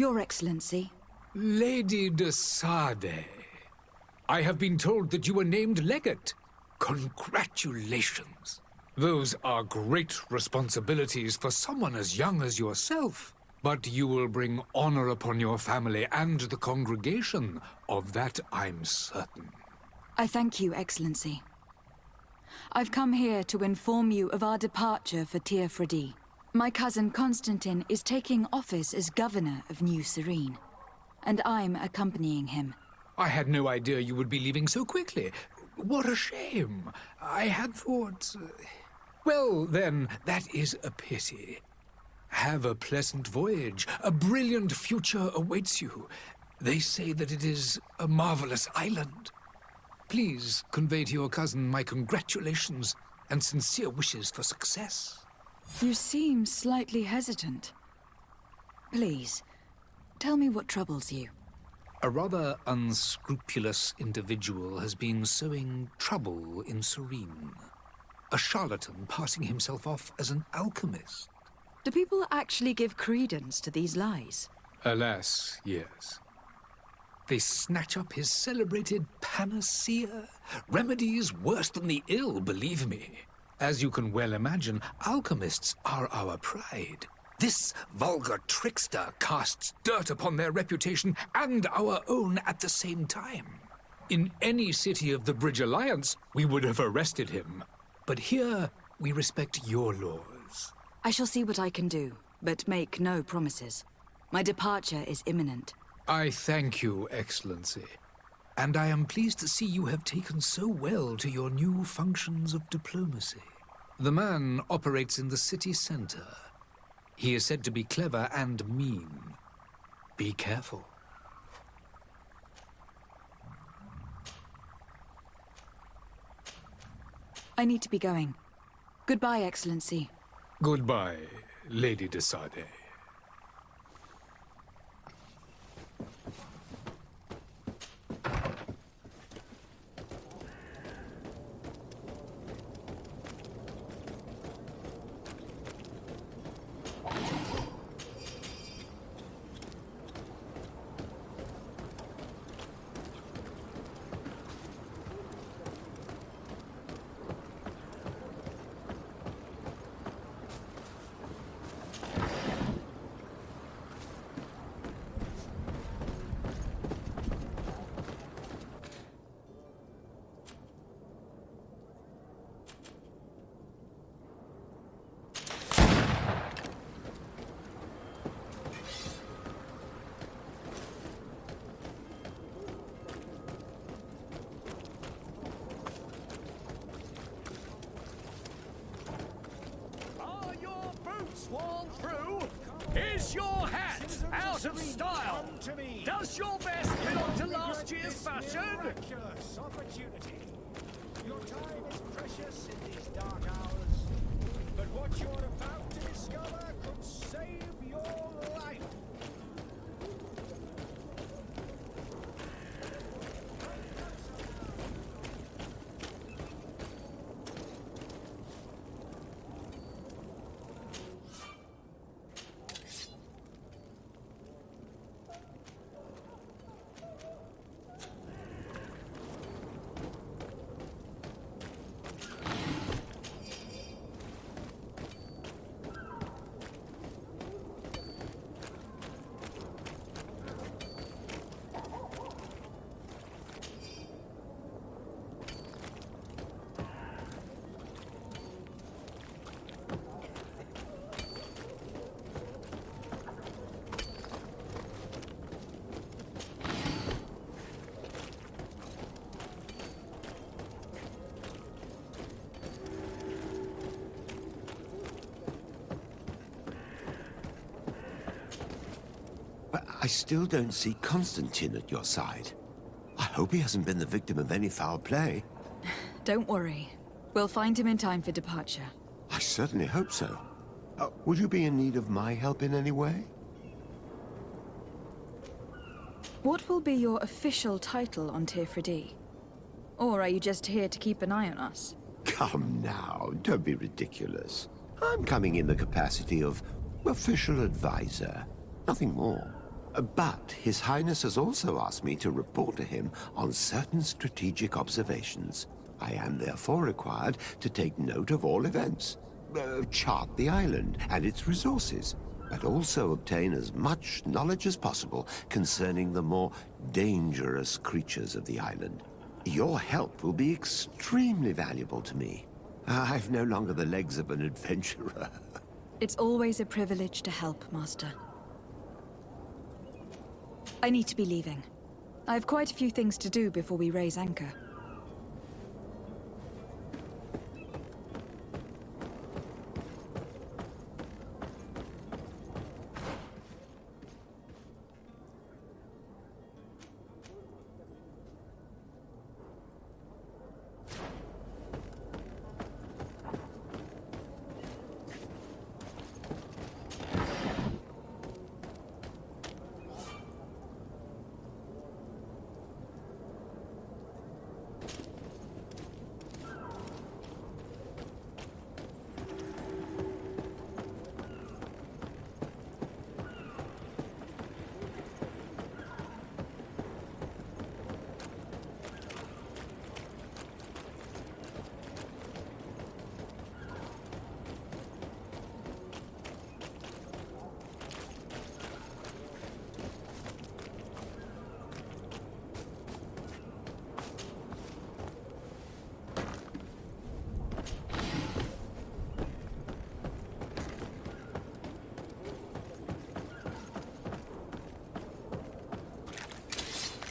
Your Excellency. Lady de Sade, I have been told that you were named legate. Congratulations. Those are great responsibilities for someone as young as yourself. But you will bring honor upon your family and the congregation. Of that I'm certain. I thank you, Excellency. I've come here to inform you of our departure for Teofredi. My cousin Constantine is taking office as governor of New Serene, and I'm accompanying him. I had no idea you would be leaving so quickly. What a shame. I had thought... Well, then, that is a pity. Have a pleasant voyage. A brilliant future awaits you. They say that it is a marvelous island. Please convey to your cousin my congratulations and sincere wishes for success. You seem slightly hesitant. Please, tell me what troubles you. A rather unscrupulous individual has been sowing trouble in Serene. A charlatan passing himself off as an alchemist. Do people actually give credence to these lies? Alas, yes. They snatch up his celebrated panacea. Remedies worse than the ill, believe me. As you can well imagine, alchemists are our pride. This vulgar trickster casts dirt upon their reputation and our own at the same time. In any city of the Bridge Alliance, we would have arrested him. But here, we respect your laws. I shall see what I can do, but make no promises. My departure is imminent. I thank you, Excellency. And I am pleased to see you have taken so well to your new functions of diplomacy. The man operates in the city center. He is said to be clever and mean. Be careful. I need to be going. Goodbye, Excellency. Goodbye, Lady de Sade. Sworn through? Is your hat out of style? Does your vest belong to last year's fashion? Miraculous opportunity. Your time is precious in these dark hours, but what you're about to discover could save your life. But I still don't see Constantine at your side. I hope he hasn't been the victim of any foul play. Don't worry. We'll find him in time for departure. I certainly hope so. Would you be in need of my help in any way? What will be your official title on Teofredi? Or are you just here to keep an eye on us? Come now, don't be ridiculous. I'm coming in the capacity of official advisor, nothing more. But His Highness has also asked me to report to him on certain strategic observations. I am therefore required to take note of all events, chart the island and its resources, but also obtain as much knowledge as possible concerning the more dangerous creatures of the island. Your help will be extremely valuable to me. I've no longer the legs of an adventurer. It's always a privilege to help, Master. I need to be leaving. I have quite a few things to do before we raise anchor.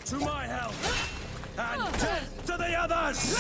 To my help! And death to the others!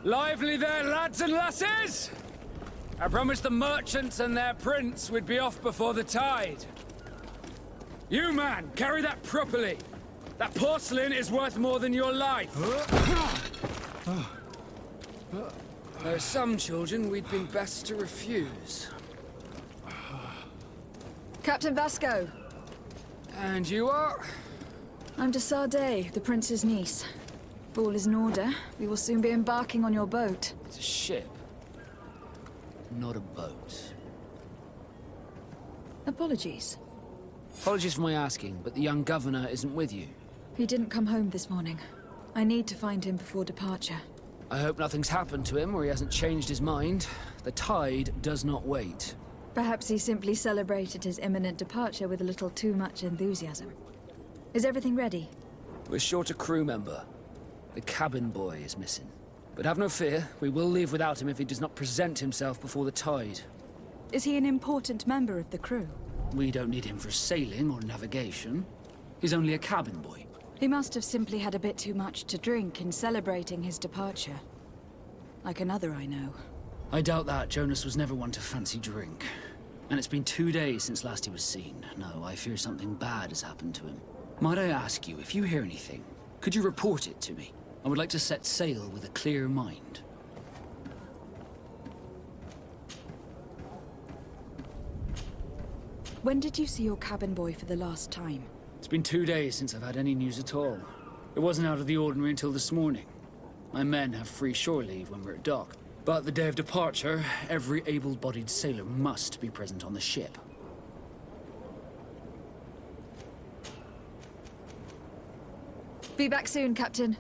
Lively there, lads and lasses! I promised the merchants and their prince we'd be off before the tide. You, man, carry that properly. That porcelain is worth more than your life. There are some children we'd been best to refuse. Captain Vasco, And you are? I'm de Sade, the prince's niece. If all is in order, we will soon be embarking on your boat. It's a ship, not a boat. Apologies. Apologies for my asking, but the young governor isn't with you. He didn't come home this morning. I need to find him before departure. I hope nothing's happened to him or he hasn't changed his mind. The tide does not wait. Perhaps he simply celebrated his imminent departure with a little too much enthusiasm. Is everything ready? We're short a crew member. The cabin boy is missing. But have no fear, we will leave without him if he does not present himself before the tide. Is he an important member of the crew? We don't need him for sailing or navigation. He's only a cabin boy. He must have simply had a bit too much to drink in celebrating his departure. Like another I know. I doubt that. Jonas was never one to fancy drink. And it's been 2 days since last he was seen. No, I fear something bad has happened to him. Might I ask you, if you hear anything, could you report it to me? I would like to set sail with a clear mind. When did you see your cabin boy for the last time? It's been 2 days since I've had any news at all. It wasn't out of the ordinary until this morning. My men have free shore leave when we're at dock. But the day of departure, every able-bodied sailor must be present on the ship. Be back soon, Captain.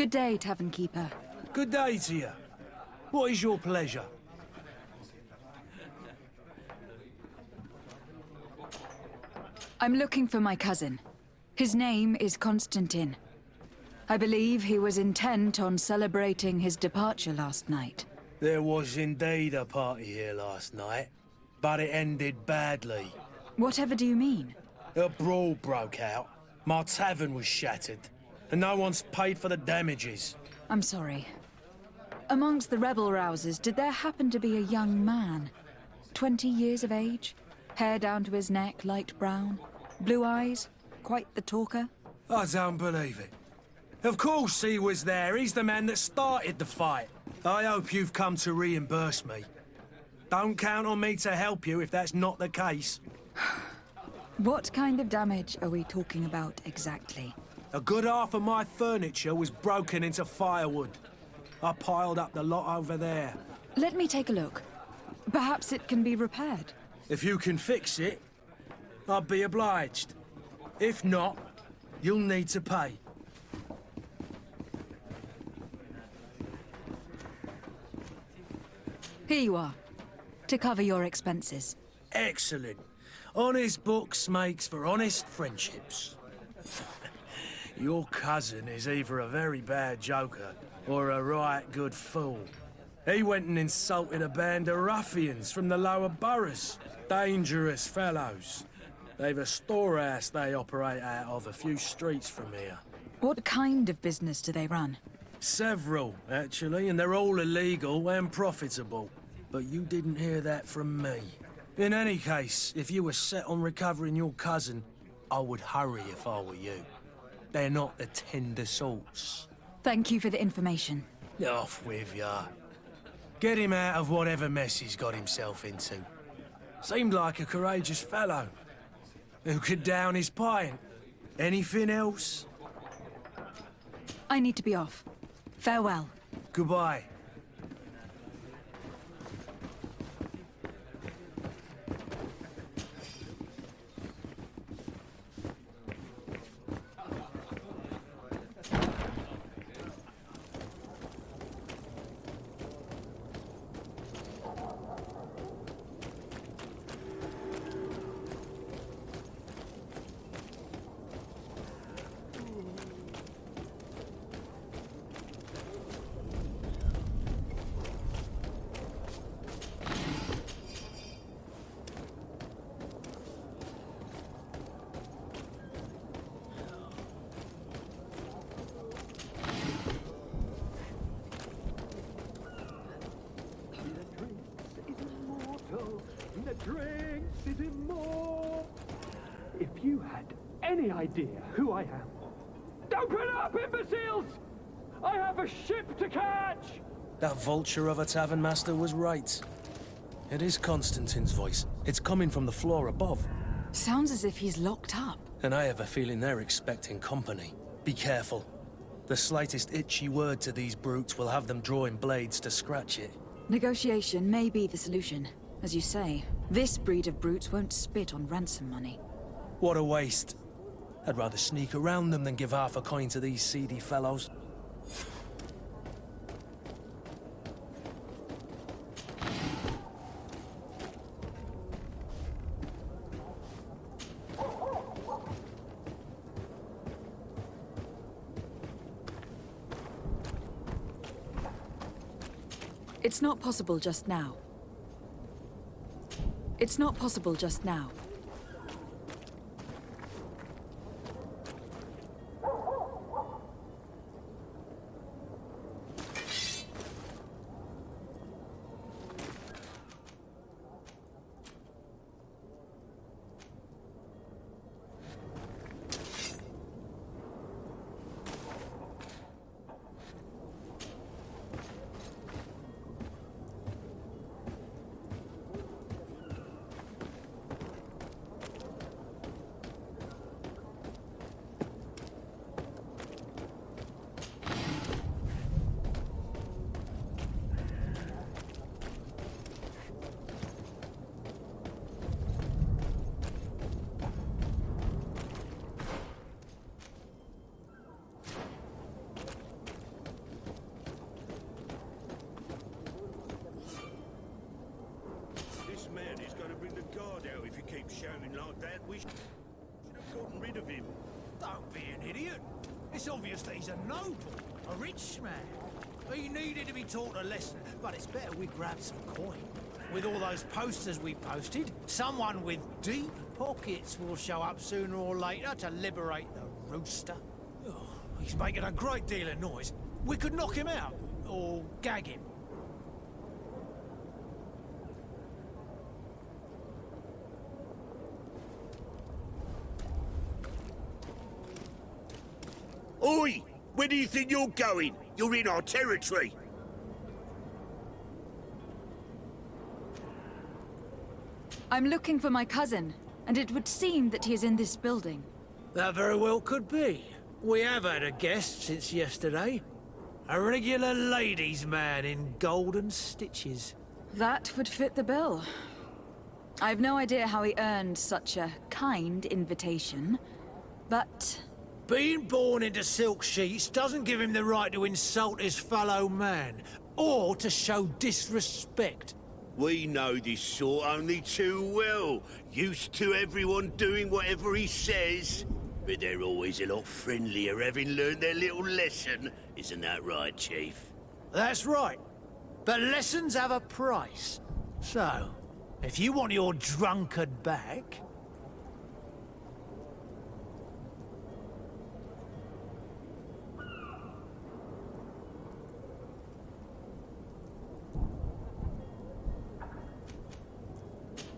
Good day, Tavern Keeper. Good day to you. What is your pleasure? I'm looking for my cousin. His name is Constantine. I believe he was intent on celebrating his departure last night. There was indeed a party here last night, but it ended badly. Whatever do you mean? A brawl broke out. My tavern was shattered, and no one's paid for the damages. I'm sorry. Amongst the rebel rousers, did there happen to be a young man? 20 years of age? Hair down to his neck, light brown? Blue eyes? Quite the talker? I don't believe it. Of course he was there. He's the man that started the fight. I hope you've come to reimburse me. Don't count on me to help you if that's not the case. What kind of damage are we talking about exactly? A good half of my furniture was broken into firewood. I piled up the lot over there. Let me take a look. Perhaps it can be repaired. If you can fix it, I'll be obliged. If not, you'll need to pay. Here you are, to cover your expenses. Excellent. Honest books makes for honest friendships. Your cousin is either a very bad joker or a right good fool. He went and insulted a band of ruffians from the lower boroughs. Dangerous fellows. They've a storehouse they operate out of a few streets from here. What kind of business do they run? Several, actually, and they're all illegal and profitable. But you didn't hear that from me. In any case, if you were set on recovering your cousin, I would hurry if I were you. They're not the tender sorts. Thank you for the information. Off with ya. Get him out of whatever mess he's got himself into. Seemed like a courageous fellow. Who could down his pint? Anything else? I need to be off. Farewell. Goodbye. Drinks is immortal. If you had any idea who I am. Open up, imbeciles! I have a ship to catch! That vulture of a tavern master was right. It is Constantine's voice. It's coming from the floor above. Sounds as if he's locked up. And I have a feeling they're expecting company. Be careful. The slightest itchy word to these brutes will have them drawing blades to scratch it. Negotiation may be the solution. As you say, this breed of brutes won't spit on ransom money. What a waste. I'd rather sneak around them than give half a coin to these seedy fellows. It's not possible just now. It's not possible just now. like that, we should have gotten rid of him. Don't be an idiot. It's obvious that he's a noble, a rich man. He needed to be taught a lesson, but it's better we grab some coin. With all those posters we posted, someone with deep pockets will show up sooner or later to liberate the rooster. Oh, he's making a great deal of noise. We could knock him out, or gag him. Oi! Where do you think you're going? You're in our territory. I'm looking for my cousin, and it would seem that he is in this building. That very well could be. We have had a guest since yesterday. A regular ladies' man in golden stitches. That would fit the bill. I've no idea how he earned such a kind invitation, but... Being born into silk sheets doesn't give him the right to insult his fellow man, or to show disrespect. We know this sort only too well. Used to everyone doing whatever he says. But they're always a lot friendlier having learned their little lesson. Isn't that right, Chief? That's right. But lessons have a price. So, if you want your drunkard back...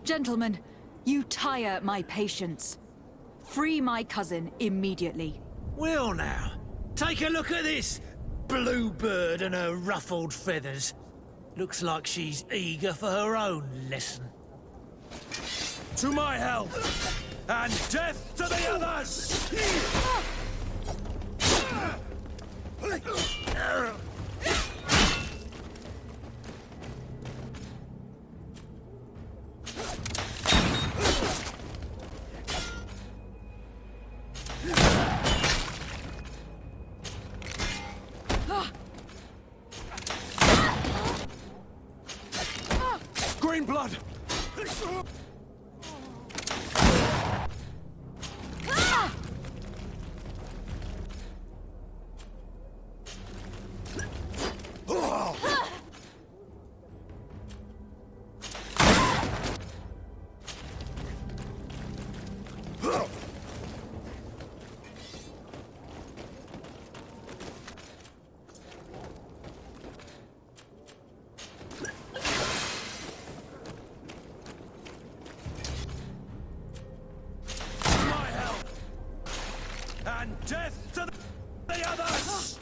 Gentlemen, you tire my patience. Free my cousin immediately. Well now, take a look at this bluebird and her ruffled feathers. Looks like she's eager for her own lesson. To my help, and death to the others! Green blood! And death to the others!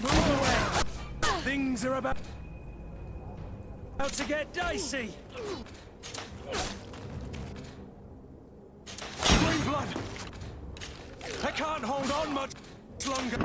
Move away! Things are about to get dicey! Green blood! I can't hold on much longer!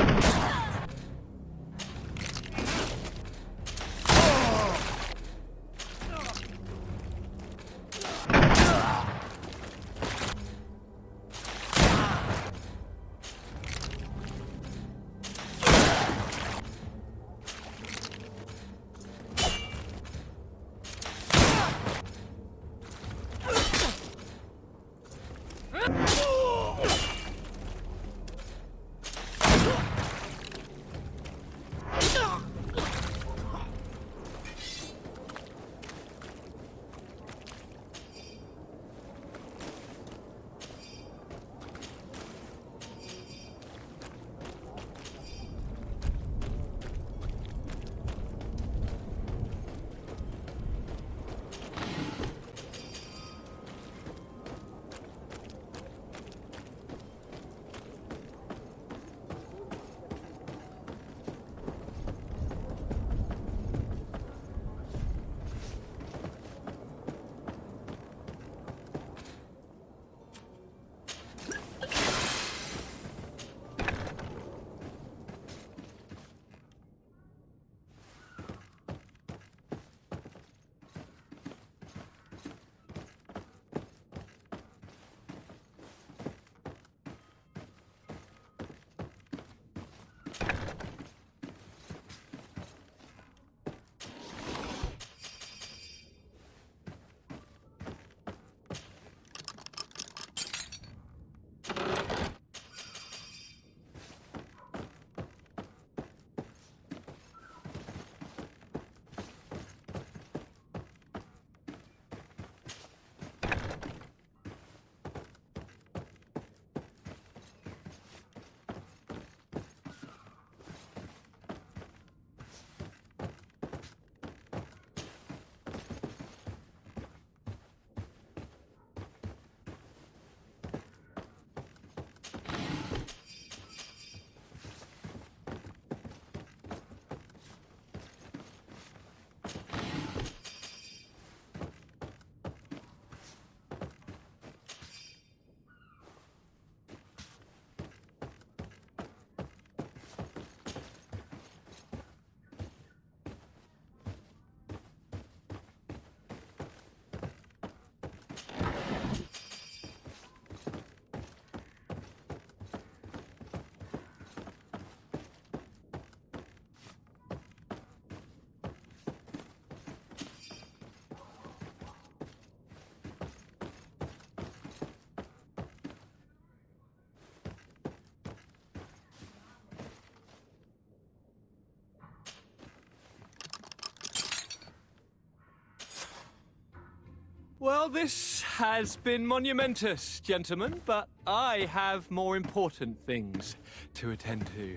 Well, this has been monumentous, gentlemen, but I have more important things to attend to.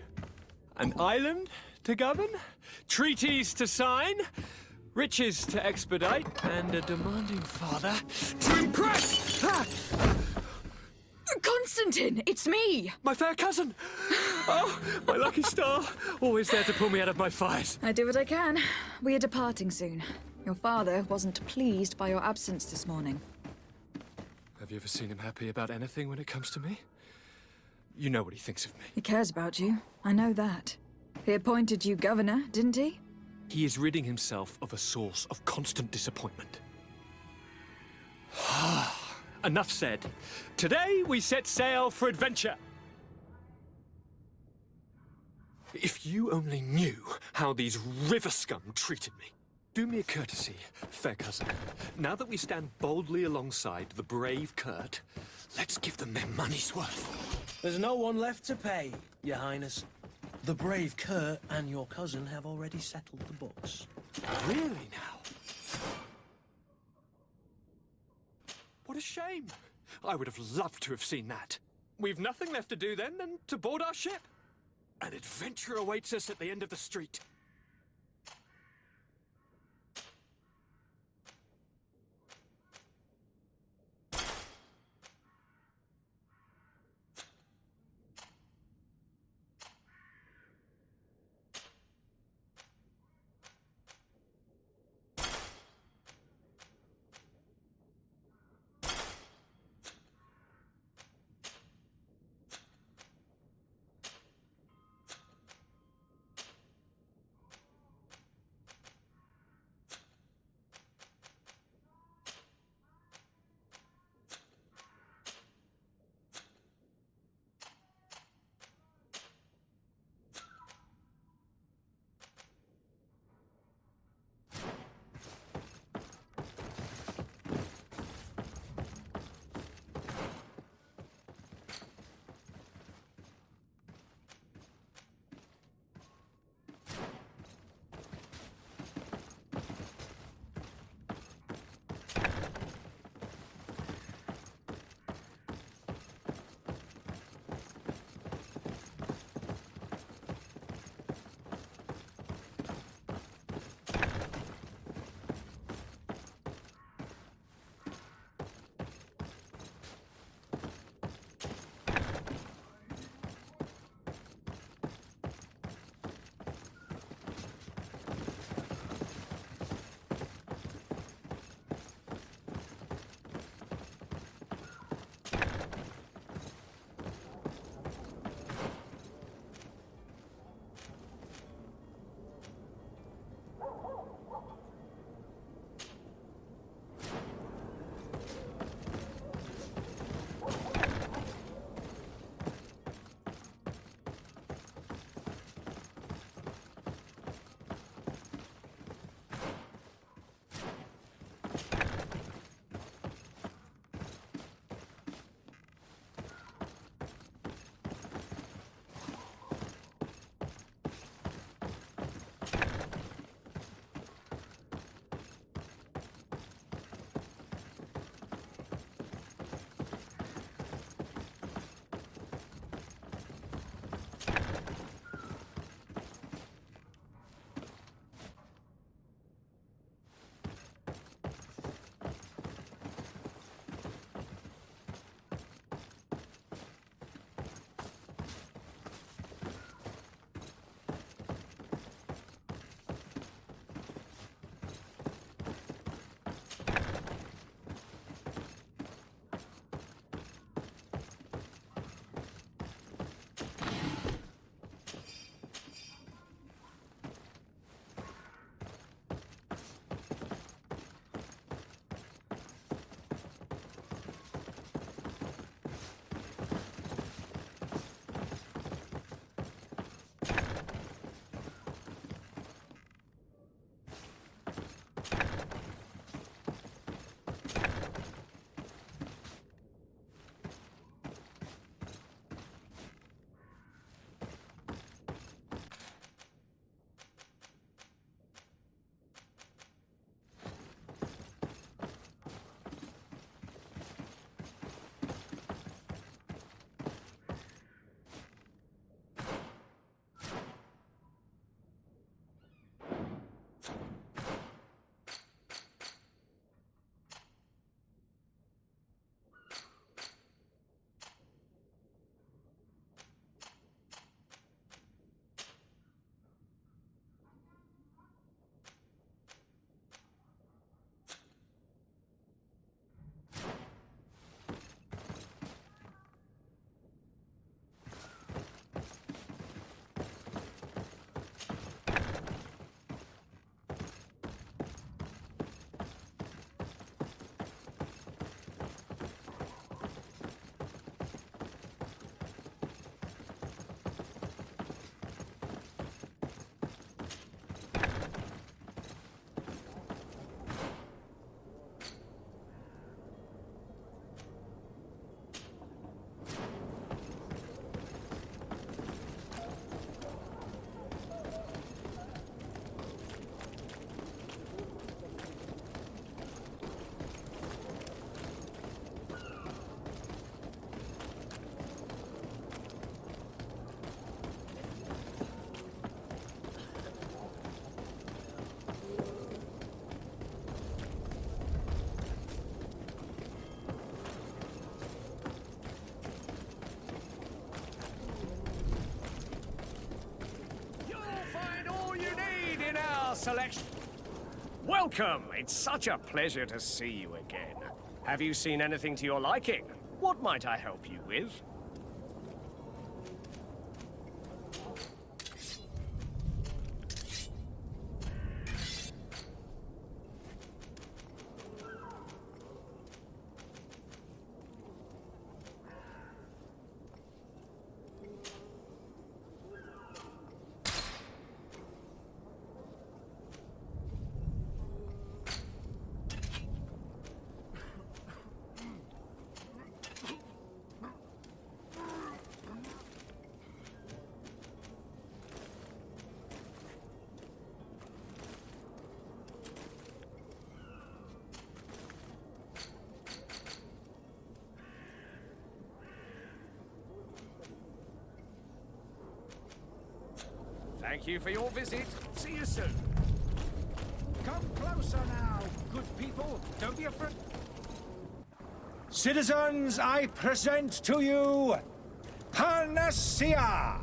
An island to govern, treaties to sign, riches to expedite, and a demanding father to impress! Ah! Constantine, it's me! My fair cousin! Oh, my lucky star, always there to pull me out of my fight. I do what I can. We are departing soon. Your father wasn't pleased by your absence this morning. Have you ever seen him happy about anything when it comes to me? You know what he thinks of me. He cares about you. I know that. He appointed you governor, didn't he? He is ridding himself of a source of constant disappointment. Enough said. Today we set sail for adventure. If you only knew how these river scum treated me. Do me a courtesy, fair cousin. Now that we stand boldly alongside the brave Kurt, let's give them their money's worth. There's no one left to pay, Your Highness. The brave Kurt and your cousin have already settled the books. Really now? What a shame. I would have loved to have seen that. We've nothing left to do then than to board our ship. An adventure awaits us at the end of the street. our selection. Welcome! It's such a pleasure to see you again. Have you seen anything to your liking? What might I help you with? Thank you for your visit. See you soon. Come closer now, good people. Don't be afraid. Citizens, I present to you Panacea,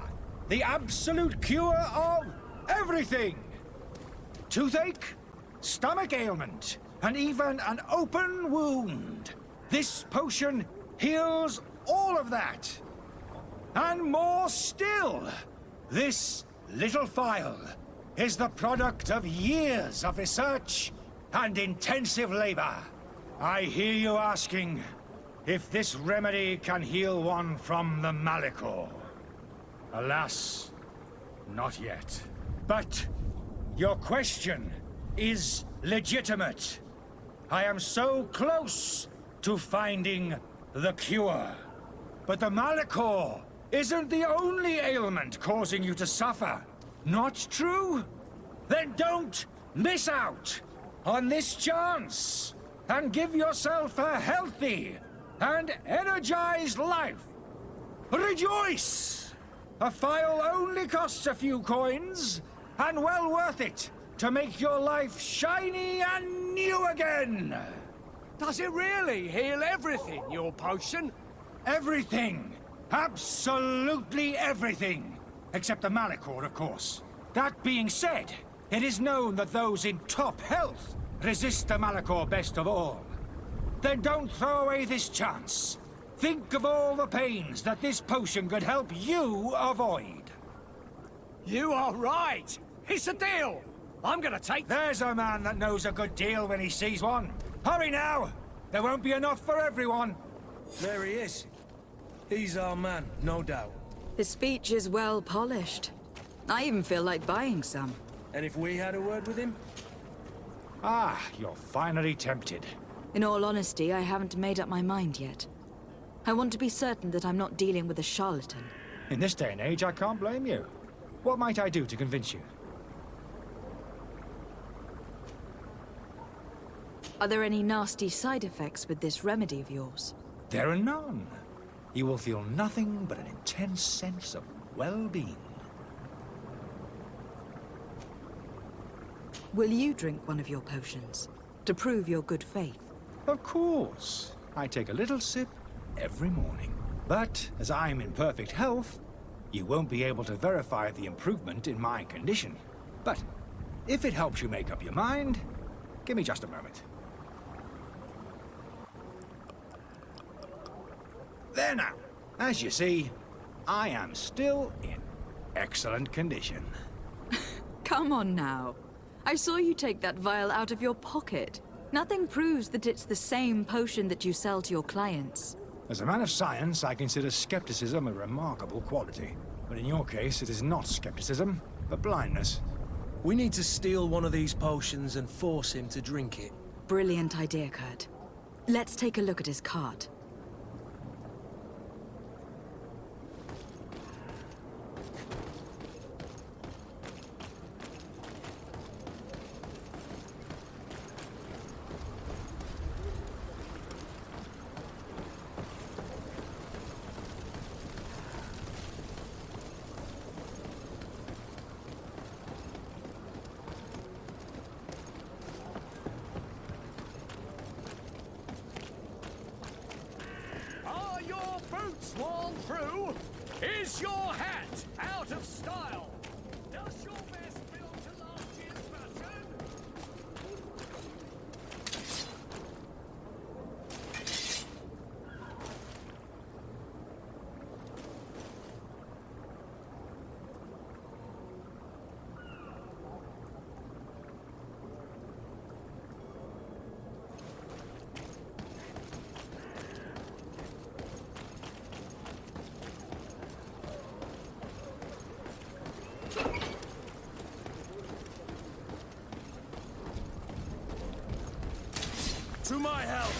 the absolute cure of everything. Toothache, stomach ailment, and even an open wound. This potion heals all of that. And more still. This little phial is the product of years of research and intensive labor. I hear you asking if this remedy can heal one from the Malachor. Alas, not yet. But your question is legitimate. I am so close to finding the cure. But the Malachor isn't the only ailment causing you to suffer. Not true? Then don't miss out on this chance and give yourself a healthy and energized life. Rejoice! A phial only costs a few coins, and well worth it to make your life shiny and new again. Does it really heal everything, your potion? Everything. Absolutely everything. Except the Malachor, of course. That being said, it is known that those in top health resist the Malachor best of all. Then don't throw away this chance. Think of all the pains that this potion could help you avoid. You are right. It's a deal. I'm gonna take... There's a man that knows a good deal when he sees one. Hurry now. There won't be enough for everyone. There he is. He's our man, no doubt. His speech is well polished. I even feel like buying some. And if we had a word with him? Ah, you're finally tempted. In all honesty, I haven't made up my mind yet. I want to be certain that I'm not dealing with a charlatan. In this day and age, I can't blame you. What might I do to convince you? Are there any nasty side effects with this remedy of yours? There are none. You will feel nothing but an intense sense of well-being. Will you drink one of your potions to prove your good faith? Of course. I take a little sip every morning. But as I'm in perfect health, you won't be able to verify the improvement in my condition. But if it helps you make up your mind, give me just a moment. There now. As you see, I am still in excellent condition. Come on now. I saw you take that vial out of your pocket. Nothing proves that it's the same potion that you sell to your clients. As a man of science, I consider skepticism a remarkable quality. But in your case, it is not skepticism, but blindness. We need to steal one of these potions and force him to drink it. Brilliant idea, Kurt. Let's take a look at his cart. Worn through? Is your hat out of style? Does your vest belong to last year's fashion? to my help,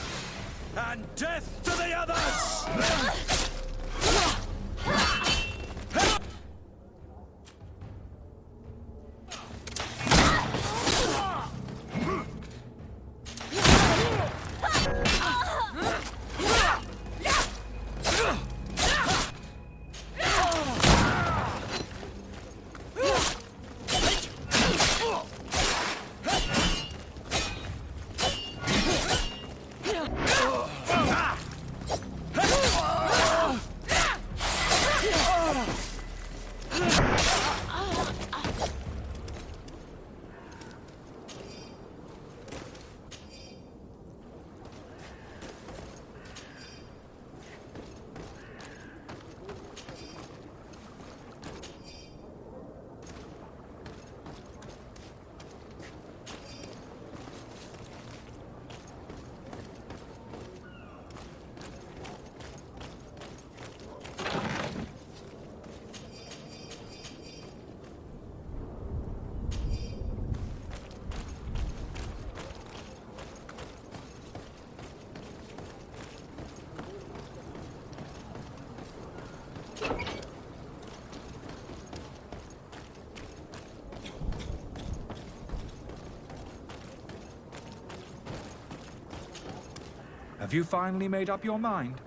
and death to the others! Have you finally made up your mind?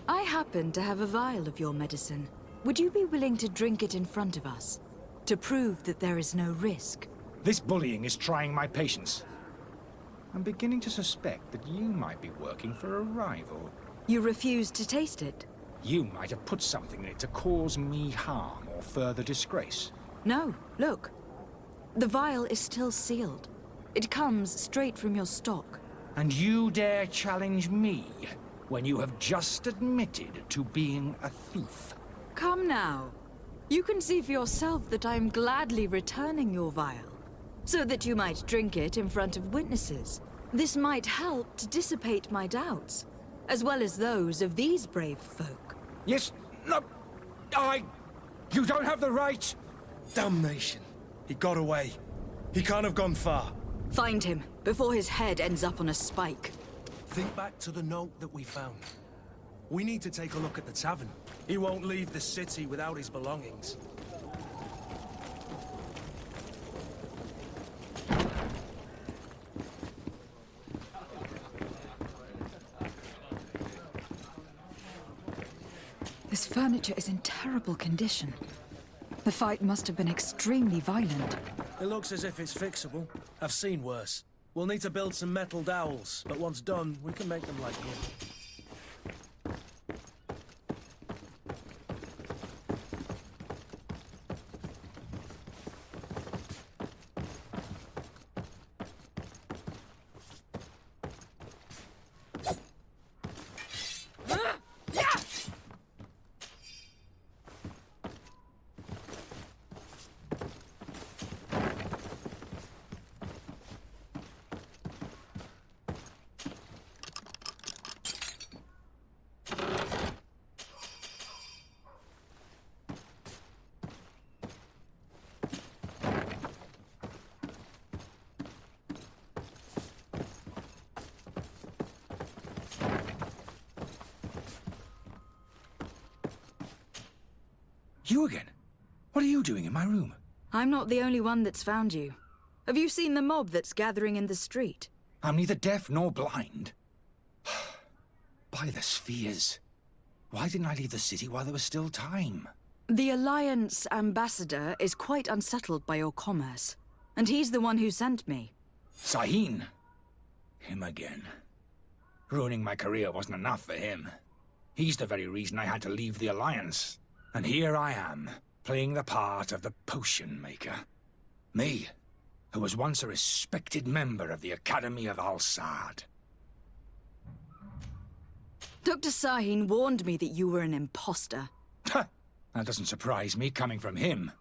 I happen to have a vial of your medicine. Would you be willing to drink it in front of us? To prove that there is no risk? This bullying is trying my patience. I'm beginning to suspect that you might be working for a rival. You refuse to taste it? You might have put something in it to cause me harm or further disgrace. No, look. The vial is still sealed. It comes straight from your stock. And you dare challenge me when you have just admitted to being a thief? Come now. You can see for yourself that I am gladly returning your vial, so that you might drink it in front of witnesses. This might help to dissipate my doubts, as well as those of these brave folk. Yes, no, You don't have the right! Damnation. He got away. He can't have gone far. Find him, before his head ends up on a spike. Think back to the note that we found. We need to take a look at the tavern. He won't leave the city without his belongings. This furniture is in terrible condition. The fight must have been extremely violent. It looks as if it's fixable. I've seen worse. We'll need to build some metal dowels, but once done, we can make them like wood. You again? What are you doing in my room? I'm not the only one that's found you. Have you seen the mob that's gathering in the street? I'm neither deaf nor blind. By the spheres. Why didn't I leave the city while there was still time? The Alliance ambassador is quite unsettled by your commerce, and he's the one who sent me. Sahin. Him again. Ruining my career wasn't enough for him. He's the very reason I had to leave the Alliance. And here I am, playing the part of the potion maker. Me, who was once a respected member of the Academy of Al-Sad. Dr. Sahin warned me that you were an imposter. That doesn't surprise me, coming from him.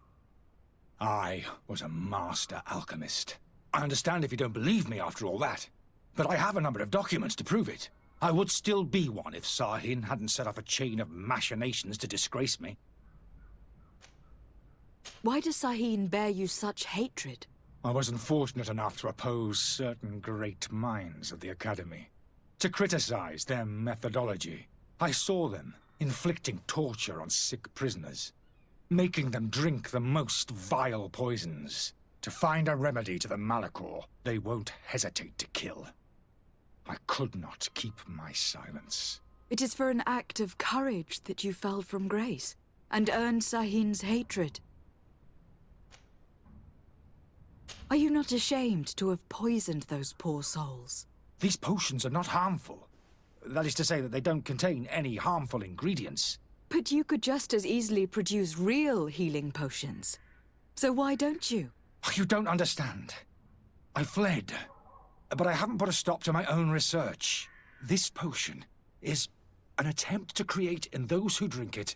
I was a master alchemist. I understand if you don't believe me after all that, but I have a number of documents to prove it. I would still be one if Sahin hadn't set off a chain of machinations to disgrace me. Why does Sahin bear you such hatred? I wasn't fortunate enough to oppose certain great minds of the Academy, to criticize their methodology. I saw them inflicting torture on sick prisoners, making them drink the most vile poisons. To find a remedy to the Malachor, they won't hesitate to kill. I could not keep my silence. It is for an act of courage that you fell from grace, and earned Sahin's hatred. Are you not ashamed to have poisoned those poor souls? These potions are not harmful. That is to say that they don't contain any harmful ingredients. But you could just as easily produce real healing potions. So why don't you? You don't understand. I fled, but I haven't put a stop to my own research. This potion is an attempt to create in those who drink it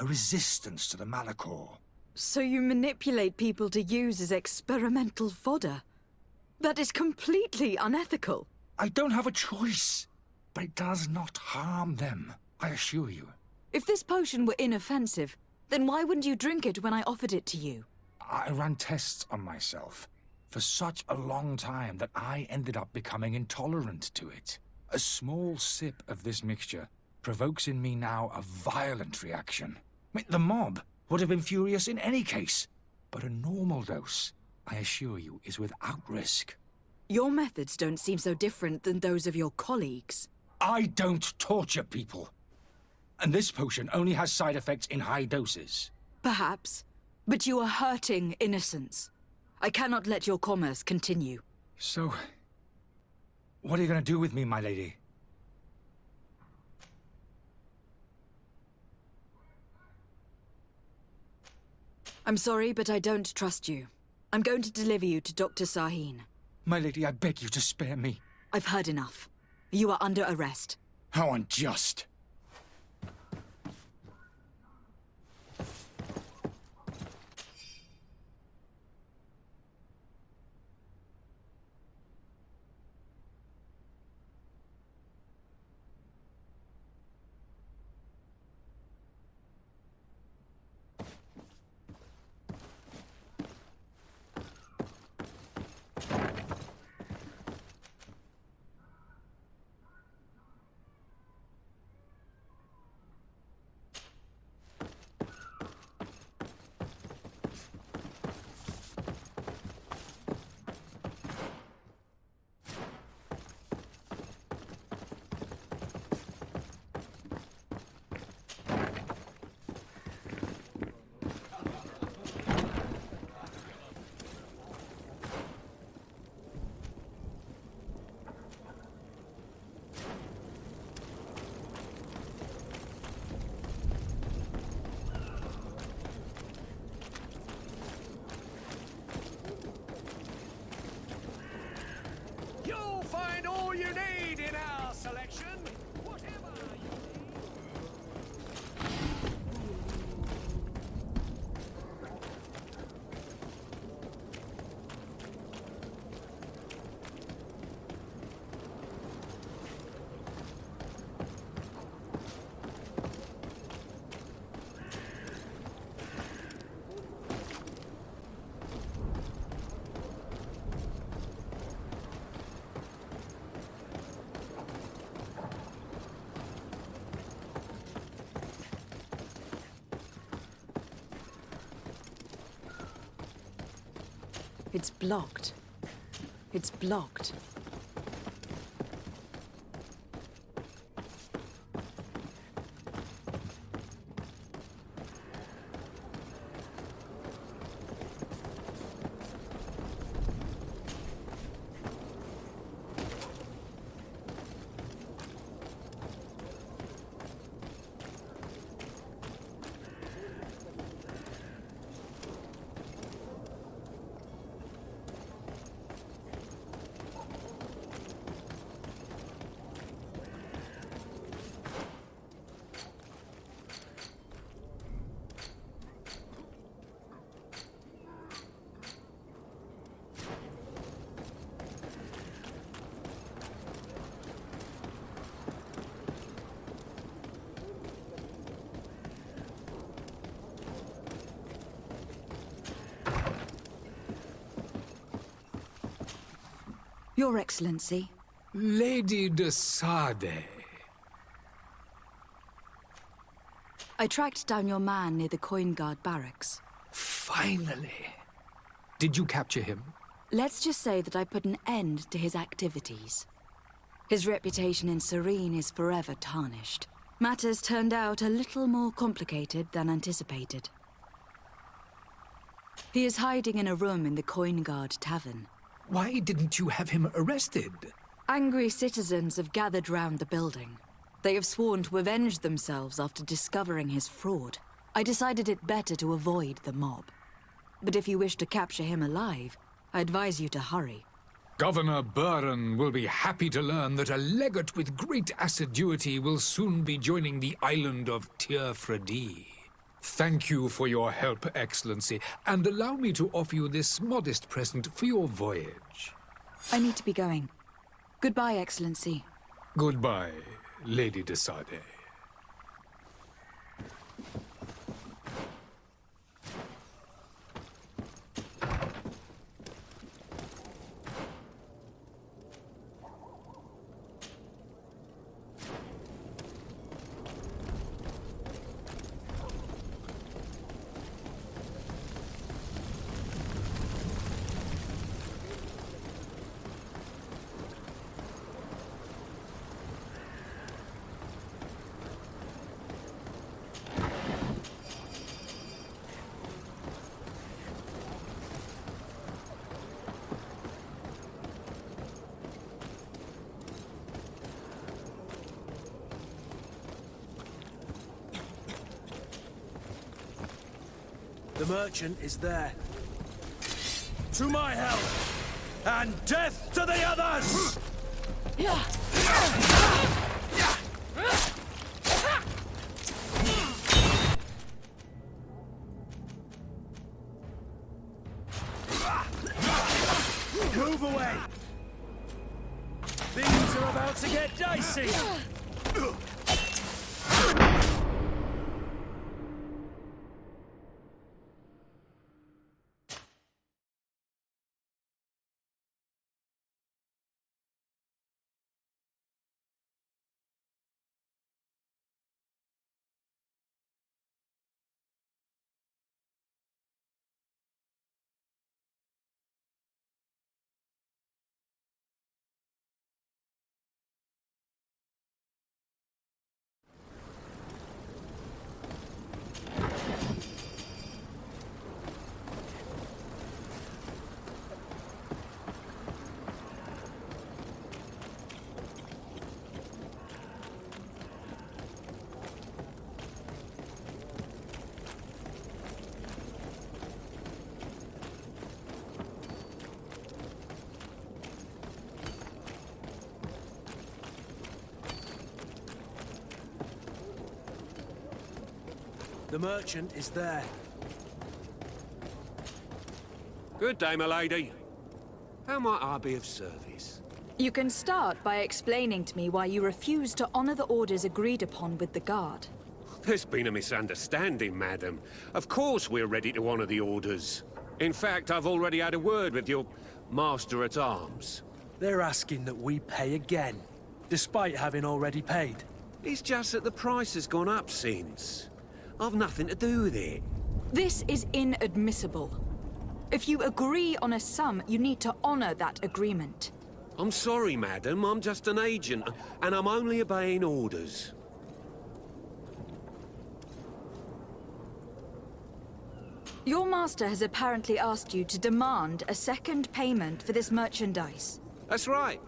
a resistance to the Malachor. So you manipulate people to use as experimental fodder? That is completely unethical. I don't have a choice, but it does not harm them, I assure you. If this potion were inoffensive, then why wouldn't you drink it when I offered it to you? I ran tests on myself for such a long time that I ended up becoming intolerant to it. A small sip of this mixture provokes in me now a violent reaction. The mob would have been furious in any case, but a normal dose, I assure you, is without risk. Your methods don't seem so different than those of your colleagues. I don't torture people. And this potion only has side effects in high doses. Perhaps, but you are hurting innocents. I cannot let your commerce continue. So, what are you going to do with me, my lady? I'm sorry, but I don't trust you. I'm going to deliver you to Dr. Sahin. My lady, I beg you to spare me. I've heard enough. You are under arrest. How unjust. You'll find all you need in our selection. Whatever you It's blocked. It's blocked. Your Excellency. Lady de Sade. I tracked down your man near the Coin Guard barracks. Finally. Did you capture him? Let's just say that I put an end to his activities. His reputation in Serene is forever tarnished. Matters turned out a little more complicated than anticipated. He is hiding in a room in the Coin Guard Tavern. Why didn't you have him arrested? Angry citizens have gathered round the building. They have sworn to avenge themselves after discovering his fraud. I decided it better to avoid the mob. But if you wish to capture him alive, I advise you to hurry. Governor Buren will be happy to learn that a legate with great assiduity will soon be joining the island of Tearfredi. Thank you for your help, Excellency, and allow me to offer you this modest present for your voyage. I need to be going. Goodbye, Excellency. Goodbye, Lady de Sade. The merchant is there. To my help! And death to the others! Move away! Things are about to get dicey! The merchant is there. Good day, my lady. How might I be of service? You can start by explaining to me why you refuse to honor the orders agreed upon with the guard. There's been a misunderstanding, madam. Of course we're ready to honor the orders. In fact, I've already had a word with your master-at-arms. They're asking that we pay again, despite having already paid. It's just that the price has gone up since. I've nothing to do with it. This is inadmissible. If you agree on a sum, you need to honor that agreement. I'm sorry, madam. I'm just an agent, and I'm only obeying orders. Your master has apparently asked you to demand a second payment for this merchandise. That's right.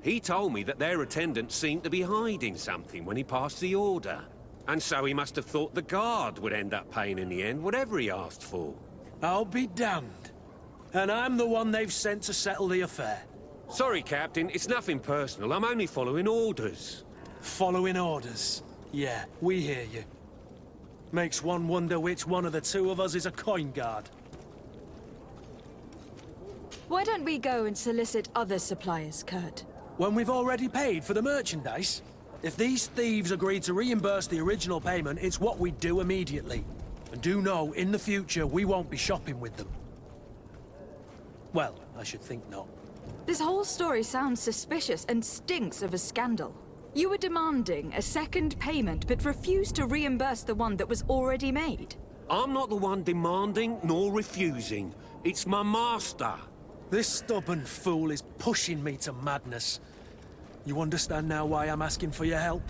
He told me that their attendants seemed to be hiding something when he passed the order. And so he must have thought the guard would end up paying in the end, whatever he asked for. I'll be damned. And I'm the one they've sent to settle the affair. Sorry, Captain, it's nothing personal. I'm only following orders. Following orders? Yeah, we hear you. Makes one wonder which one of the two of us is a coin guard. Why don't we go and solicit other suppliers, Kurt? When we've already paid for the merchandise? If these thieves agree to reimburse the original payment, it's what we do immediately. And do know, in the future, we won't be shopping with them. Well, I should think not. This whole story sounds suspicious and stinks of a scandal. You were demanding a second payment, but refused to reimburse the one that was already made. I'm not the one demanding nor refusing. It's my master. This stubborn fool is pushing me to madness. You understand now why I'm asking for your help?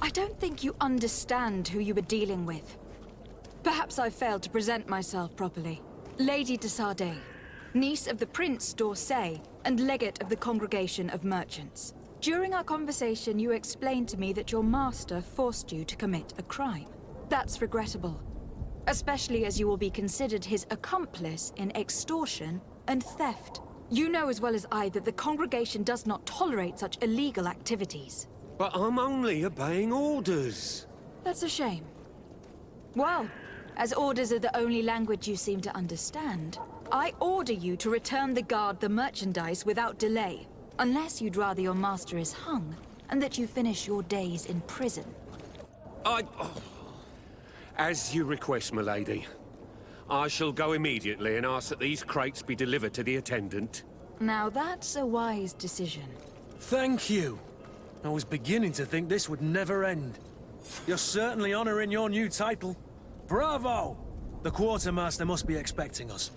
I don't think you understand who you were dealing with. Perhaps I failed to present myself properly. Lady de Sardet, niece of the Prince d'Orsay, and legate of the Congregation of Merchants. During our conversation, you explained to me that your master forced you to commit a crime. That's regrettable, especially as you will be considered his accomplice in extortion and theft. You know as well as I that the Congregation does not tolerate such illegal activities. But I'm only obeying orders. That's a shame. Well, as orders are the only language you seem to understand, I order you to return the guard the merchandise without delay, unless you'd rather your master is hung, and that you finish your days in prison. As you request, my lady. I shall go immediately and ask that these crates be delivered to the attendant. Now that's a wise decision. Thank you. I was beginning to think this would never end. You're certainly honoring your new title. Bravo! The quartermaster must be expecting us.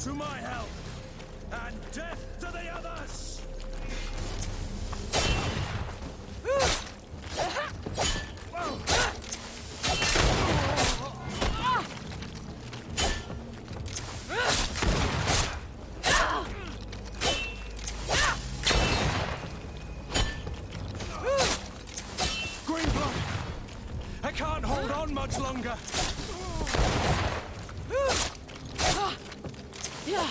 To my help, and death to the others! Green blood! I can't hold on much longer! Yeah.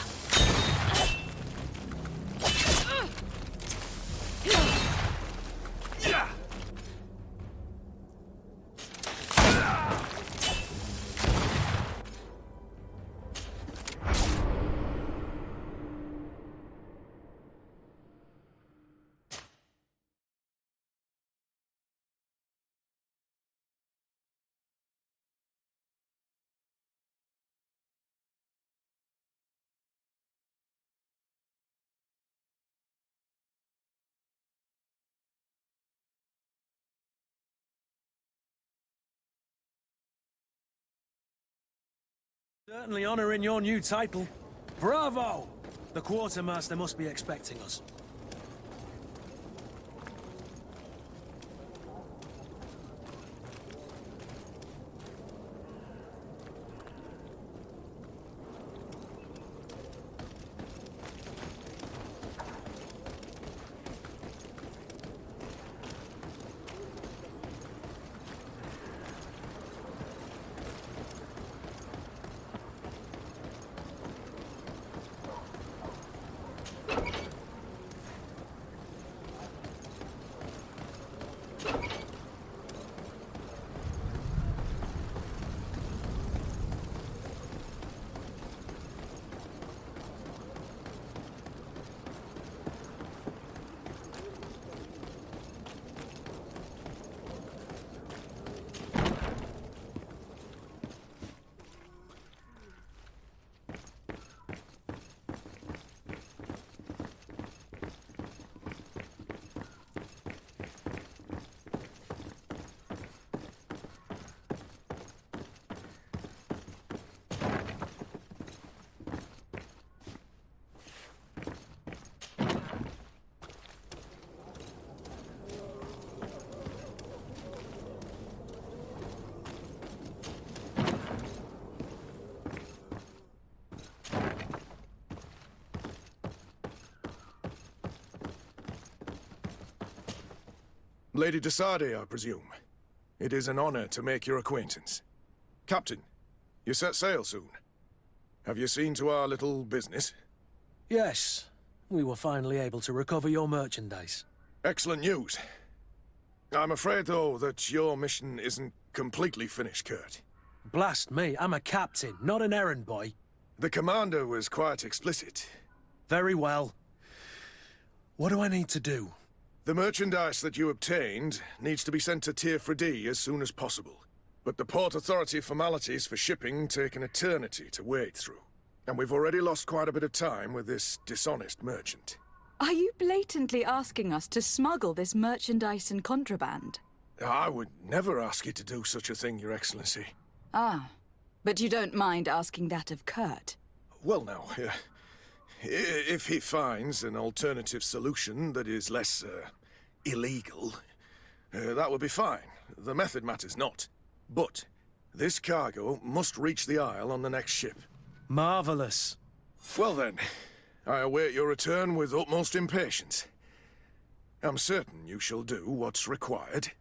Certainly honoring your new title. Bravo! The quartermaster must be expecting us. Lady Desade, I presume. It is an honor to make your acquaintance. Captain, you set sail soon. Have you seen to our little business? Yes. We were finally able to recover your merchandise. Excellent news. I'm afraid, though, that your mission isn't completely finished, Kurt. Blast me, I'm a captain, not an errand boy. The commander was quite explicit. Very well. What do I need to do? The merchandise that you obtained needs to be sent to Tier 3D as soon as possible. But the Port Authority formalities for shipping take an eternity to wade through. And we've already lost quite a bit of time with this dishonest merchant. Are you blatantly asking us to smuggle this merchandise and contraband? I would never ask you to do such a thing, Your Excellency. Ah, but you don't mind asking that of Kurt? Well, now, if he finds an alternative solution that is less, illegal, that would be fine. The method matters not. But this cargo must reach the Isle on the next ship. Marvelous. Well then, I await your return with utmost impatience. I'm certain you shall do what's required.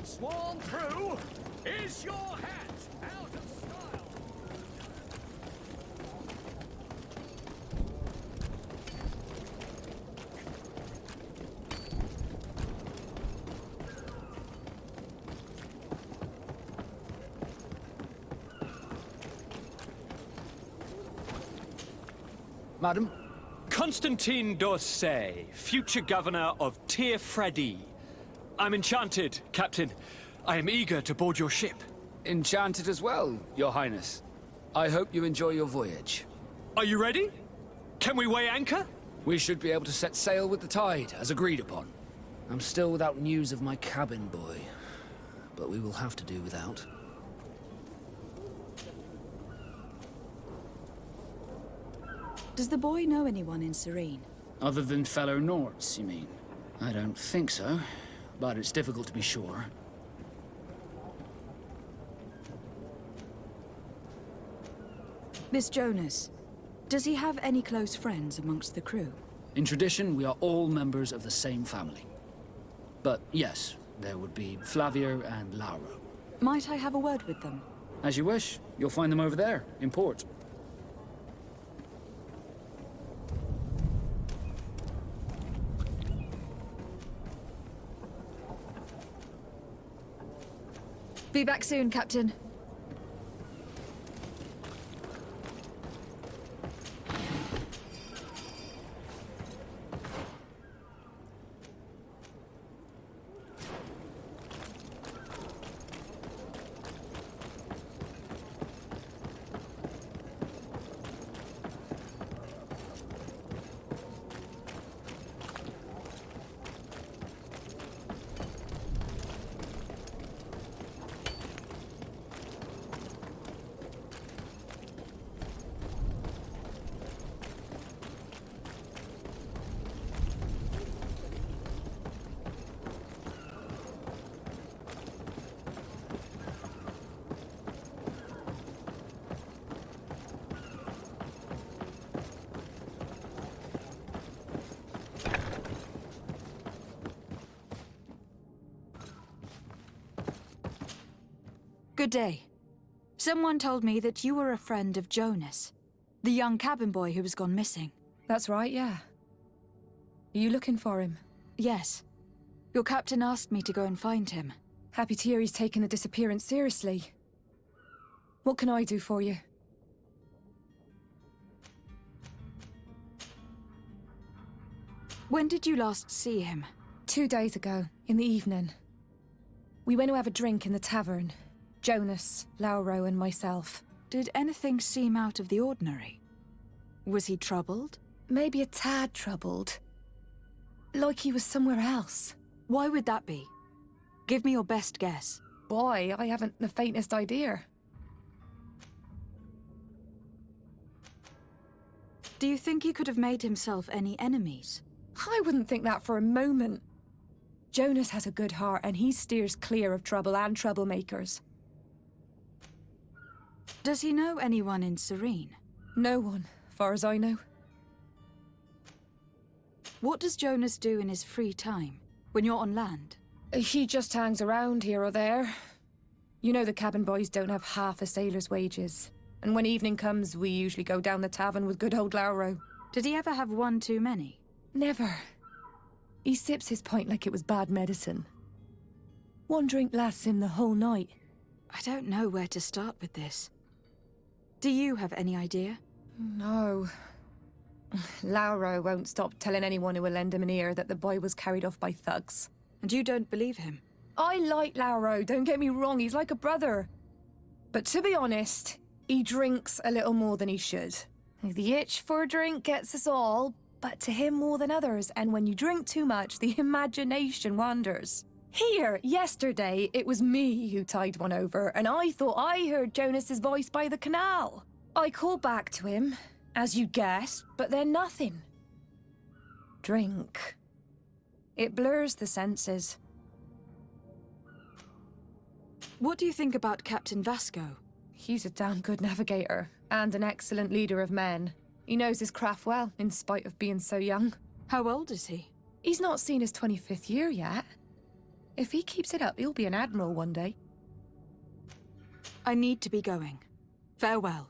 Sworn through? Is your hat out of style? Madam? Constantine d'Orsay, future governor of Tier 3D. I'm enchanted, Captain. I am eager to board your ship. Enchanted as well, Your Highness. I hope you enjoy your voyage. Are you ready? Can we weigh anchor? We should be able to set sail with the tide, as agreed upon. I'm still without news of my cabin boy, but we will have to do without. Does the boy know anyone in Serene? Other than fellow Nords, you mean? I don't think so, but it's difficult to be sure. Miss Jonas, does he have any close friends amongst the crew? In tradition, we are all members of the same family. But yes, there would be Flavia and Laura. Might I have a word with them? As you wish. You'll find them over there, in port. Be back soon, Captain. Good day. Someone told me that you were a friend of Jonas, the young cabin boy who has gone missing. That's right, yeah. Are you looking for him? Yes. Your captain asked me to go and find him. Happy to hear he's taken the disappearance seriously. What can I do for you? When did you last see him? 2 days ago, in the evening. We went to have a drink in the tavern. Jonas, Lauro, and myself. Did anything seem out of the ordinary? Was he troubled? Maybe a tad troubled. Like he was somewhere else. Why would that be? Give me your best guess. Boy, I haven't the faintest idea. Do you think he could have made himself any enemies? I wouldn't think that for a moment. Jonas has a good heart and he steers clear of trouble and troublemakers. Does he know anyone in Serene? No one, far as I know. What does Jonas do in his free time, when you're on land? He just hangs around here or there. You know the cabin boys don't have half a sailor's wages. And when evening comes, we usually go down the tavern with good old Lauro. Did he ever have one too many? Never. He sips his pint like it was bad medicine. One drink lasts him the whole night. I don't know where to start with this. Do you have any idea? No. Lauro won't stop telling anyone who will lend him an ear that the boy was carried off by thugs. And you don't believe him? I like Lauro, don't get me wrong, he's like a brother. But to be honest, he drinks a little more than he should. The itch for a drink gets us all, but to him more than others, and when you drink too much, the imagination wanders. Here, yesterday, it was me who tied one over, and I thought I heard Jonas's voice by the canal. I called back to him, as you guessed, but then nothing. Drink. It blurs the senses. What do you think about Captain Vasco? He's a damn good navigator, and an excellent leader of men. He knows his craft well, in spite of being so young. How old is he? He's not seen his 25th year yet. If he keeps it up, he'll be an admiral one day. I need to be going. Farewell.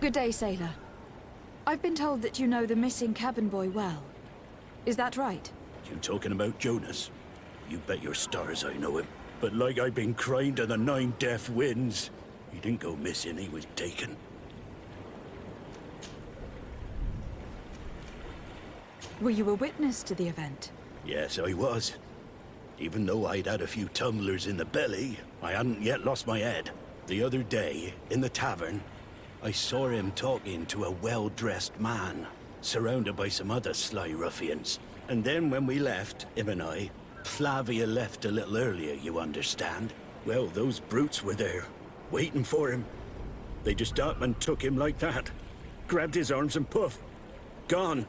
Good day, sailor. I've been told that you know the missing cabin boy well. Is that right? You talking about Jonas? You bet your stars I know him. But like I've been crying to the 9 deaf winds, he didn't go missing, he was taken. Were you a witness to the event? Yes, I was. Even though I'd had a few tumblers in the belly, I hadn't yet lost my head. The other day, in the tavern, I saw him talking to a well-dressed man, surrounded by some other sly ruffians. And then when we left, him and I, Flavia left a little earlier, you understand. Well, those brutes were there, waiting for him. They just up and took him like that. Grabbed his arms and poof. Gone.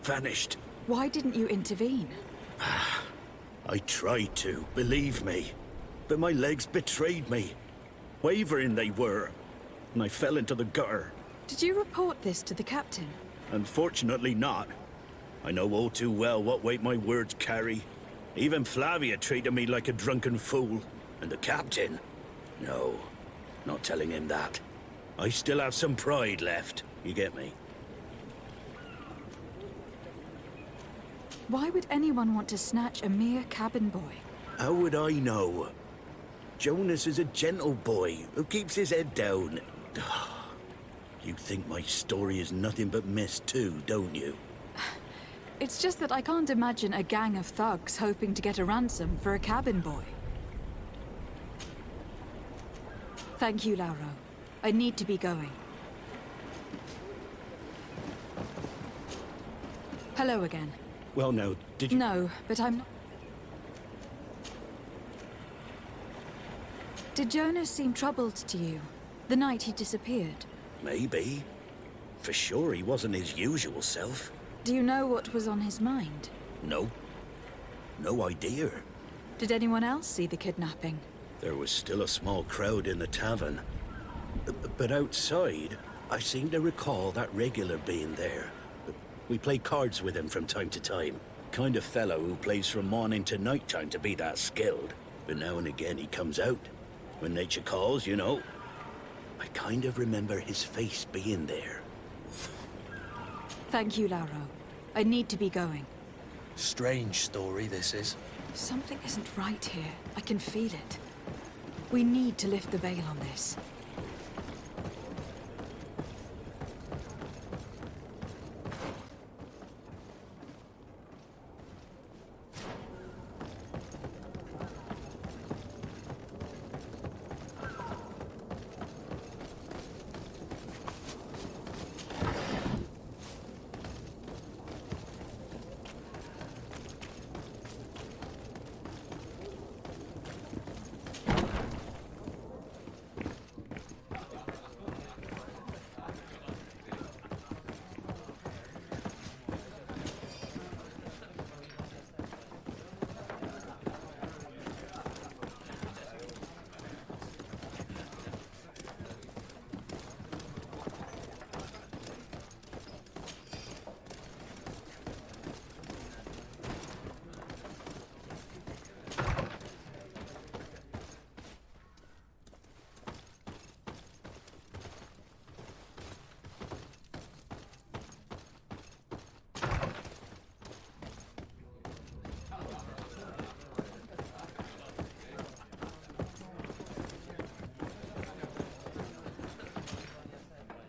Vanished. Why didn't you intervene? I tried to, believe me. But my legs betrayed me. Wavering they were. And I fell into the gutter. Did you report this to the captain? Unfortunately not. I know all too well what weight my words carry. Even Flavia treated me like a drunken fool. And the captain? No, not telling him that. I still have some pride left, you get me? Why would anyone want to snatch a mere cabin boy? How would I know? Jonas is a gentle boy who keeps his head down. You think my story is nothing but mist too, don't you? It's just that I can't imagine a gang of thugs hoping to get a ransom for a cabin boy. Thank you, Lauro. I need to be going. Hello again. Well, no, did you... No, but I'm not... Did Jonas seem troubled to you the night he disappeared? Maybe. For sure he wasn't his usual self. Do you know what was on his mind? No. No idea. Did anyone else see the kidnapping? There was still a small crowd in the tavern. But outside, I seem to recall that regular being there. We play cards with him from time to time. Kind of fellow who plays from morning to night time to be that skilled. But now and again he comes out. When nature calls, you know. I kind of remember his face being there. Thank you, Lauro. I need to be going. Strange story, this is. Something isn't right here. I can feel it. We need to lift the veil on this.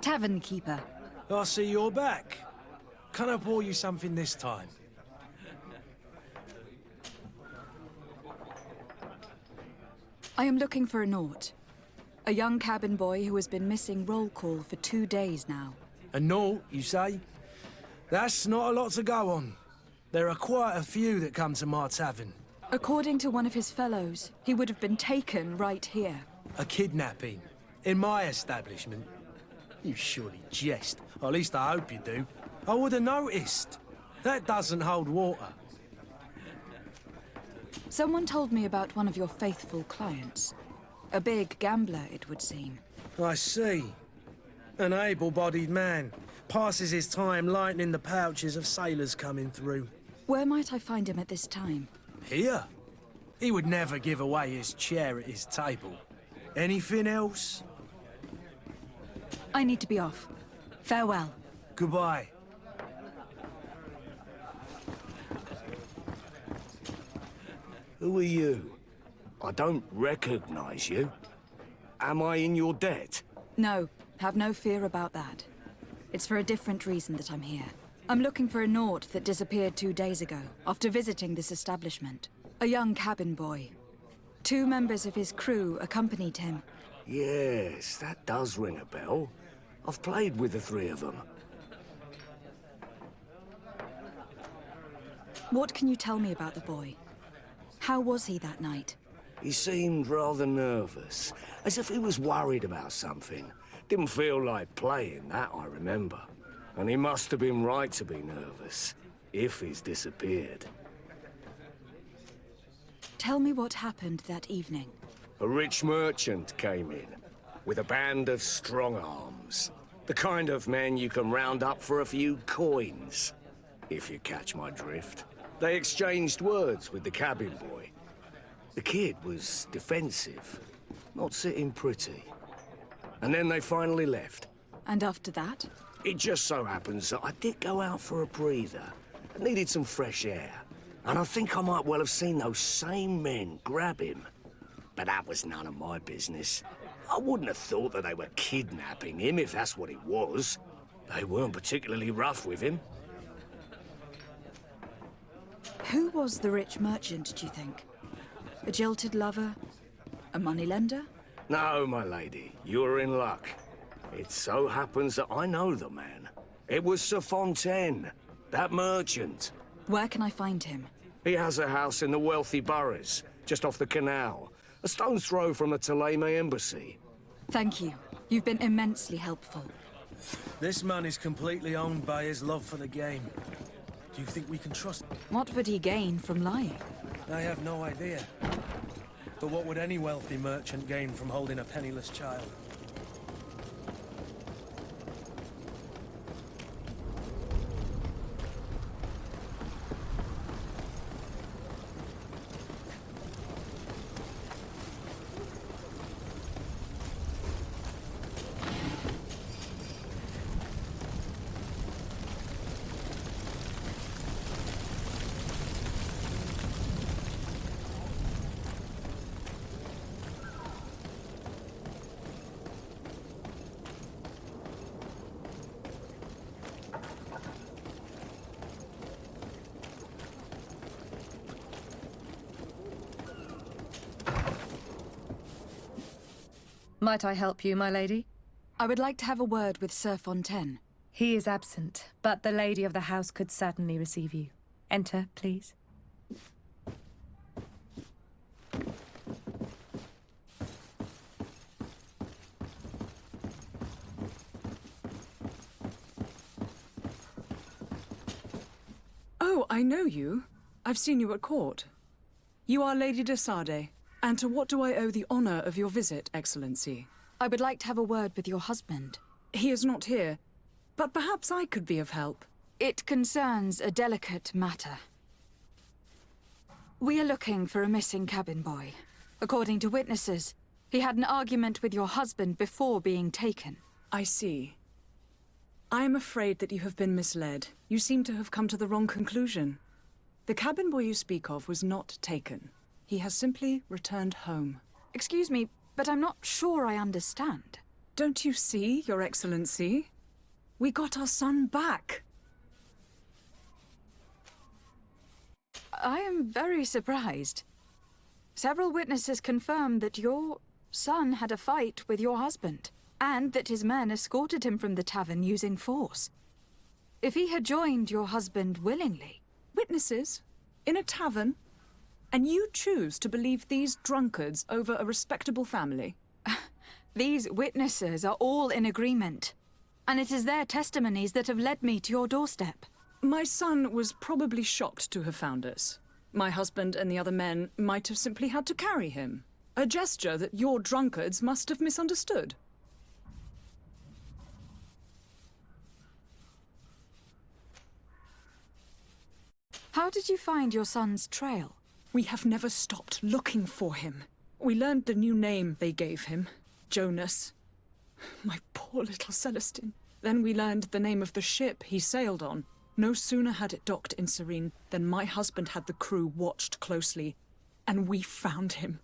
Tavern keeper. I see you're back. Can I pour you something this time? I am looking for a Naut. A young cabin boy who has been missing roll call for 2 days now. A Naut, you say? That's not a lot to go on. There are quite a few that come to my tavern. According to one of his fellows, he would have been taken right here. A kidnapping? In my establishment? You surely jest. Or at least I hope you do. I would have noticed. That doesn't hold water. Someone told me about one of your faithful clients. A big gambler, it would seem. I see. An able-bodied man. Passes his time lightening the pouches of sailors coming through. Where might I find him at this time? Here? He would never give away his chair at his table. Anything else? I need to be off. Farewell. Goodbye. Who are you? I don't recognize you. Am I in your debt? No, have no fear about that. It's for a different reason that I'm here. I'm looking for a Naut that disappeared 2 days ago, after visiting this establishment. A young cabin boy. 2 members of his crew accompanied him. Yes, that does ring a bell. I've played with the 3 of them. What can you tell me about the boy? How was he that night? He seemed rather nervous, as if he was worried about something. Didn't feel like playing, that I remember. And he must have been right to be nervous, if he's disappeared. Tell me what happened that evening. A rich merchant came in, with a band of strong arms. The kind of men you can round up for a few coins, if you catch my drift. They exchanged words with the cabin boy. The kid was defensive, not sitting pretty. And then they finally left. And after that? It just so happens that I did go out for a breather. I needed some fresh air. And I think I might well have seen those same men grab him. But that was none of my business. I wouldn't have thought that they were kidnapping him, if that's what it was. They weren't particularly rough with him. Who was the rich merchant, do you think? A jilted lover? A moneylender? No, my lady, you're in luck. It so happens that I know the man. It was Sir Fontaine, that merchant. Where can I find him? He has a house in the wealthy boroughs, just off the canal. A stone's throw from the Thélème embassy. Thank you. You've been immensely helpful. This man is completely owned by his love for the game. Do you think we can trust him? What would he gain from lying? I have no idea. But what would any wealthy merchant gain from holding a penniless child? Might I help you, my lady? I would like to have a word with Sir Fontaine. He is absent, but the lady of the house could certainly receive you. Enter, please. Oh, I know you. I've seen you at court. You are Lady de Sade. And to what do I owe the honor of your visit, Excellency? I would like to have a word with your husband. He is not here, but perhaps I could be of help. It concerns a delicate matter. We are looking for a missing cabin boy. According to witnesses, he had an argument with your husband before being taken. I see. I am afraid that you have been misled. You seem to have come to the wrong conclusion. The cabin boy you speak of was not taken. He has simply returned home. Excuse me, but I'm not sure I understand. Don't you see, Your Excellency? We got our son back. I am very surprised. Several witnesses confirm that your son had a fight with your husband, and that his men escorted him from the tavern using force. If he had joined your husband willingly... Witnesses? In a tavern? And you choose to believe these drunkards over a respectable family? These witnesses are all in agreement, and it is their testimonies that have led me to your doorstep. My son was probably shocked to have found us. My husband and the other men might have simply had to carry him. A gesture that your drunkards must have misunderstood. How did you find your son's trail? We have never stopped looking for him. We learned the new name they gave him, Jonas. My poor little Celestine. Then we learned the name of the ship he sailed on. No sooner had it docked in Serene than my husband had the crew watched closely, and we found him.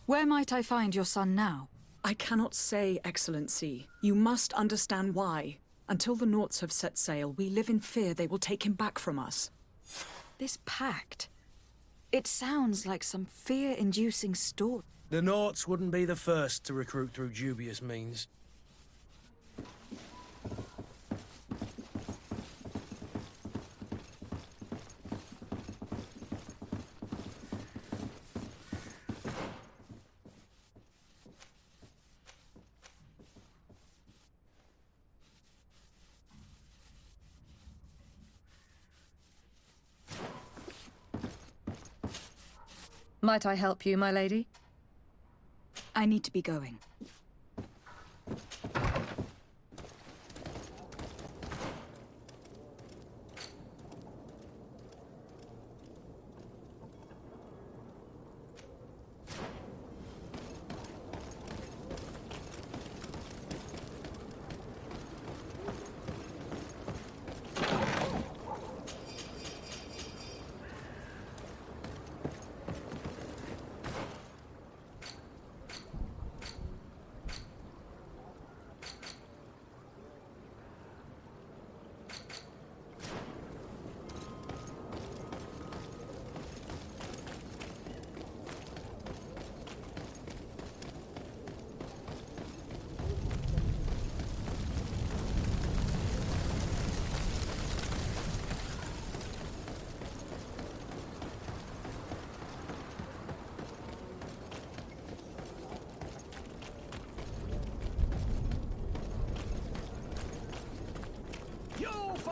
Where might I find your son now? I cannot say, Excellency. You must understand why. Until the Naughts have set sail, we live in fear they will take him back from us. This pact... It sounds like some fear-inducing story. The Naughts wouldn't be the first to recruit through dubious means. Might I help you, my lady? I need to be going.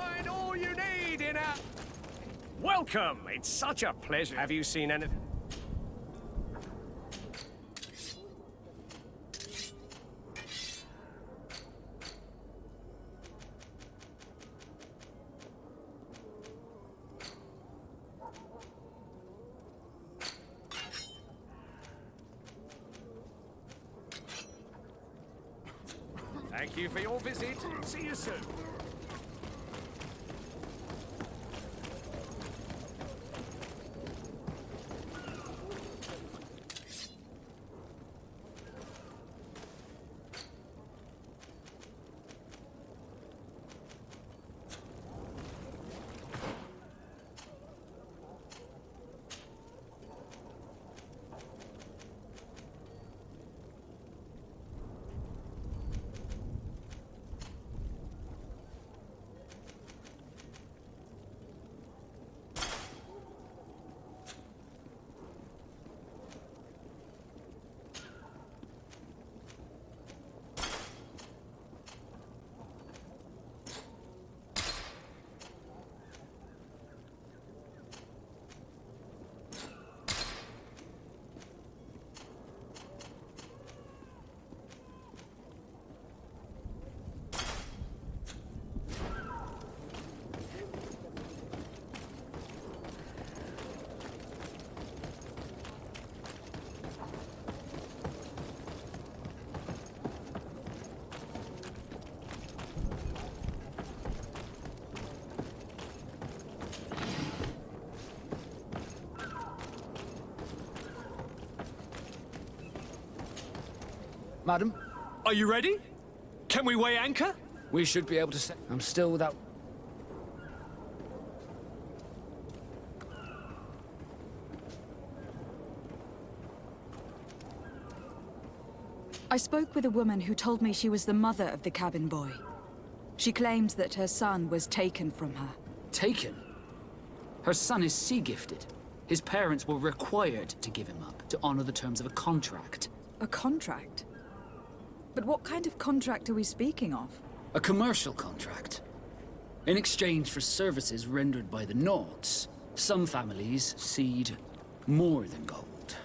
find all you need in a... Welcome! It's such a pleasure. Have you seen anything? Thank you for your visit. See you soon. Madam? Are you ready? Can we weigh anchor? We should be able to say... I'm still without... I spoke with a woman who told me she was the mother of the cabin boy. She claims that her son was taken from her. Taken? Her son is sea-gifted. His parents were required to give him up to honor the terms of a contract. A contract? But what kind of contract are we speaking of? A commercial contract. In exchange for services rendered by the Nords, some families cede more than gold.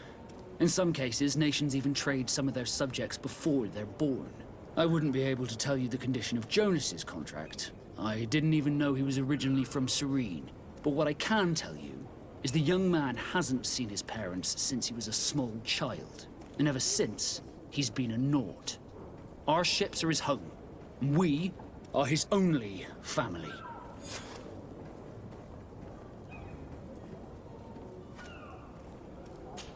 In some cases, nations even trade some of their subjects before they're born. I wouldn't be able to tell you the condition of Jonas's contract. I didn't even know he was originally from Serene. But what I can tell you is the young man hasn't seen his parents since he was a small child. And ever since, he's been a Nord. Our ships are his home. We are his only family.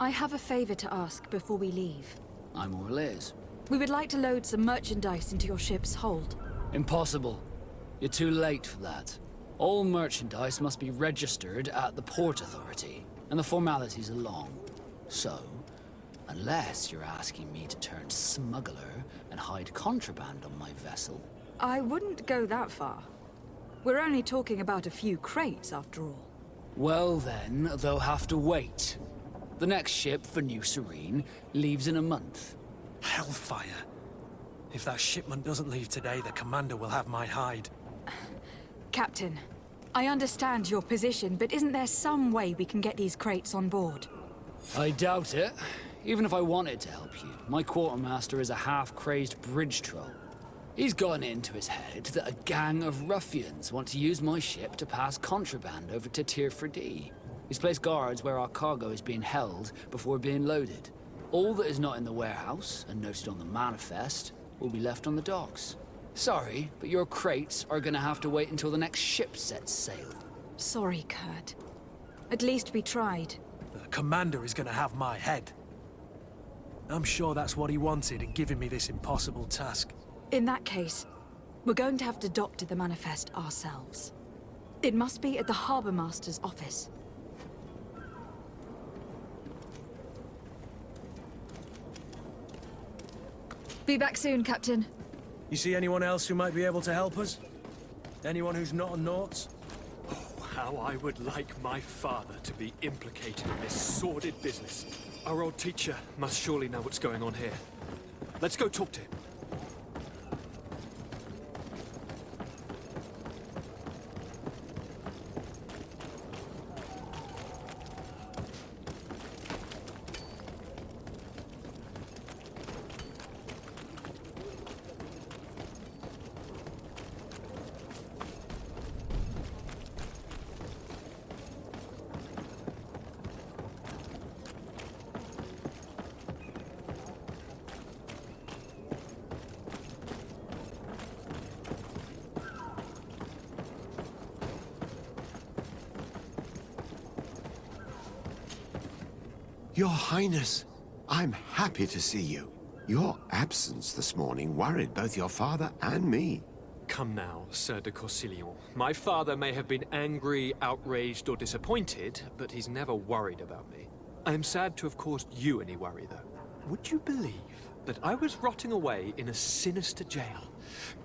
I have a favor to ask before we leave. I'm all ears. We would like to load some merchandise into your ship's hold. Impossible. You're too late for that. All merchandise must be registered at the Port Authority, and the formalities are long. So, unless you're asking me to turn smuggler and hide contraband on my vessel. I wouldn't go that far. We're only talking about a few crates, after all. Well then, they'll have to wait. The next ship for New Serene leaves in a month. Hellfire. If that shipment doesn't leave today, the commander will have my hide. Captain, I understand your position, but isn't there some way we can get these crates on board? I doubt it. Even if I wanted to help you, my quartermaster is a half-crazed bridge troll. He's gotten it into his head that a gang of ruffians want to use my ship to pass contraband over to Tier 4D. He's placed guards where our cargo is being held before being loaded. All that is not in the warehouse, and noted on the manifest, will be left on the docks. Sorry, but your crates are gonna have to wait until the next ship sets sail. Sorry, Kurt. At least we tried. The commander is gonna have my head. I'm sure that's what he wanted in giving me this impossible task. In that case, we're going to have to doctor the manifest ourselves. It must be at the Harbour Master's office. Be back soon, Captain. You see anyone else who might be able to help us? Anyone who's not a Nauts? Oh, how I would like my father to be implicated in this sordid business. Our old teacher must surely know what's going on here. Let's go talk to him. Your Highness, I'm happy to see you. Your absence this morning worried both your father and me. Come now, Sir de Corsillon. My father may have been angry, outraged, or disappointed, but he's never worried about me. I am sad to have caused you any worry, though. Would you believe that I was rotting away in a sinister jail,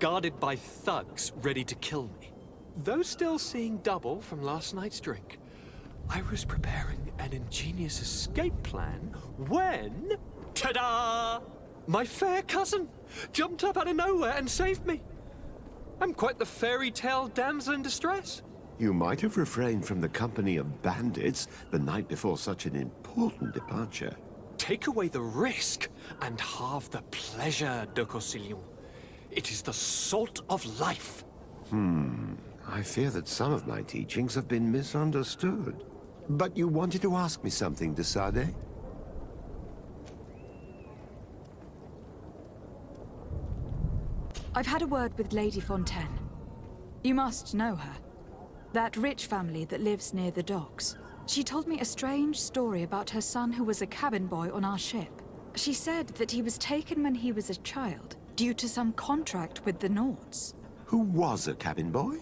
guarded by thugs ready to kill me? Though still seeing double from last night's drink, I was preparing an ingenious escape plan when... ta-da! My fair cousin jumped up out of nowhere and saved me. I'm quite the fairy tale damsel in distress. You might have refrained from the company of bandits the night before such an important departure. Take away the risk and halve the pleasure, de Corsillon. It is the salt of life. I fear that some of my teachings have been misunderstood. But you wanted to ask me something, de Sade? I've had a word with Lady Fontaine. You must know her. That rich family that lives near the docks. She told me a strange story about her son who was a cabin boy on our ship. She said that he was taken when he was a child, due to some contract with the Nords. Who was a cabin boy?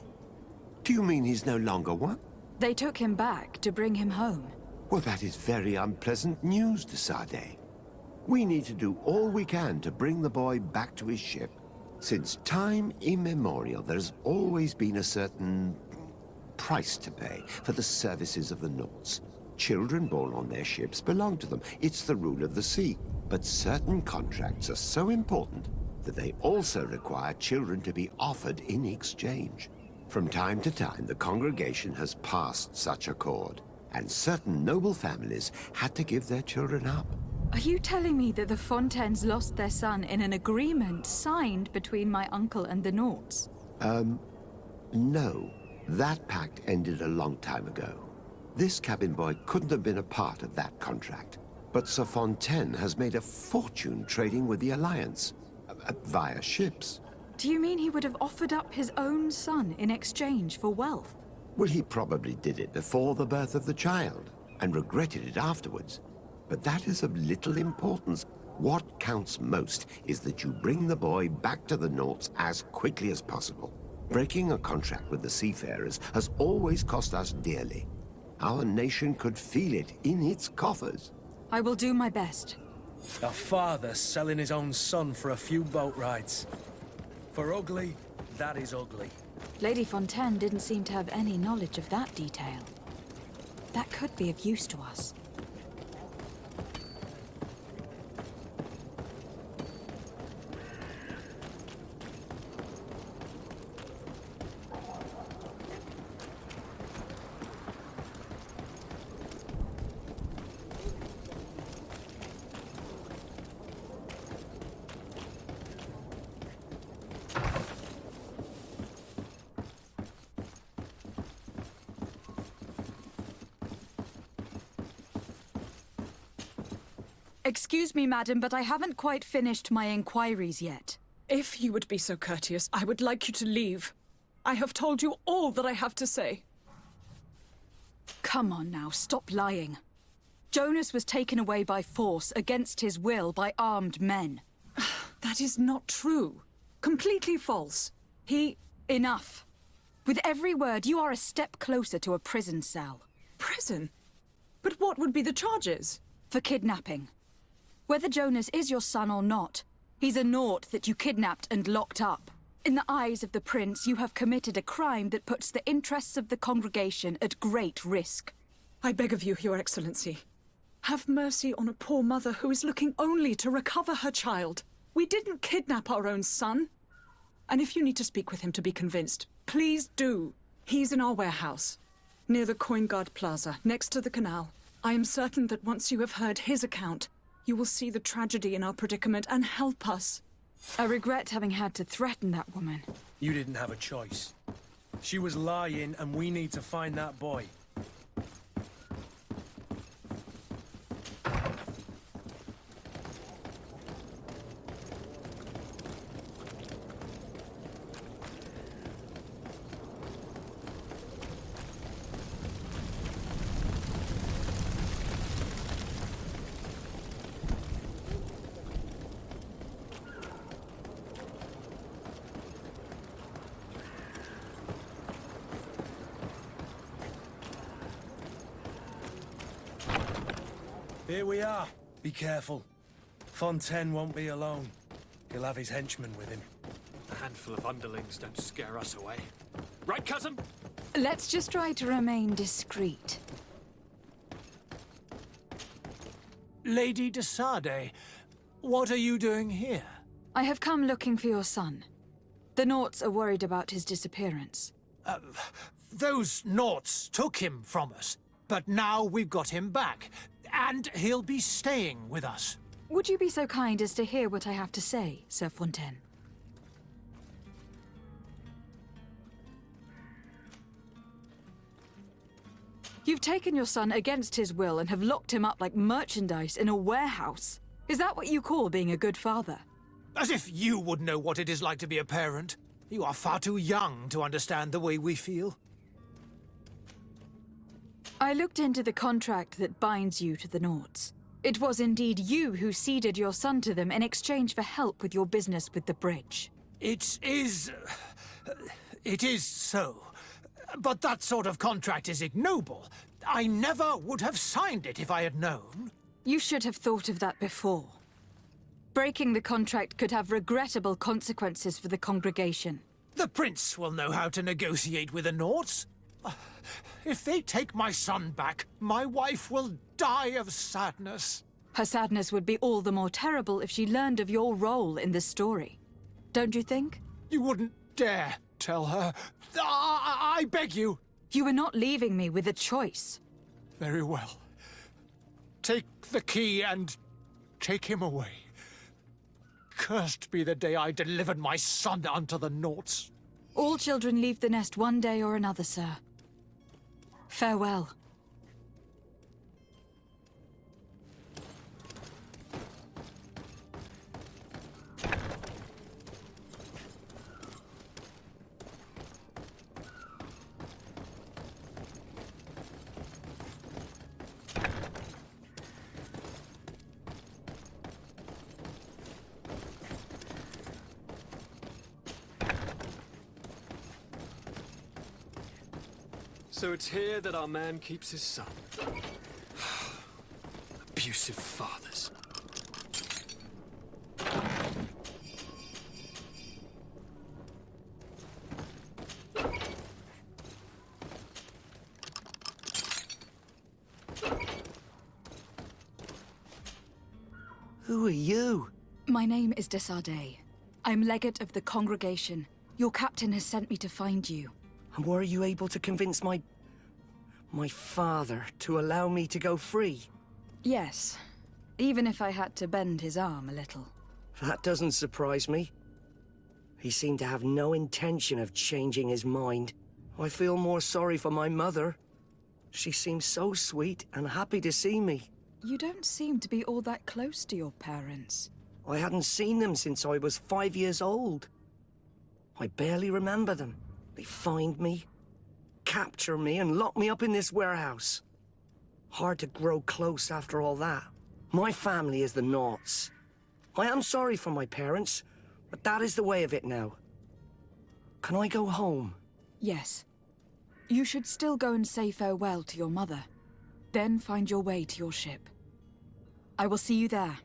Do you mean he's no longer one? They took him back to bring him home. Well, that is very unpleasant news, de Sade. We need to do all we can to bring the boy back to his ship. Since time immemorial, there's always been a certain price to pay for the services of the Nords. Children born on their ships belong to them. It's the rule of the sea. But certain contracts are so important that they also require children to be offered in exchange. From time to time, the congregation has passed such accord, and certain noble families had to give their children up. Are you telling me that the Fontaines lost their son in an agreement signed between my uncle and the Nords? No. That pact ended a long time ago. This cabin boy couldn't have been a part of that contract. But Sir Fontaine has made a fortune trading with the Alliance, via ships. Do you mean he would have offered up his own son in exchange for wealth? Well, he probably did it before the birth of the child, and regretted it afterwards. But that is of little importance. What counts most is that you bring the boy back to the Nords as quickly as possible. Breaking a contract with the seafarers has always cost us dearly. Our nation could feel it in its coffers. I will do my best. A father selling his own son for a few boat rides. For ugly, that is ugly. Lady Fontaine didn't seem to have any knowledge of that detail. That could be of use to us. Excuse me, madam, but I haven't quite finished my inquiries yet. If you would be so courteous, I would like you to leave. I have told you all that I have to say. Come on now, stop lying. Jonas was taken away by force, against his will, by armed men. That is not true. Completely false. Enough. With every word, you are a step closer to a prison cell. Prison? But what would be the charges? For kidnapping. Whether Jonas is your son or not, he's a Nord that you kidnapped and locked up. In the eyes of the prince, you have committed a crime that puts the interests of the congregation at great risk. I beg of you, Your Excellency. Have mercy on a poor mother who is looking only to recover her child. We didn't kidnap our own son. And if you need to speak with him to be convinced, please do. He's in our warehouse, near the Coin Guard Plaza, next to the canal. I am certain that once you have heard his account, you will see the tragedy in our predicament and help us. I regret having had to threaten that woman. You didn't have a choice. She was lying, and we need to find that boy. Here we are. Be careful. Fontaine won't be alone. He'll have his henchmen with him. A handful of underlings don't scare us away. Right, cousin? Let's just try to remain discreet. Lady de Sade, what are you doing here? I have come looking for your son. The Naughts are worried about his disappearance. Those Naughts took him from us, but now we've got him back, and he'll be staying with us. Would you be so kind as to hear what I have to say, Sir Fontaine? You've taken your son against his will and have locked him up like merchandise in a warehouse. Is that what you call being a good father? As if you would know what it is like to be a parent. You are far too young to understand the way we feel. I looked into the contract that binds you to the Naughts. It was indeed you who ceded your son to them in exchange for help with your business with the bridge. It is so. But that sort of contract is ignoble. I never would have signed it if I had known. You should have thought of that before. Breaking the contract could have regrettable consequences for the congregation. The prince will know how to negotiate with the Naughts. If they take my son back, my wife will die of sadness. Her sadness would be all the more terrible if she learned of your role in this story. Don't you think? You wouldn't dare tell her. I beg you. You were not leaving me with a choice. Very well. Take the key and take him away. Cursed be the day I delivered my son unto the Naughts. All children leave the nest one day or another, sir. Farewell. So it's here that our man keeps his son. Abusive fathers. Who are you? My name is de Sade. I'm legate of the congregation. Your captain has sent me to find you. And were you able to convince my father to allow me to go free? Yes, even if I had to bend his arm a little. That doesn't surprise me. He seemed to have no intention of changing his mind. I feel more sorry for my mother. She seems so sweet and happy to see me. You don't seem to be all that close to your parents. I hadn't seen them since I was 5 years old. I barely remember them. They find me, capture me, and lock me up in this warehouse. Hard to grow close after all that. My family is the Naughts. I am sorry for my parents, but that is the way of it now. Can I go home? Yes. You should still go and say farewell to your mother. Then find your way to your ship. I will see you there.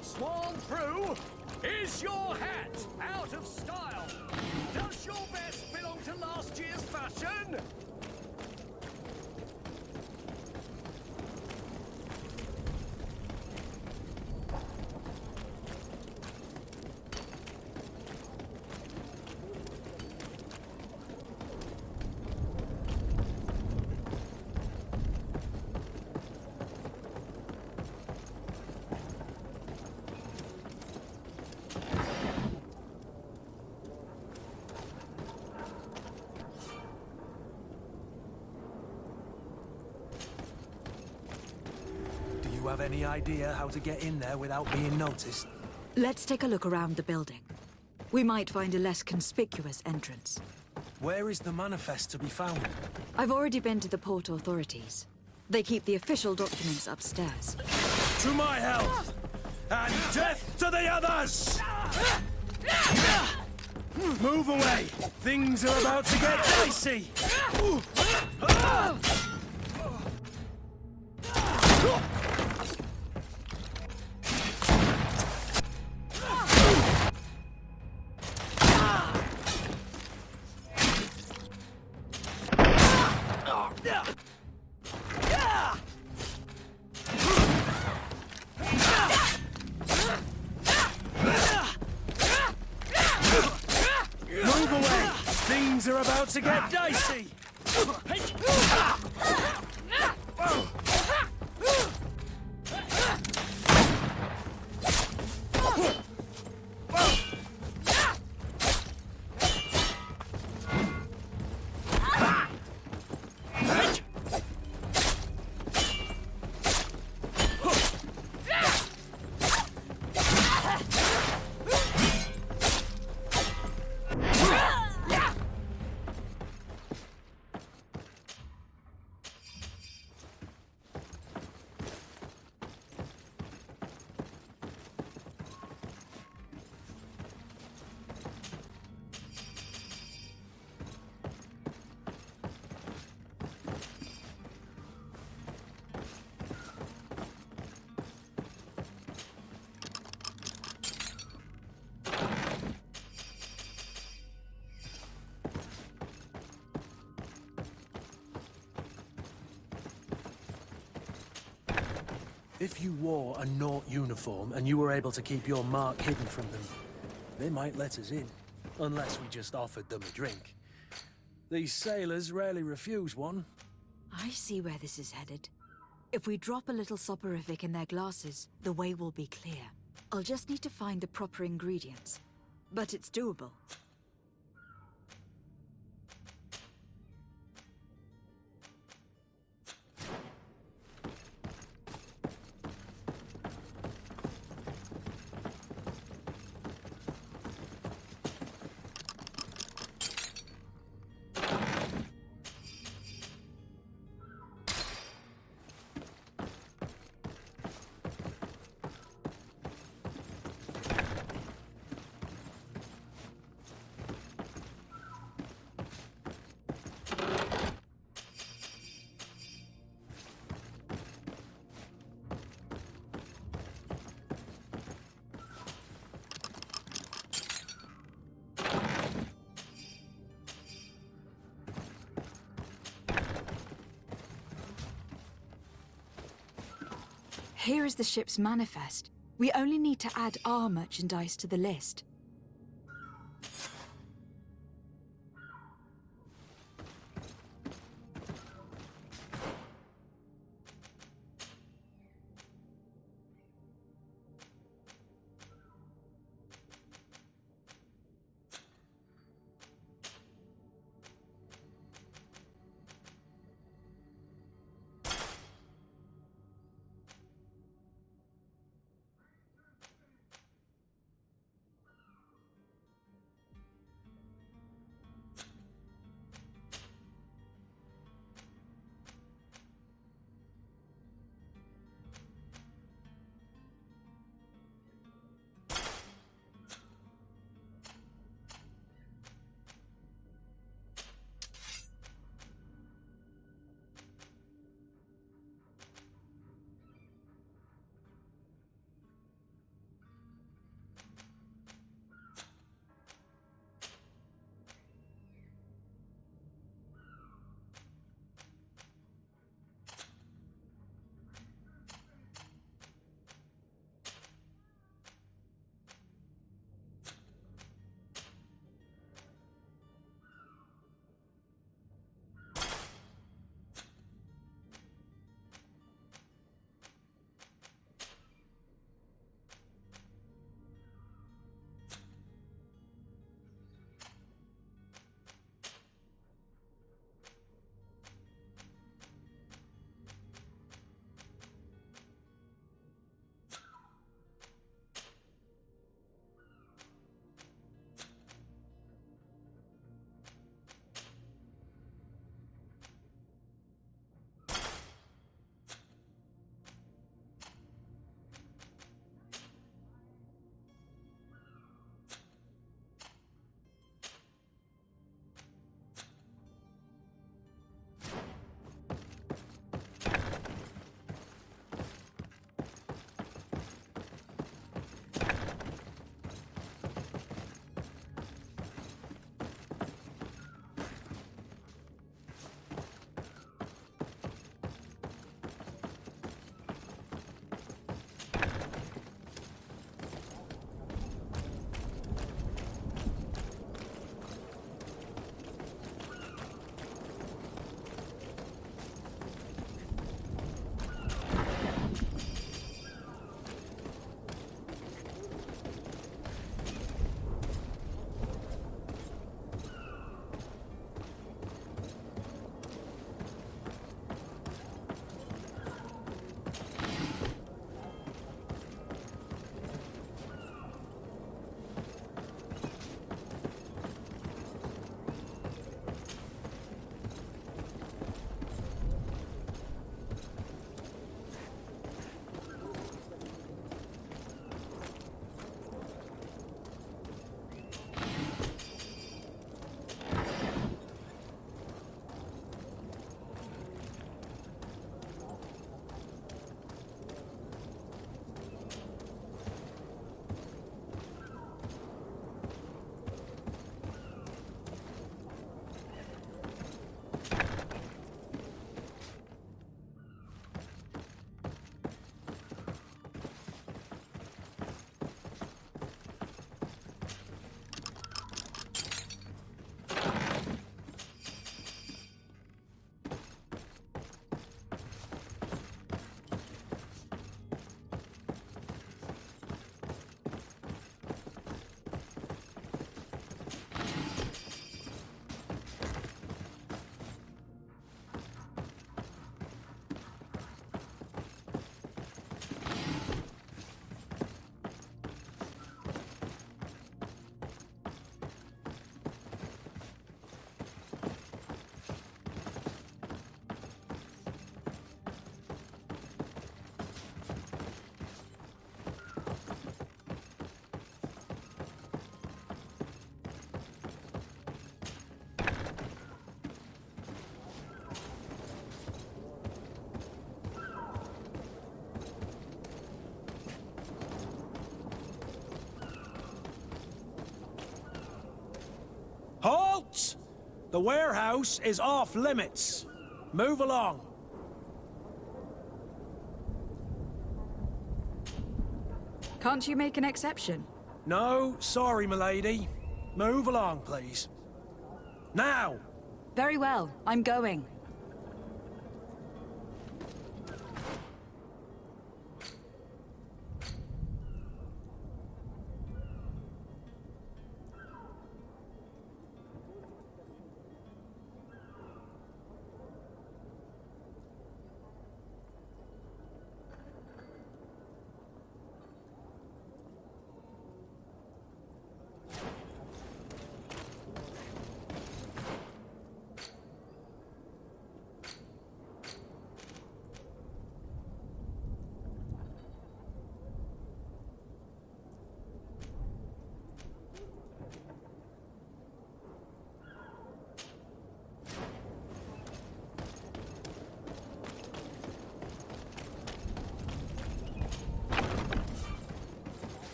Sworn through? Is your hat out of style? Does your vest belong to last year's fashion? you have any idea how to get in there without being noticed? Let's take a look around the building. We might find a less conspicuous entrance. Where is the manifest to be found? I've already been to the port authorities. They keep the official documents upstairs. To my health! And death to the others! Move away! Things are about to get dicey! Move away! Things are about to get dicey! If you wore a Naut uniform and you were able to keep your mark hidden from them, they might let us in. Unless we just offered them a drink. These sailors rarely refuse one. I see where this is headed. If we drop a little soporific in their glasses, the way will be clear. I'll just need to find the proper ingredients. But it's doable. Here is the ship's manifest. We only need to add our merchandise to the list. Halt! The warehouse is off limits. Move along. Can't you make an exception? No, sorry, milady. Move along, please. Now! Very well, I'm going.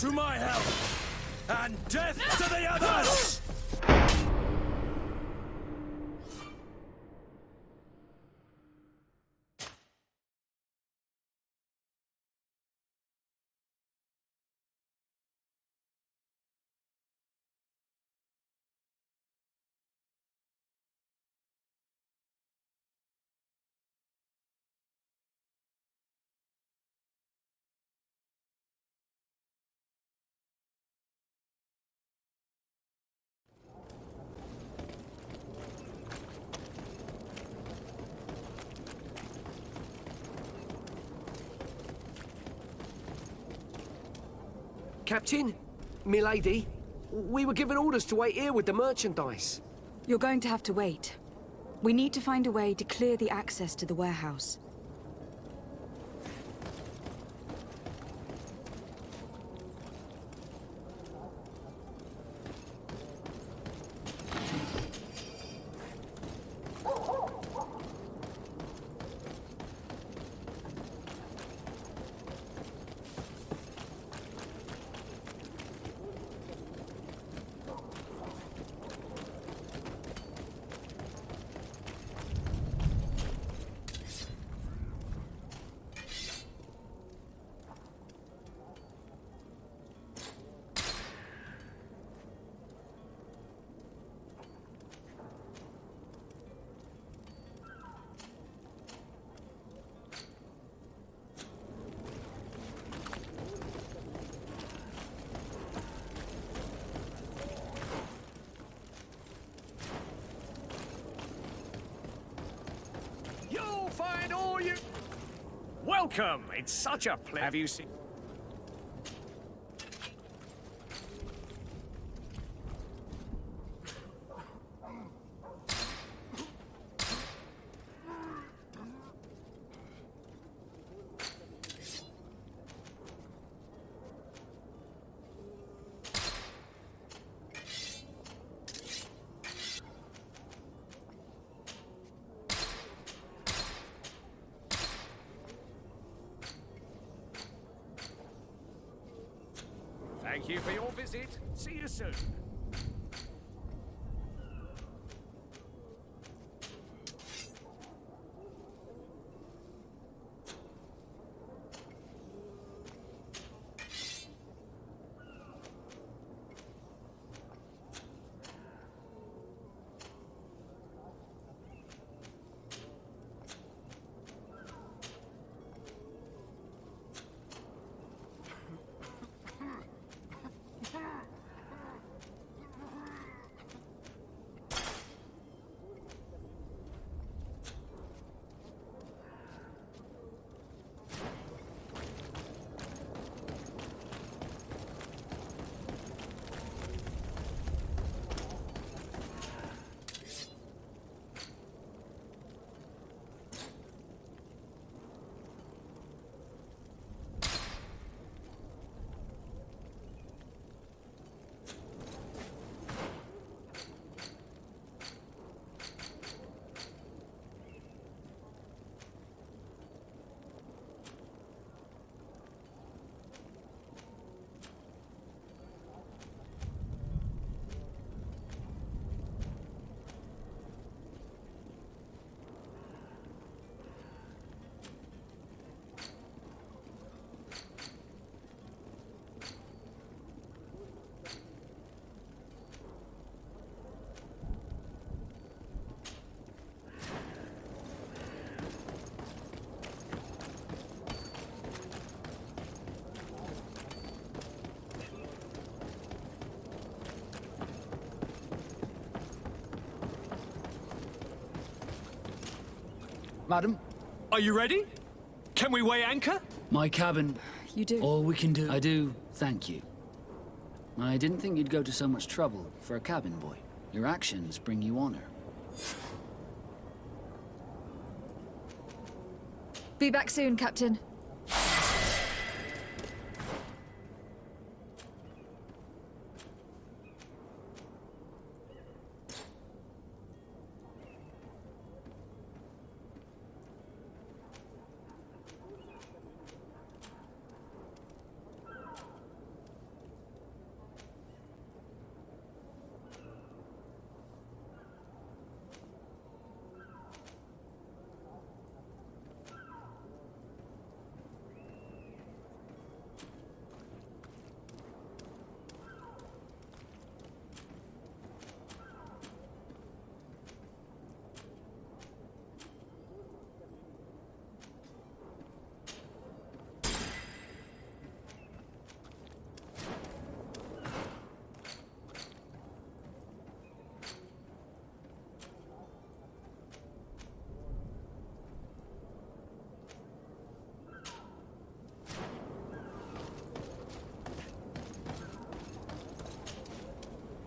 To my help! And death to the others! Captain, milady, we were given orders to wait here with the merchandise. You're going to have to wait. We need to find a way to clear the access to the warehouse. You'll find all you... Welcome! It's such a pleasure. Have you seen... Thank you for your visit. See you soon. Madam? Are you ready? Can we weigh anchor? My cabin. You do? All we can do. I do, thank you. I didn't think you'd go to so much trouble for a cabin boy. Your actions bring you honor. Be back soon, Captain.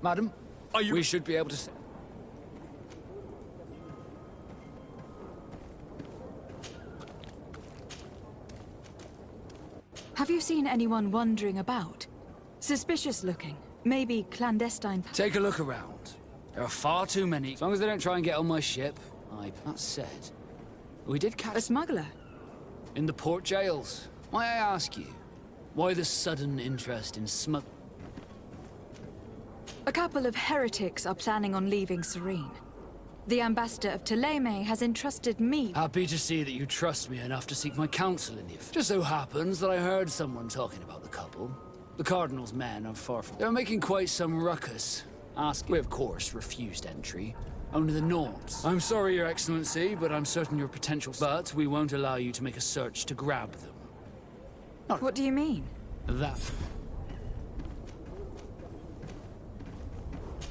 Madam? Are you... We should be able to... Have you seen anyone wandering about? Suspicious looking. Maybe clandestine... Take a look around. There are far too many. As long as they don't try and get on my ship. That said, we did catch... A smuggler? In the port jails. May I ask you, why the sudden interest in smugglers? A couple of heretics are planning on leaving Serene. The ambassador of Ptolemy has entrusted me... Happy to see that you trust me enough to seek my counsel in the affair. Just so happens that I heard someone talking about the couple. The Cardinal's men are far from... They're making quite some ruckus. We, of course, refused entry. Only the Nords. I'm sorry, Your Excellency, but I'm certain your potential... But we won't allow you to make a search to grab them. What do you mean? That...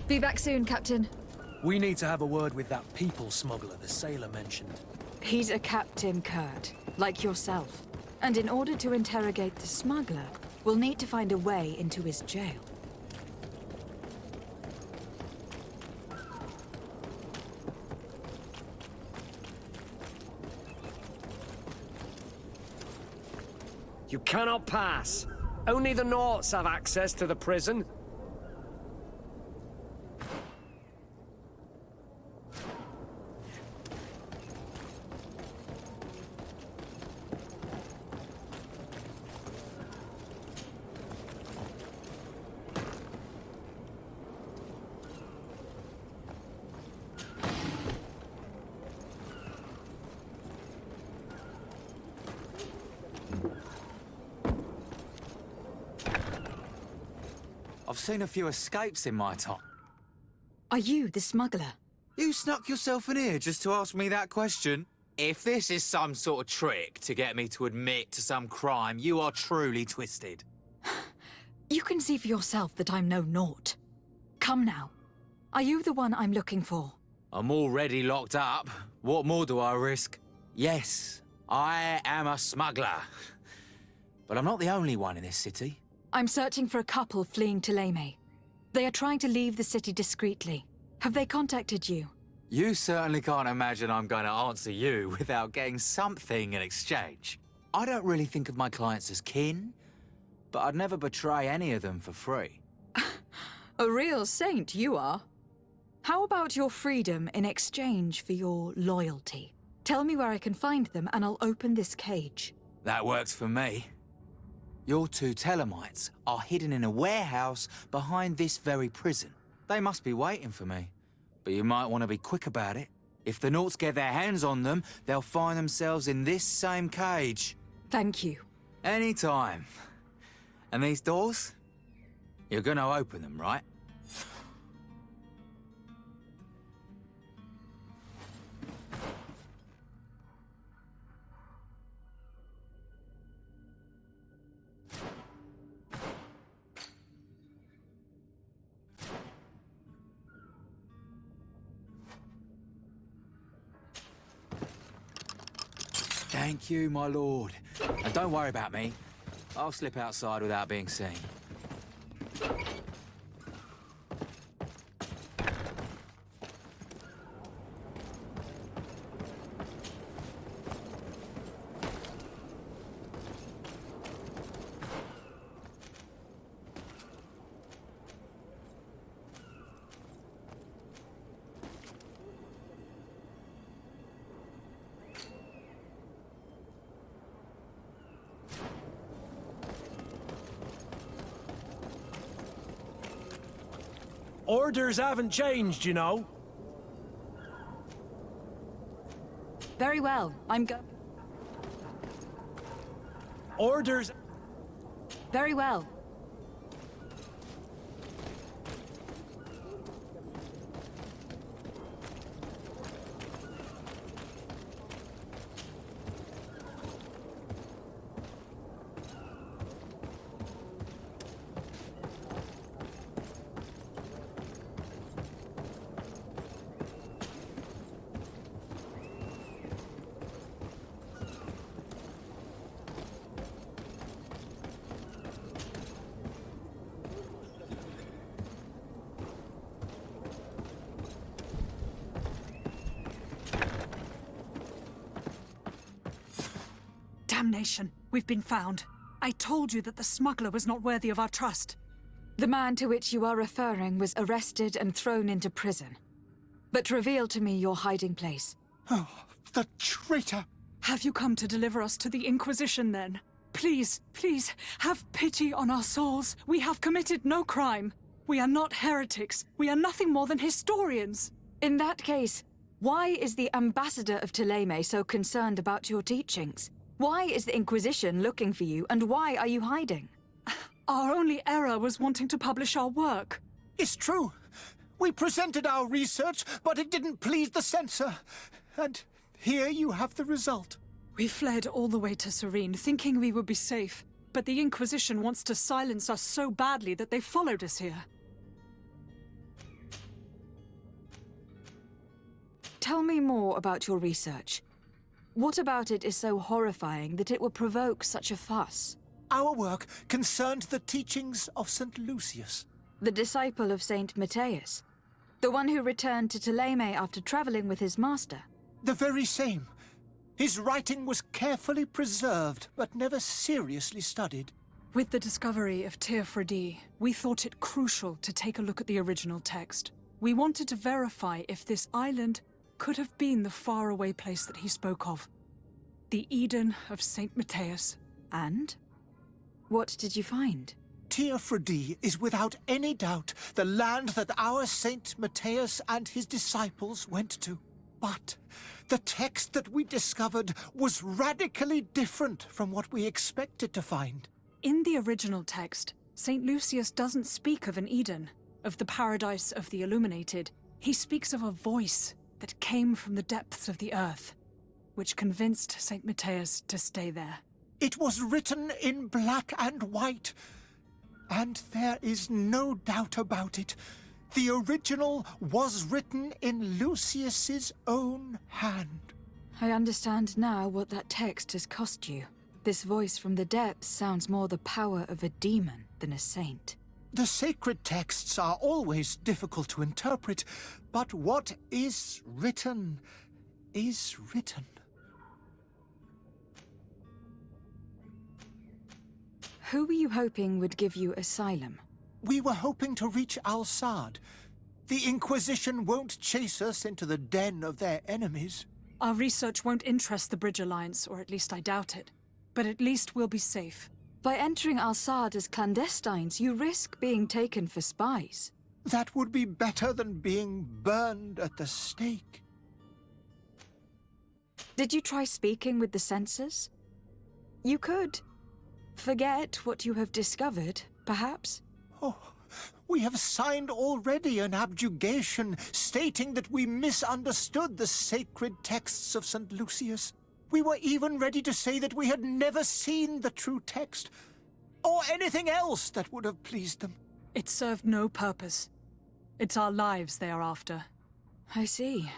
Be back soon, Captain. We need to have a word with that people smuggler the sailor mentioned. He's a Captain Kurt, like yourself. And in order to interrogate the smuggler, we'll need to find a way into his jail. You cannot pass. Only the Nords have access to the prison. I've seen a few escapes in my time. Are you the smuggler? You snuck yourself in here just to ask me that question? If this is some sort of trick to get me to admit to some crime, you are truly twisted. You can see for yourself that I'm no naught. Come now. Are you the one I'm looking for? I'm already locked up. What more do I risk? Yes, I am a smuggler. But I'm not the only one in this city. I'm searching for a couple fleeing Ptolemy. They are trying to leave the city discreetly. Have they contacted you? You certainly can't imagine I'm going to answer you without getting something in exchange. I don't really think of my clients as kin, but I'd never betray any of them for free. A real saint you are. How about your freedom in exchange for your loyalty? Tell me where I can find them and I'll open this cage. That works for me. Your two Telemites are hidden in a warehouse behind this very prison. They must be waiting for me. But you might want to be quick about it. If the Nauts get their hands on them, they'll find themselves in this same cage. Thank you. Anytime. And these doors? You're gonna open them, right? Thank you, my lord. And don't worry about me. I'll slip outside without being seen. Orders haven't changed, you know. Very well. Orders... Very well. Damnation! We've been found. I told you that the smuggler was not worthy of our trust. The man to which you are referring was arrested and thrown into prison. But reveal to me your hiding place. Oh, the traitor! Have you come to deliver us to the Inquisition, then? Please, please, have pity on our souls. We have committed no crime. We are not heretics. We are nothing more than historians. In that case, why is the ambassador of Thélème so concerned about your teachings? Why is the Inquisition looking for you, and why are you hiding? Our only error was wanting to publish our work. It's true. We presented our research, but it didn't please the censor. And here you have the result. We fled all the way to Serene, thinking we would be safe. But the Inquisition wants to silence us so badly that they followed us here. Tell me more about your research. What about it is so horrifying that it will provoke such a fuss? Our work concerned the teachings of St. Lucius. The disciple of Saint Matthias? The one who returned to Thélème after traveling with his master? The very same. His writing was carefully preserved, but never seriously studied. With the discovery of Teofredi, we thought it crucial to take a look at the original text. We wanted to verify if this island could have been the faraway place that he spoke of. The Eden of Saint Matthias. And? What did you find? Teofredi is without any doubt the land that our Saint Matthias and his disciples went to. But the text that we discovered was radically different from what we expected to find. In the original text, Saint Lucius doesn't speak of an Eden, of the paradise of the illuminated. He speaks of a voice that came from the depths of the earth, which convinced Saint Matthias to stay there. It was written in black and white, and there is no doubt about it. The original was written in Lucius's own hand. I understand now what that text has cost you. This voice from the depths sounds more the power of a demon than a saint. The sacred texts are always difficult to interpret, but what is written is written. Who were you hoping would give you asylum? We were hoping to reach Al-Sad. The Inquisition won't chase us into the den of their enemies. Our research won't interest the Bridge Alliance, or at least I doubt it. But at least we'll be safe. By entering Al-Sad as clandestines, you risk being taken for spies. That would be better than being burned at the stake. Did you try speaking with the censors? You could forget what you have discovered, perhaps? Oh, we have signed already an abjugation stating that we misunderstood the sacred texts of St. Lucius. We were even ready to say that we had never seen the true text, or anything else that would have pleased them. It served no purpose. It's our lives they are after. I see.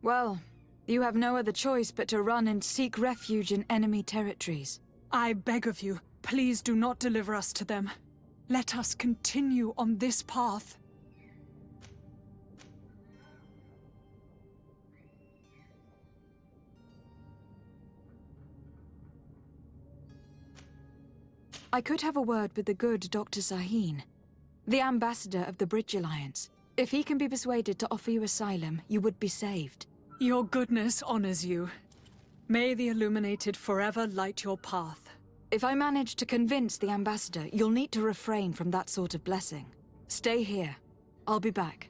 Well, You have no other choice but to run and seek refuge in enemy territories. I beg of you, please do not deliver us to them. Let us continue on this path. I could have a word with the good Dr. Sahin, the ambassador of the Bridge Alliance. If he can be persuaded to offer you asylum, you would be saved. Your goodness honors you. May the Illuminated forever light your path. If I manage to convince the ambassador, you'll need to refrain from that sort of blessing. Stay here. I'll be back.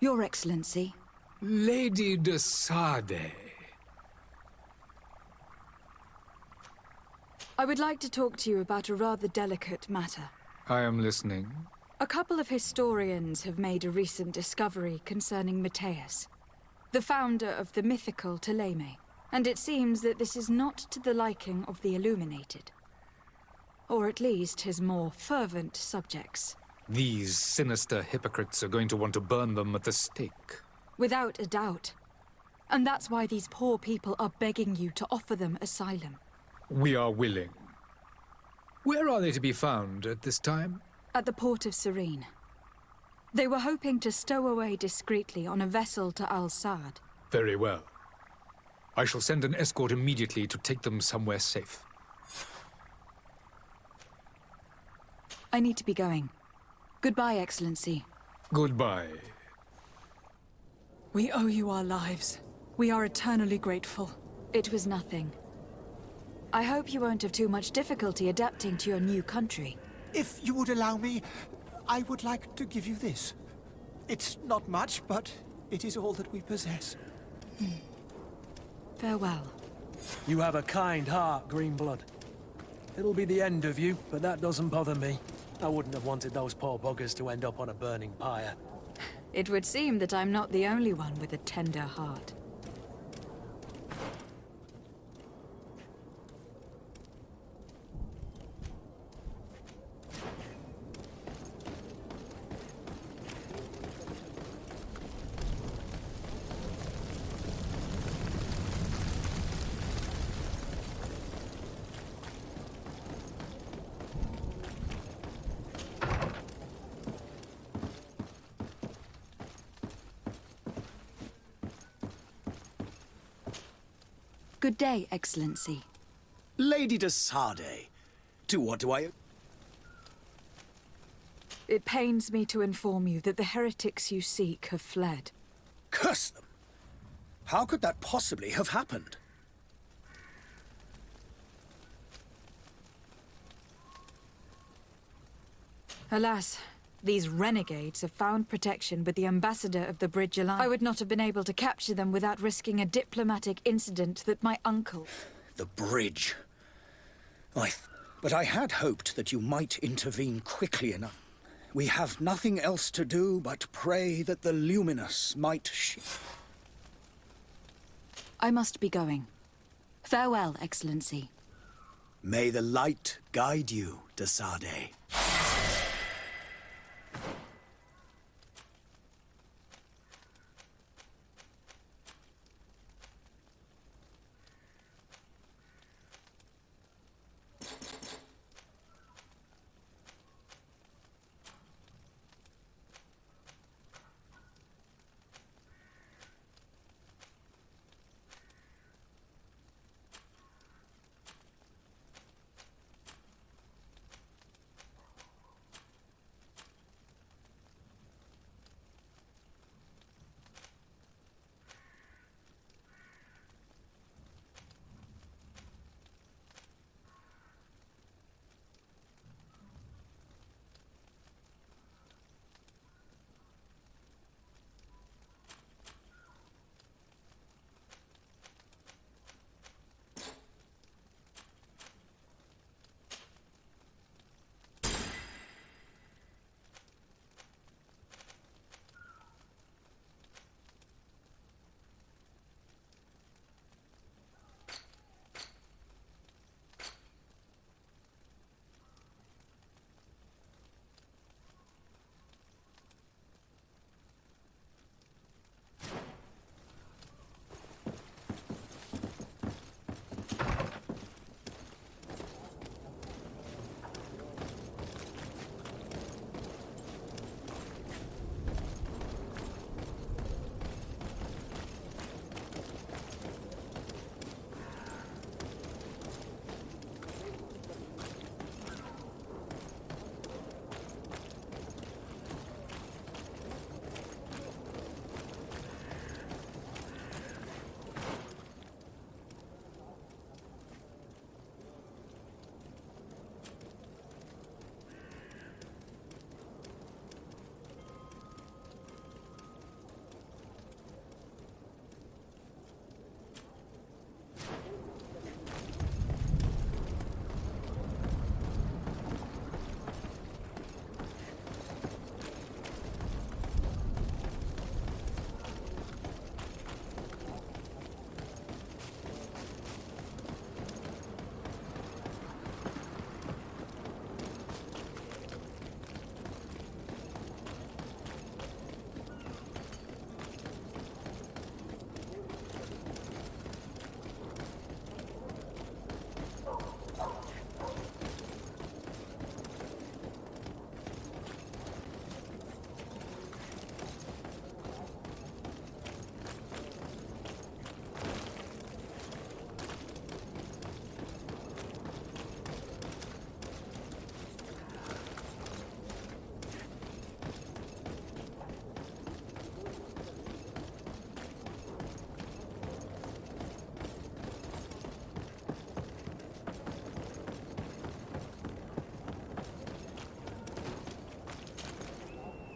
Your Excellency. Lady de Sade. I would like to talk to you about a rather delicate matter. I am listening. A couple of historians have made a recent discovery concerning Matthias, the founder of the mythical Ptolemy, and it seems that this is not to the liking of the Illuminated. Or at least his more fervent subjects. These sinister hypocrites are going to want to burn them at the stake. Without a doubt. And that's why these poor people are begging you to offer them asylum. We are willing. Where are they to be found at this time? At the port of Serene. They were hoping to stow away discreetly on a vessel to Al-Sad. Very well. I shall send an escort immediately to take them somewhere safe. I need to be going. Goodbye, Excellency. Goodbye. We owe you our lives. We are eternally grateful. It was nothing. I hope you won't have too much difficulty adapting to your new country. If you would allow me, I would like to give you this. It's not much, but it is all that we possess. Farewell. You have a kind heart, Greenblood. It'll be the end of you, but that doesn't bother me. I wouldn't have wanted those poor buggers to end up on a burning pyre. It would seem that I'm not the only one with a tender heart. Good day, Excellency. Lady de Sade, to what do I... It pains me to inform you that the heretics you seek have fled. Curse them! How could that possibly have happened? Alas, these renegades have found protection with the ambassador of the Bridge Alliance. I would not have been able to capture them without risking a diplomatic incident that my uncle... The bridge. But I had hoped that you might intervene quickly enough. We have nothing else to do but pray that the Luminous might I must be going. Farewell, Excellency. May the light guide you, de Sade.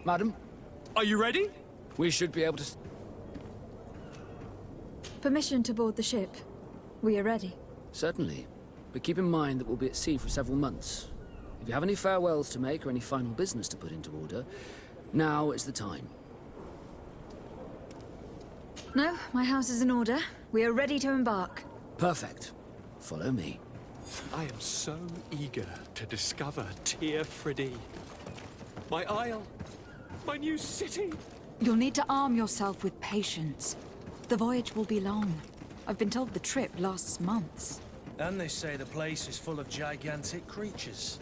Madam? Are you ready? We should be able to... Permission to board the ship. We are ready. Certainly. But keep in mind that we'll be at sea for several months. If you have any farewells to make or any final business to put into order, now is the time. No, my house is in order. We are ready to embark. Perfect. Follow me. I am so eager to discover Tear Freddy. My isle, my new city. You'll need to arm yourself with patience. The voyage will be long. I've been told the trip lasts months. And they say the place is full of gigantic creatures.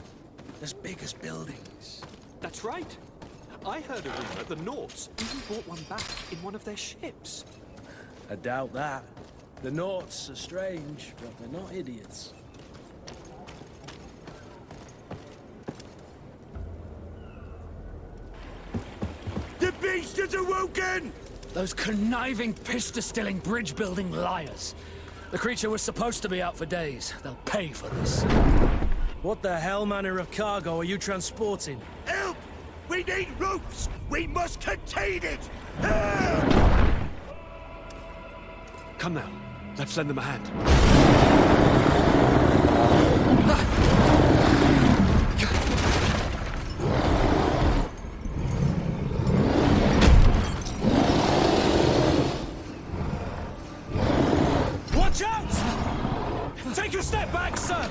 As big as buildings. That's right. I heard a rumor the Norts even brought one back in one of their ships. I doubt that. The Norts are strange, but they're not idiots. The beast has awoken! Those conniving, piss-distilling, bridge-building liars. The creature was supposed to be out for days. They'll pay for this. What the hell manner of cargo are you transporting? Help! We need ropes! We must contain it! Help! Come now, let's lend them a hand. Watch out! Take a step back, sir!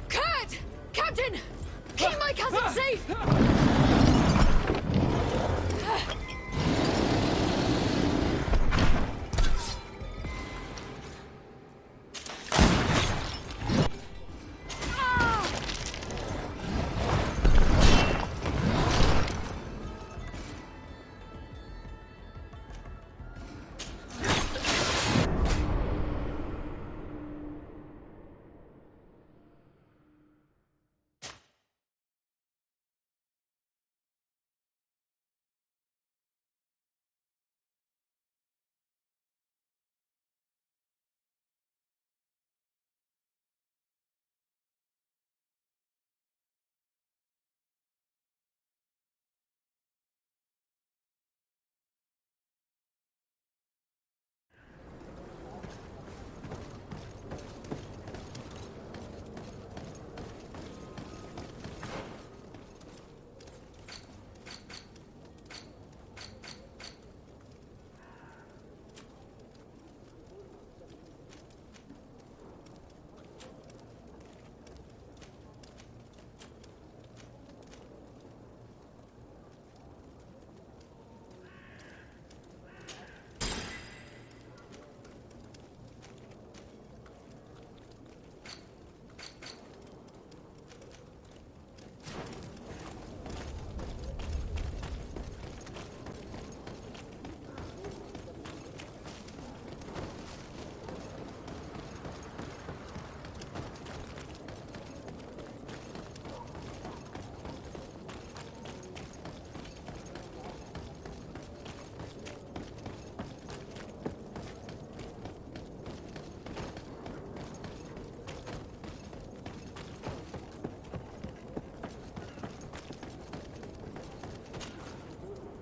Kurt! Captain! Keep my cousin safe!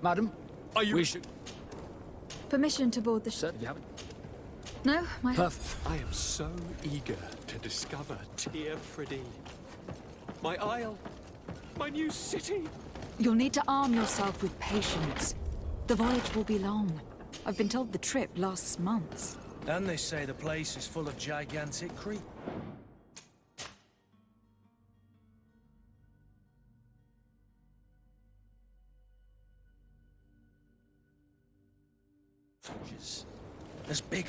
Madam? Are you... We should... Permission to board the ship. Sir, you haven't... No, my... Perfect. I am so eager to discover Tear Freddy. My isle, my new city. You'll need to arm yourself with patience. The voyage will be long. I've been told the trip lasts months. And they say the place is full of gigantic creatures. As big.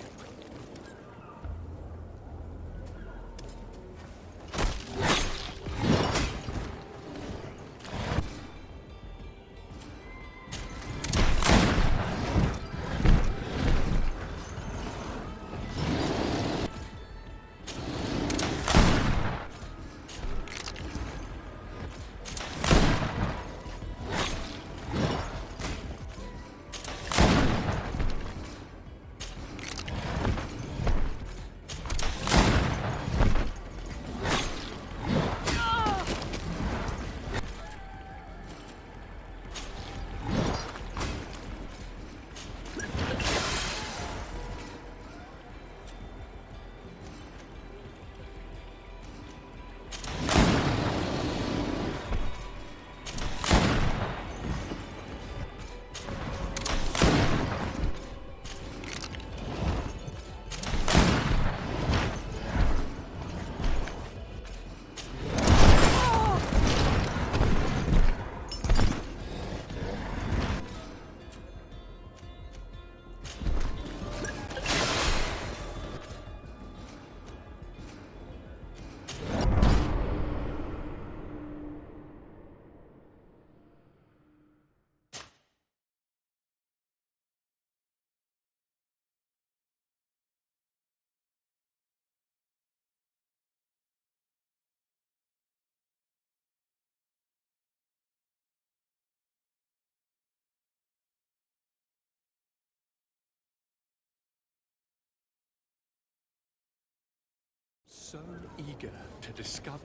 so eager to discover.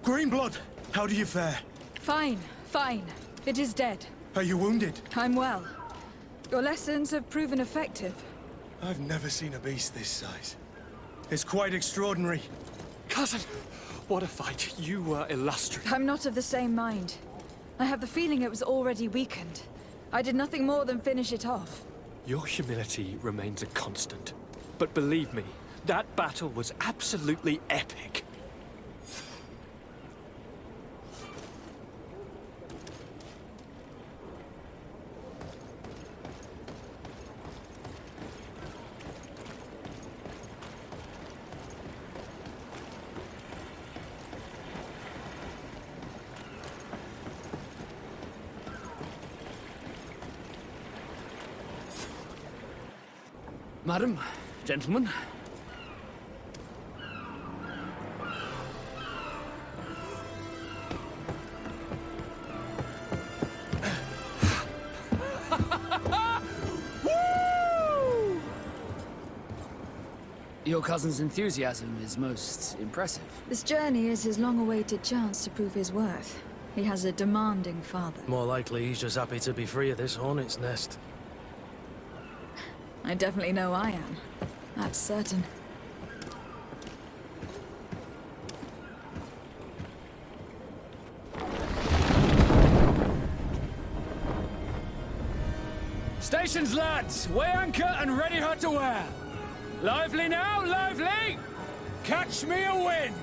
Greenblood, how do you fare? Fine, fine. It is dead. Are you wounded? I'm well. Your lessons have proven effective. I've never seen a beast this size. It's quite extraordinary. Cousin, what a fight. You were illustrious. I'm not of the same mind. I have the feeling it was already weakened. I did nothing more than finish it off. Your humility remains a constant. But believe me, that battle was absolutely epic. Madam, gentlemen. Your cousin's enthusiasm is most impressive. This journey is his long-awaited chance to prove his worth. He has a demanding father. More likely he's just happy to be free of this hornet's nest. I definitely know I am. That's certain. Stations, lads! Weigh anchor and ready her to wear! Lively now, lively! Catch me a wind!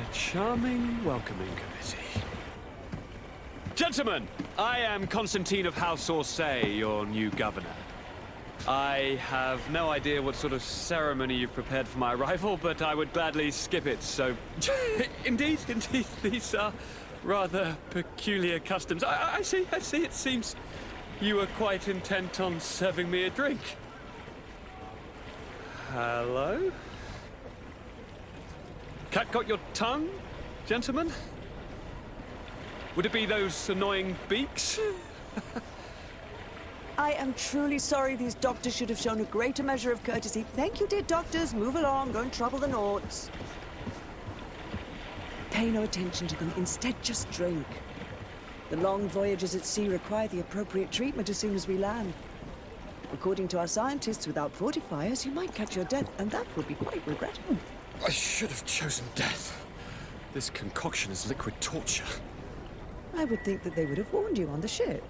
a charming welcoming committee. Gentlemen, I am Constantine of House Orsay, your new governor. I have no idea what sort of ceremony you've prepared for my arrival, but I would gladly skip it, so... Indeed, these are rather peculiar customs. I see, it seems you were quite intent on serving me a drink. Hello? Cat got your tongue, gentlemen? Would it be those annoying beaks? I am truly sorry. These doctors should have shown a greater measure of courtesy. Thank you, dear doctors. Move along. Don't trouble the Nauts. Pay no attention to them. Instead, just drink. The long voyages at sea require the appropriate treatment as soon as we land. According to our scientists, without fortifiers, you might catch your death, and that would be quite regrettable. I should have chosen death. This concoction is liquid torture. I would think that they would have warned you on the ship.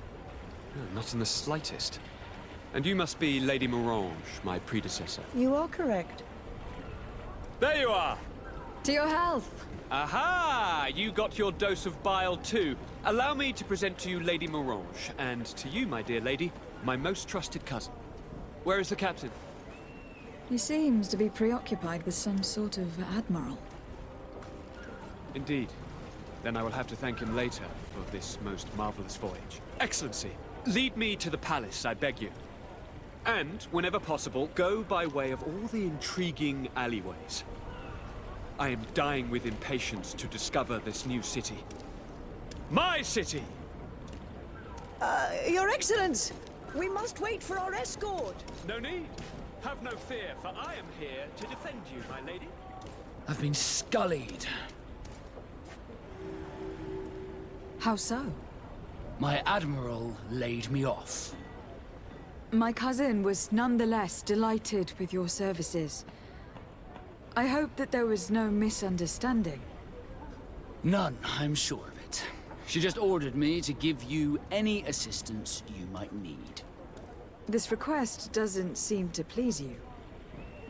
No, not in the slightest. And you must be Lady Morange, my predecessor. You are correct. There you are! To your health! Aha! You got your dose of bile too. Allow me to present to you Lady Morange, and to you, my dear lady, my most trusted cousin. Where is the captain? He seems to be preoccupied with some sort of admiral. Indeed. Then I will have to thank him later for this most marvelous voyage. Excellency, lead me to the palace, I beg you. And, whenever possible, go by way of all the intriguing alleyways. I am dying with impatience to discover this new city. My city! Your Excellence! We must wait for our escort! No need. Have no fear, for I am here to defend you, my lady. I've been scullied. How so? My admiral laid me off. My cousin was nonetheless delighted with your services. I hope that there was no misunderstanding. None, I'm sure of it. She just ordered me to give you any assistance you might need. This request doesn't seem to please you.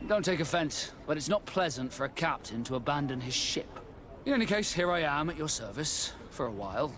Don't take offense, but it's not pleasant for a captain to abandon his ship. In any case, here I am at your service, for a while.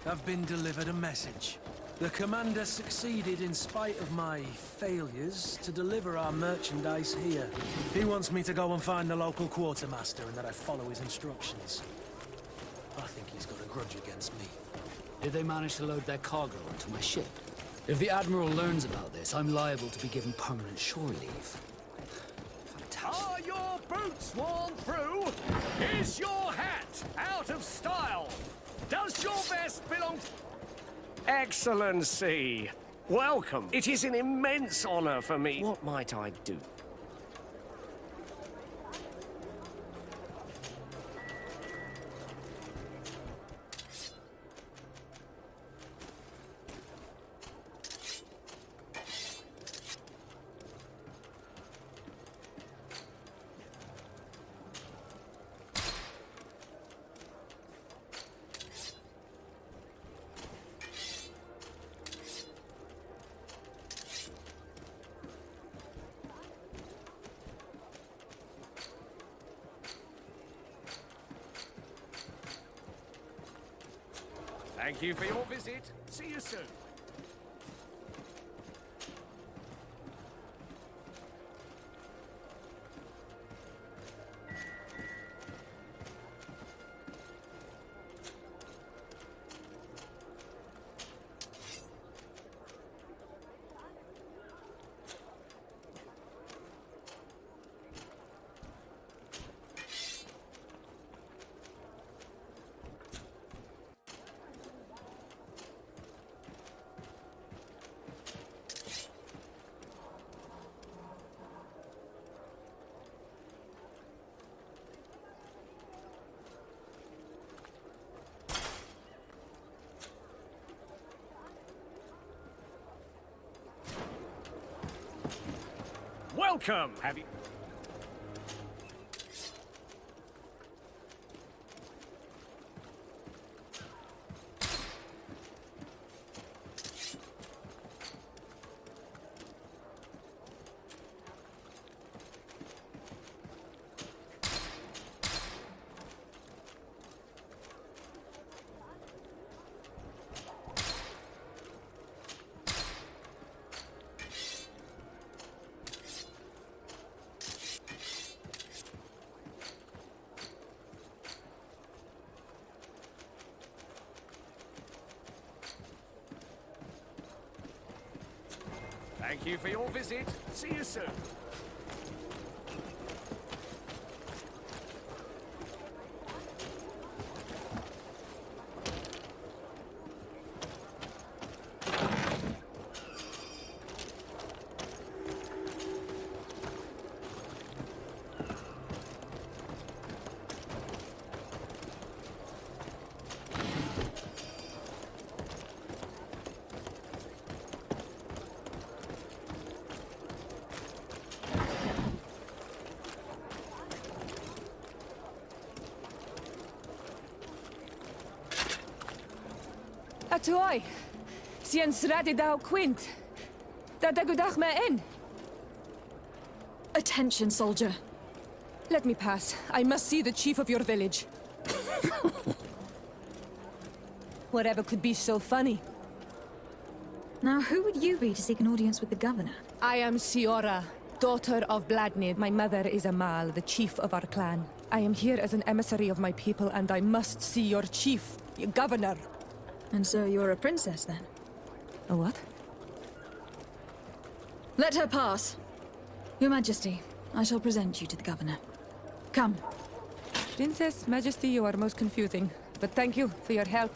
I've been delivered a message. The commander succeeded in spite of my failures to deliver our merchandise here. He wants me to go and find the local quartermaster and that I follow his instructions. I think he's got a grudge against me. Did they manage to load their cargo onto my ship? If the Admiral learns about this, I'm liable to be given permanent shore leave. Are your boots worn through? Is your hat out of style? Does your vest belong... Excellency, welcome. It is an immense honor for me. What might I do? Thank you for your visit. See you soon. Welcome! Have you... Thank you for your visit. See you soon. Atoy, Siens Radidau Quint. Dadagudach me in. Attention, soldier. Let me pass. I must see the chief of your village. Whatever could be so funny. Now, who would you be to seek an audience with the governor? I am Siora, daughter of Bladnid. My mother is Amal, the chief of our clan. I am here as an emissary of my people, and I must see your chief, your governor. And so you're a princess, then? A what? Let her pass. Your Majesty, I shall present you to the governor. Come. Princess, Majesty, you are most confusing. But thank you for your help.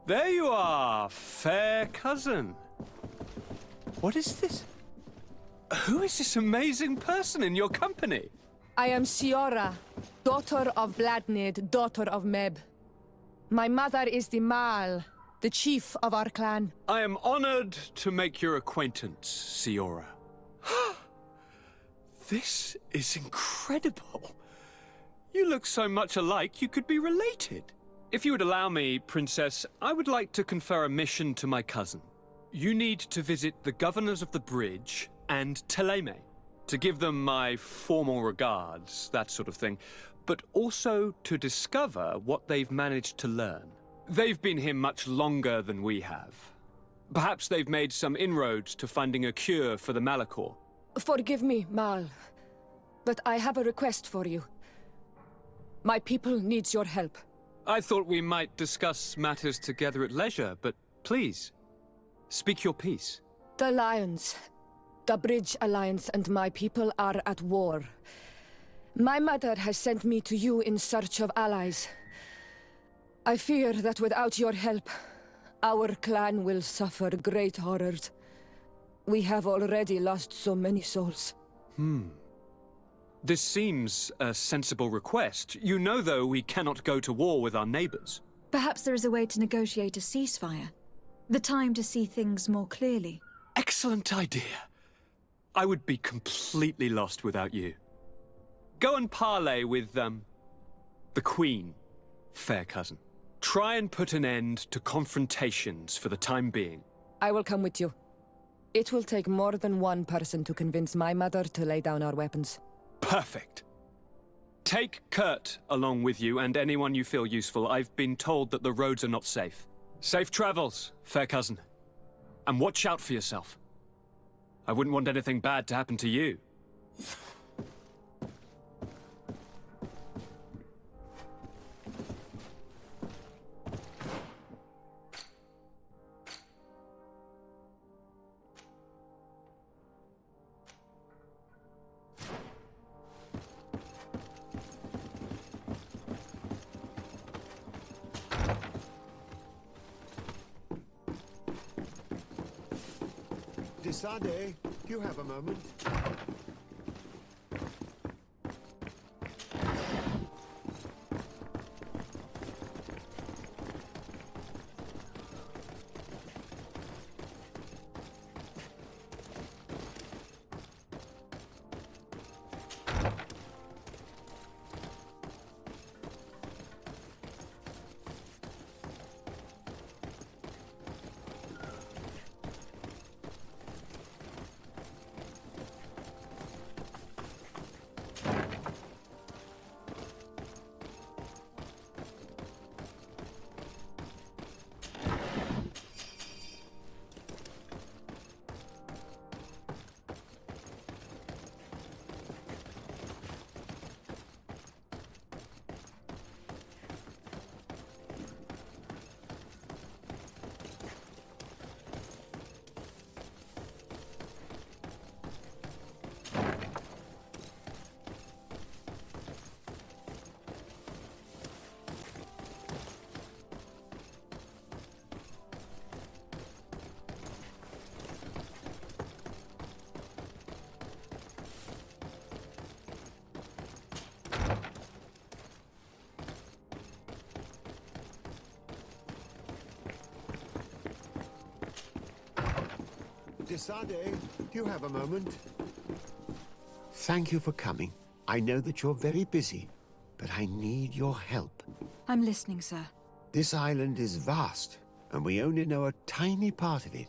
There you are, fair cousin. What is this? Who is this amazing person in your company? I am Siora, daughter of Bladnid, daughter of Meb. My mother is the Mal, the chief of our clan. I am honored to make your acquaintance, Siora. This is incredible. You look so much alike you could be related. If you would allow me, Princess, I would like to confer a mission to my cousin. You need to visit the governors of the bridge and Teleme, to give them my formal regards, that sort of thing, but also to discover what they've managed to learn. They've been here much longer than we have. Perhaps they've made some inroads to finding a cure for the Malachor. Forgive me, Mal, but I have a request for you. My people needs your help. I thought we might discuss matters together at leisure, but please, speak your piece. The Lions, the Bridge Alliance and my people are at war. My mother has sent me to you in search of allies. I fear that without your help, our clan will suffer great horrors. We have already lost so many souls. This seems a sensible request. You know, though, we cannot go to war with our neighbors. Perhaps there is a way to negotiate a ceasefire. The time to see things more clearly. Excellent idea. I would be completely lost without you. Go and parley with, the Queen, fair cousin. Try and put an end to confrontations for the time being. I will come with you. It will take more than one person to convince my mother to lay down our weapons. Perfect. Take Kurt along with you and anyone you feel useful. I've been told that the roads are not safe. Safe travels, fair cousin. And watch out for yourself. I wouldn't want anything bad to happen to you. Desade, do you have a moment? Desade, do you have a moment? Thank you for coming. I know that you're very busy, but I need your help. I'm listening, sir. This island is vast, and we only know a tiny part of it.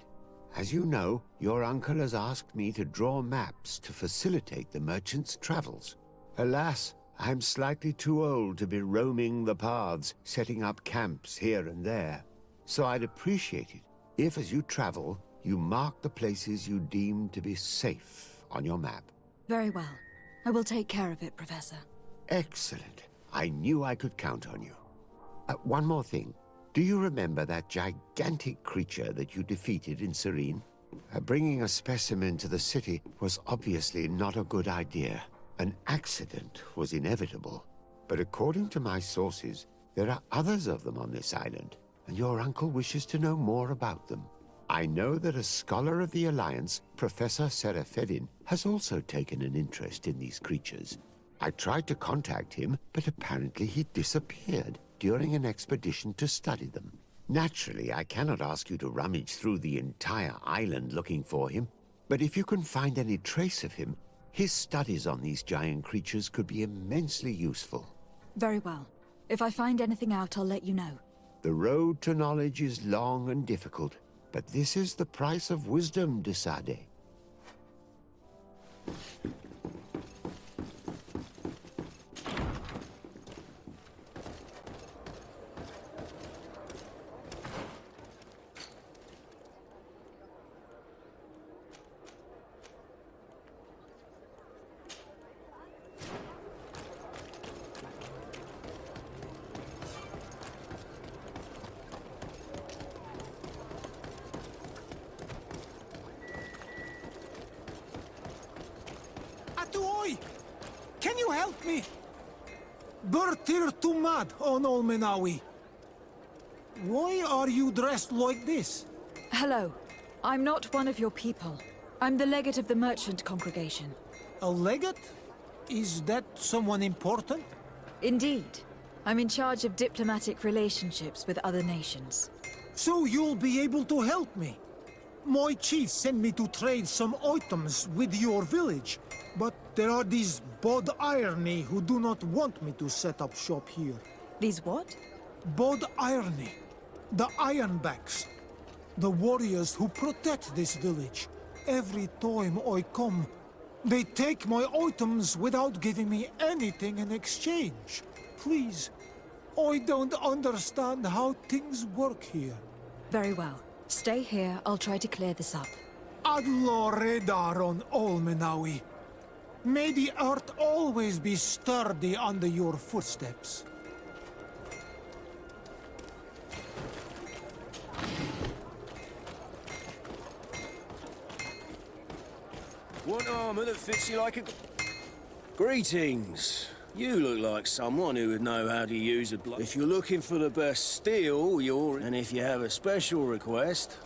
As you know, your uncle has asked me to draw maps to facilitate the merchant's travels. Alas, I'm slightly too old to be roaming the paths, setting up camps here and there. So I'd appreciate it if, as you travel, you mark the places you deem to be safe on your map. Very well. I will take care of it, Professor. Excellent. I knew I could count on you. One more thing. Do you remember that gigantic creature that you defeated in Serene? Bringing a specimen to the city was obviously not a good idea. An accident was inevitable. But according to my sources, there are others of them on this island, and your uncle wishes to know more about them. I know that a scholar of the Alliance, Professor Serafedin, has also taken an interest in these creatures. I tried to contact him, but apparently he disappeared during an expedition to study them. Naturally, I cannot ask you to rummage through the entire island looking for him, but if you can find any trace of him, his studies on these giant creatures could be immensely useful. Very well. If I find anything out, I'll let you know. The road to knowledge is long and difficult, but this is the price of wisdom, Desade. Can you help me? Bertir Tumad on Olmenawi. Why are you dressed like this? Hello. I'm not one of your people. I'm the legate of the merchant congregation. A legate? Is that someone important? Indeed. I'm in charge of diplomatic relationships with other nations. So you'll be able to help me. My chief sent me to trade some items with your village, but there are these Bod Irony who do not want me to set up shop here. These what? Bod Irony. The Ironbacks. The warriors who protect this village. Every time I come, they take my items without giving me anything in exchange. Please, I don't understand how things work here. Very well. Stay here, I'll try to clear this up. Ad lore daron olmenawi. May the earth always be sturdy under your footsteps. One armor that fits you like a... Greetings. You look like someone who would know how to use a blade. If you're looking for the best steel, you're... And if you have a special request...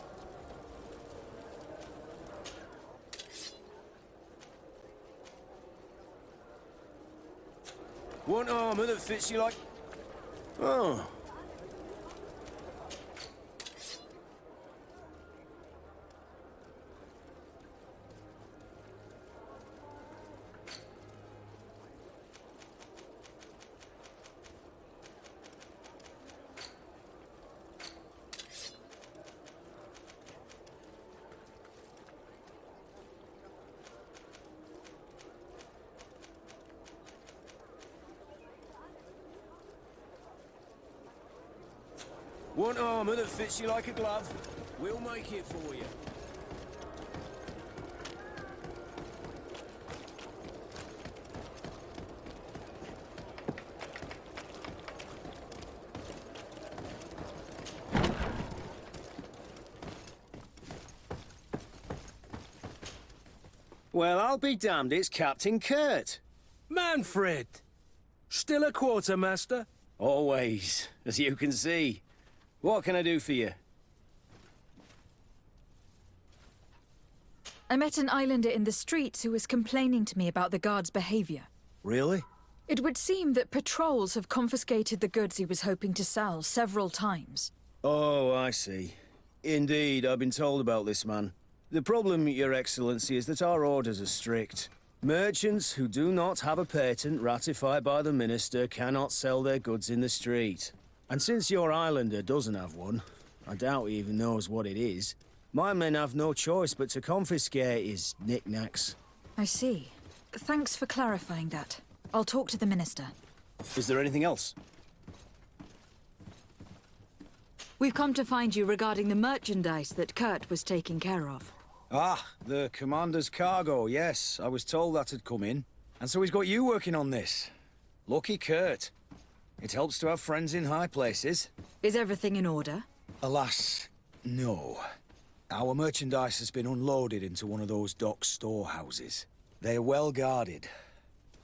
One armor that fits you like... Oh. Want armor that fits you like a glove? We'll make it for you. Well, I'll be damned, it's Captain Kurt. Manfred! Still a quartermaster? Always, as you can see. What can I do for you? I met an islander in the streets who was complaining to me about the guard's behavior. Really? It would seem that patrols have confiscated the goods he was hoping to sell several times. Oh, I see. Indeed, I've been told about this man. The problem, Your Excellency, is that our orders are strict. Merchants who do not have a patent ratified by the Minister cannot sell their goods in the street. And since your islander doesn't have one, I doubt he even knows what it is, my men have no choice but to confiscate his knickknacks. I see. Thanks for clarifying that. I'll talk to the Minister. Is there anything else? We've come to find you regarding the merchandise that Kurt was taking care of. Ah, the Commander's cargo, yes. I was told that had come in. And so he's got you working on this. Lucky Kurt. It helps to have friends in high places. Is everything in order? Alas, no. Our merchandise has been unloaded into one of those dock storehouses. They are well guarded.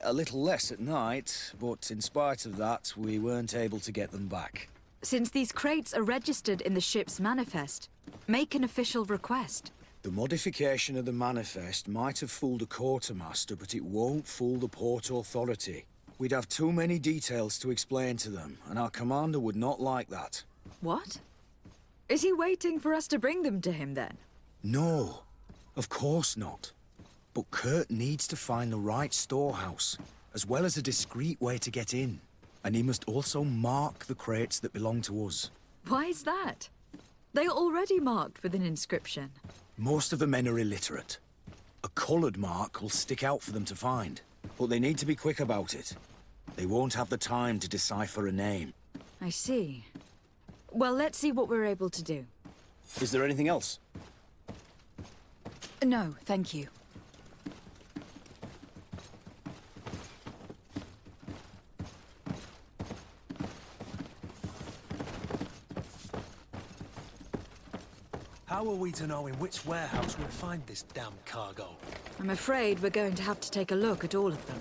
A little less at night, but in spite of that, we weren't able to get them back. Since these crates are registered in the ship's manifest, make an official request. The modification of the manifest might have fooled a quartermaster, but it won't fool the Port Authority. We'd have too many details to explain to them, and our commander would not like that. What? Is he waiting for us to bring them to him, then? No, of course not. But Kurt needs to find the right storehouse, as well as a discreet way to get in. And he must also mark the crates that belong to us. Why is that? They are already marked with an inscription. Most of the men are illiterate. A coloured mark will stick out for them to find, but they need to be quick about it. They won't have the time to decipher a name. I see. Well, let's see what we're able to do. Is there anything else? No, thank you. How are we to know in which warehouse we'll find this damn cargo? I'm afraid we're going to have to take a look at all of them.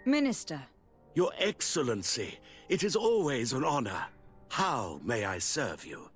Minister. Your Excellency, it is always an honor. How may I serve you?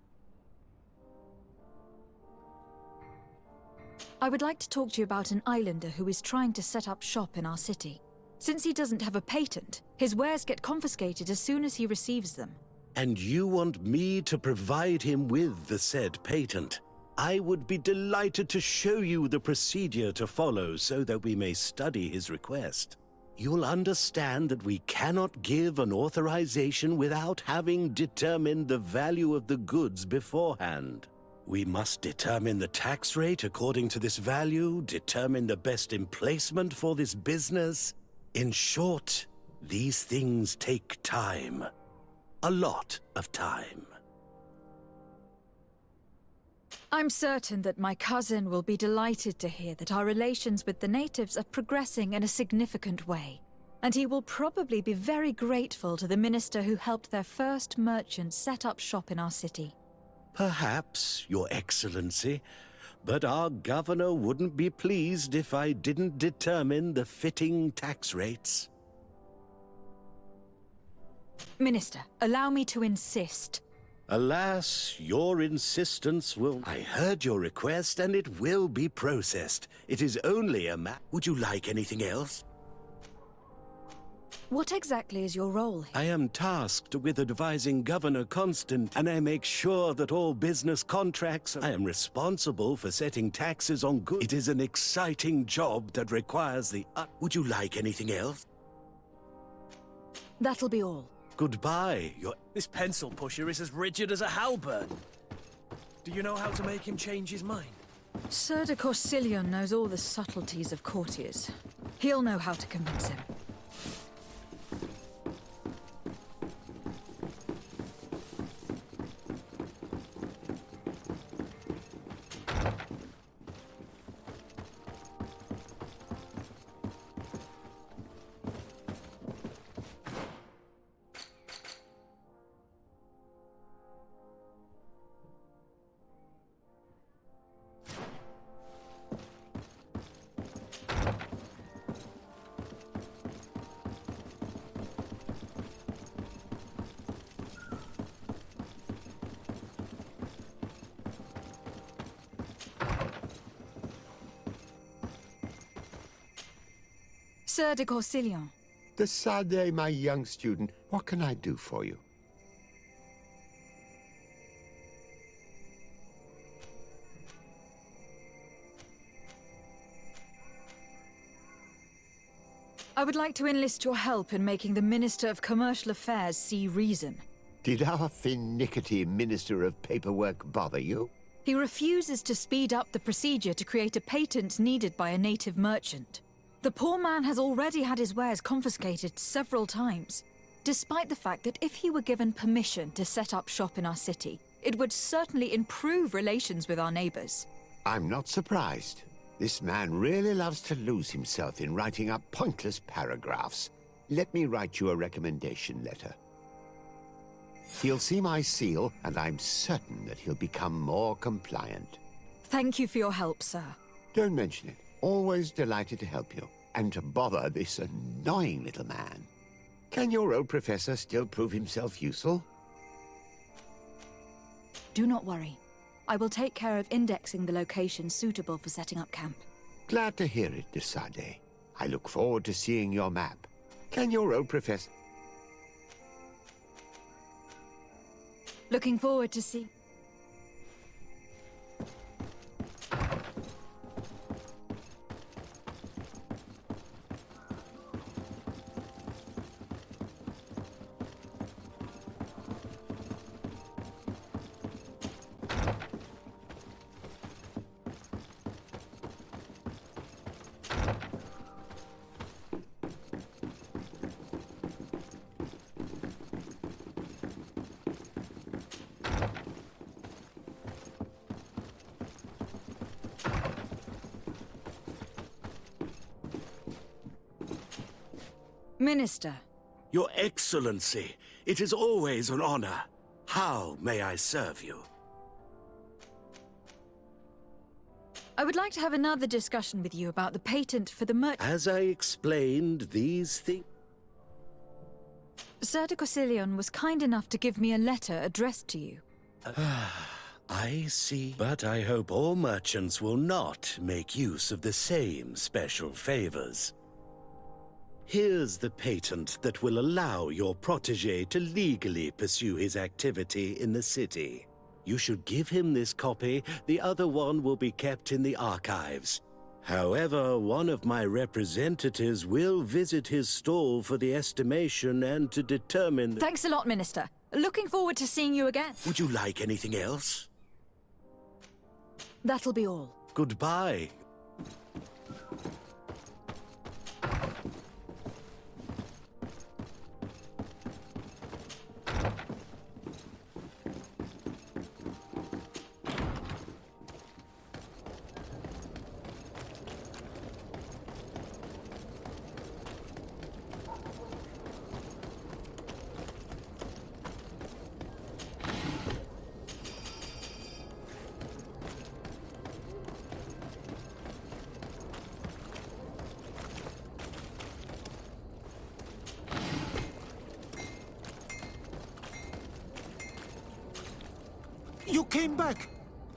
I would like to talk to you about an islander who is trying to set up shop in our city. Since he doesn't have a patent, his wares get confiscated as soon as he receives them. And you want me to provide him with the said patent? I would be delighted to show you the procedure to follow so that we may study his request. You'll understand that we cannot give an authorization without having determined the value of the goods beforehand. We must determine the tax rate according to this value, determine the best emplacement for this business. In short, these things take time. A lot of time. I'm certain that my cousin will be delighted to hear that our relations with the natives are progressing in a significant way. And he will probably be very grateful to the minister who helped their first merchant set up shop in our city. Perhaps, Your Excellency, but our governor wouldn't be pleased if I didn't determine the fitting tax rates. Minister, allow me to insist. Alas, your insistence will... I heard your request and it will be processed. It is only a Would you like anything else? What exactly is your role here? I am tasked with advising Governor Constant, and I make sure that all business contracts... I am responsible for setting taxes on goods. It is an exciting job that requires the... Would you like anything else? That'll be all. Goodbye, This pencil pusher is as rigid as a halberd. Do you know how to make him change his mind? Sir de Corsilion knows all the subtleties of courtiers. He'll know how to convince him. Sir de Corsilion. Decidez, my young student, what can I do for you? I would like to enlist your help in making the Minister of Commercial Affairs see reason. Did our finicky Minister of Paperwork bother you? He refuses to speed up the procedure to create a patent needed by a native merchant. The poor man has already had his wares confiscated several times, despite the fact that if he were given permission to set up shop in our city, it would certainly improve relations with our neighbors. I'm not surprised. This man really loves to lose himself in writing up pointless paragraphs. Let me write you a recommendation letter. He'll see my seal, and I'm certain that he'll become more compliant. Thank you for your help, sir. Don't mention it. Always delighted to help you, and to bother this annoying little man. Can your old professor still prove himself useful? Do not worry. I will take care of indexing the location suitable for setting up camp. Glad to hear it, Decidez. I look forward to seeing your map. Can your old professor... Looking forward to see... Minister. Your Excellency, it is always an honor. How may I serve you? I would like to have another discussion with you about the patent for the merchant. As I explained, these things... Sir de Corsilion was kind enough to give me a letter addressed to you. I see. But I hope all merchants will not make use of the same special favors. Here's the patent that will allow your protege to legally pursue his activity in the city. You should give him this copy. The other one will be kept in the archives. However, one of my representatives will visit his stall for the estimation and to determine... Thanks a lot, Minister. Looking forward to seeing you again. Would you like anything else? That'll be all. Goodbye. You came back!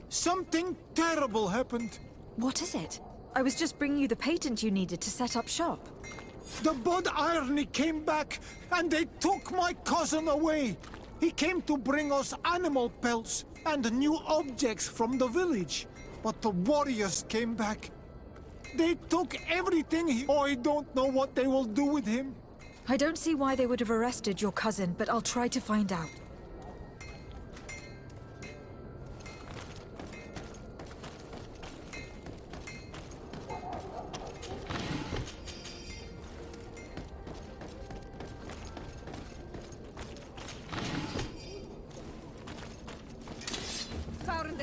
Something terrible happened. What is it? I was just bringing you the patent you needed to set up shop. The Bod Irony came back, and they took my cousin away. He came to bring us animal pelts and new objects from the village. But the warriors came back. They took everything. I don't know what they will do with him. I don't see why they would have arrested your cousin, but I'll try to find out.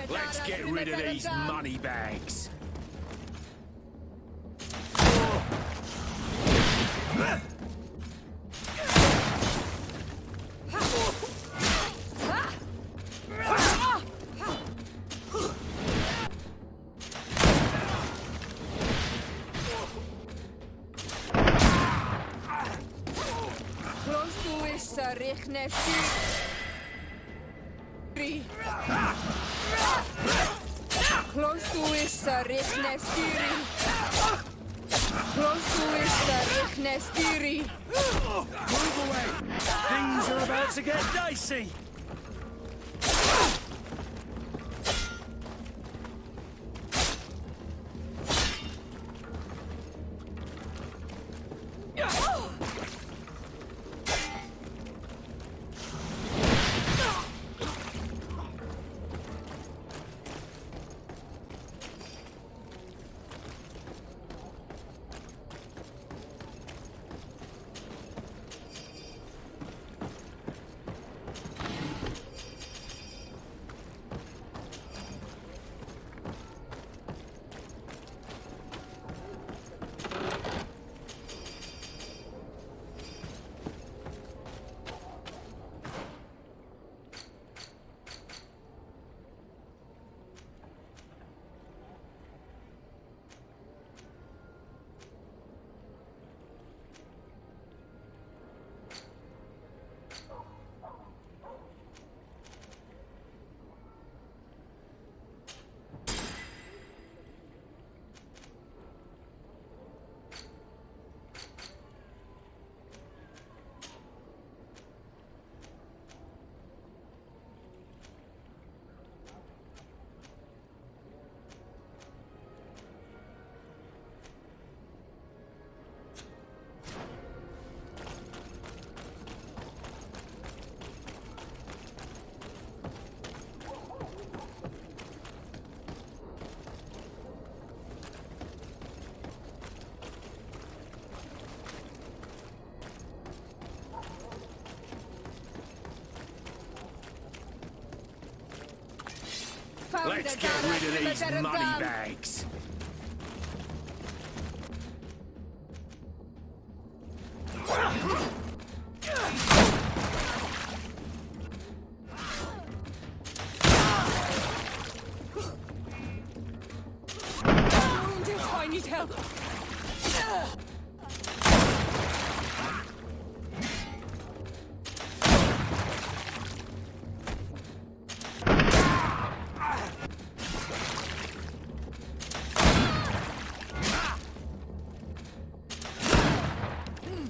Let's get rid of these money bags. Close to is richnestiri. Close to is richnestiri. Move away! Things are about to get dicey! Let's get rid of these money bags. I need help.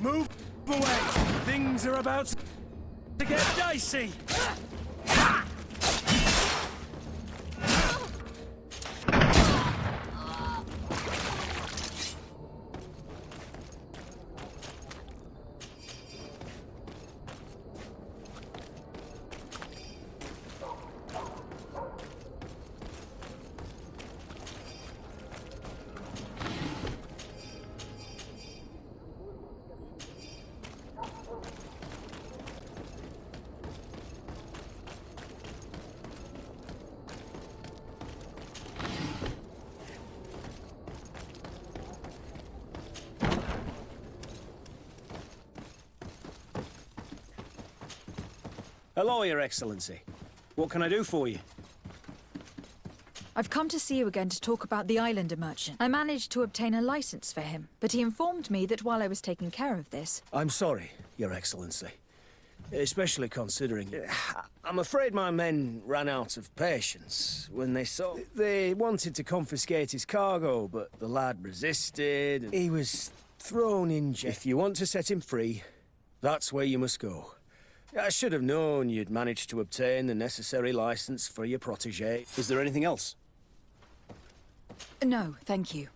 Move away! Things are about to get dicey! Hello, Your Excellency. What can I do for you? I've come to see you again to talk about the islander merchant. I managed to obtain a license for him, but he informed me that while I was taking care of this... I'm sorry, Your Excellency. Especially considering... I'm afraid my men ran out of patience when they saw... They wanted to confiscate his cargo, but the lad resisted, and he was thrown in jail. If you want to set him free, that's where you must go. I should have known you'd managed to obtain the necessary license for your protégé. Is there anything else? No, thank you.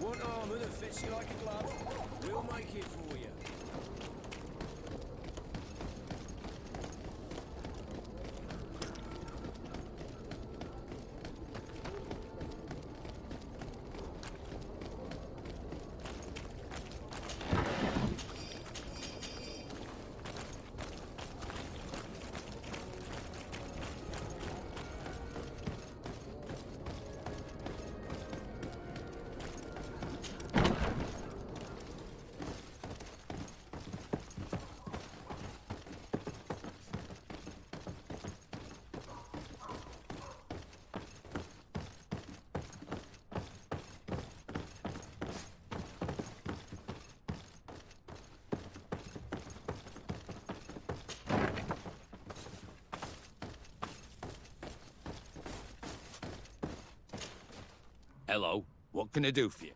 One armor that fits you like a glove. We'll make it for you. Hello. What can I do for you?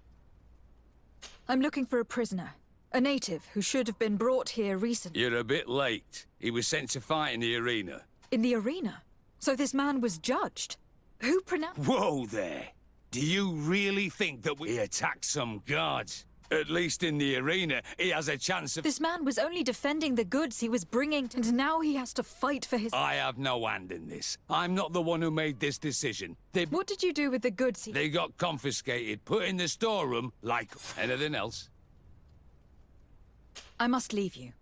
I'm looking for a prisoner. A native who should have been brought here recently. You're a bit late. He was sent to fight in the arena. In the arena? So this man was judged? Who pronounced... Whoa there! Do you really think that we attacked some guards? At least in the arena, he has a chance of... This man was only defending the goods he was bringing, and now he has to fight for his... I have no hand in this. I'm not the one who made this decision. What did you do with the goods he... They got confiscated, put in the storeroom, like anything else. I must leave you.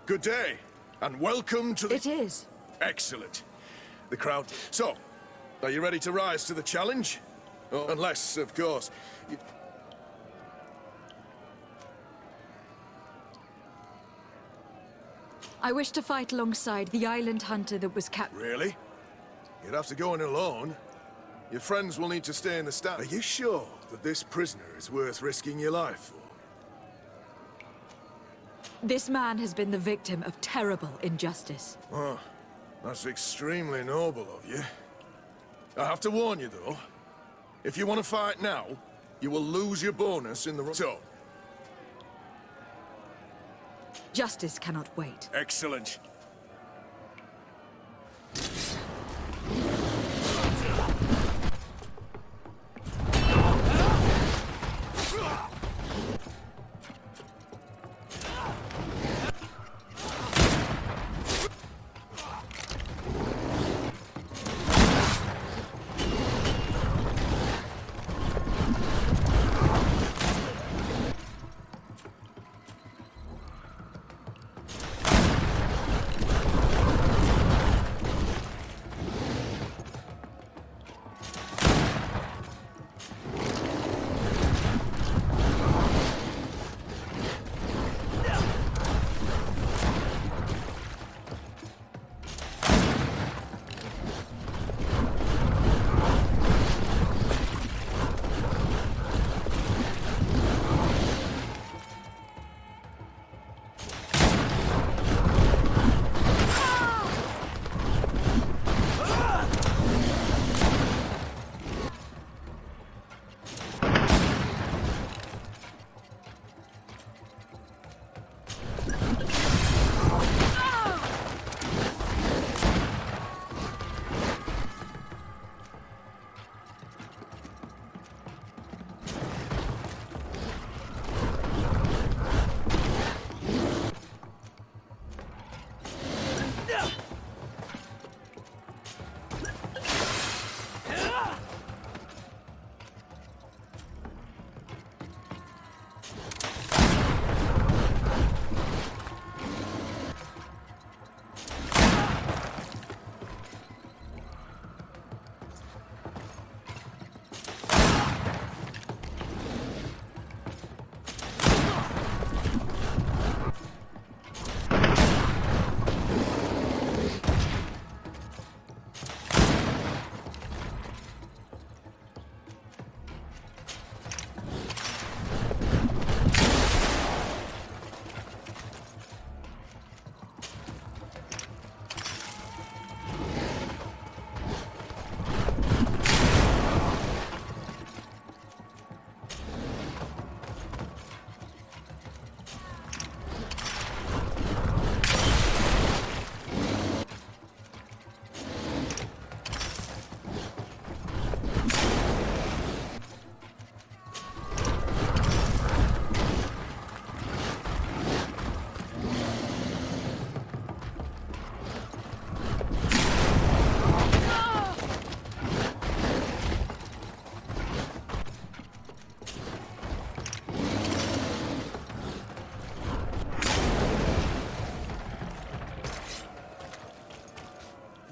Good day, and welcome to the... It is. Excellent. The crowd... So, are you ready to rise to the challenge? Oh, unless, of course... I wish to fight alongside the island hunter that was Really? You'd have to go in alone. Your friends will need to stay in the stand. Are you sure that this prisoner is worth risking your life for? This man has been the victim of terrible injustice. Oh, that's extremely noble of you. I have to warn you, though. If you want to fight now, you will lose your bonus in the... So... Justice cannot wait. Excellent.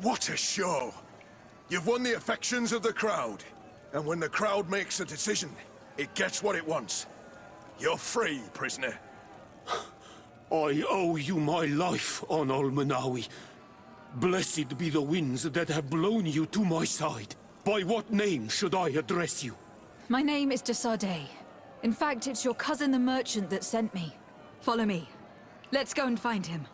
What a show! You've won the affections of the crowd. And when the crowd makes a decision, it gets what it wants. You're free, prisoner. I owe you my life, on Almanawi. Blessed be the winds that have blown you to my side. By what name should I address you? My name is Desade. In fact, it's your cousin the merchant that sent me. Follow me. Let's go and find him.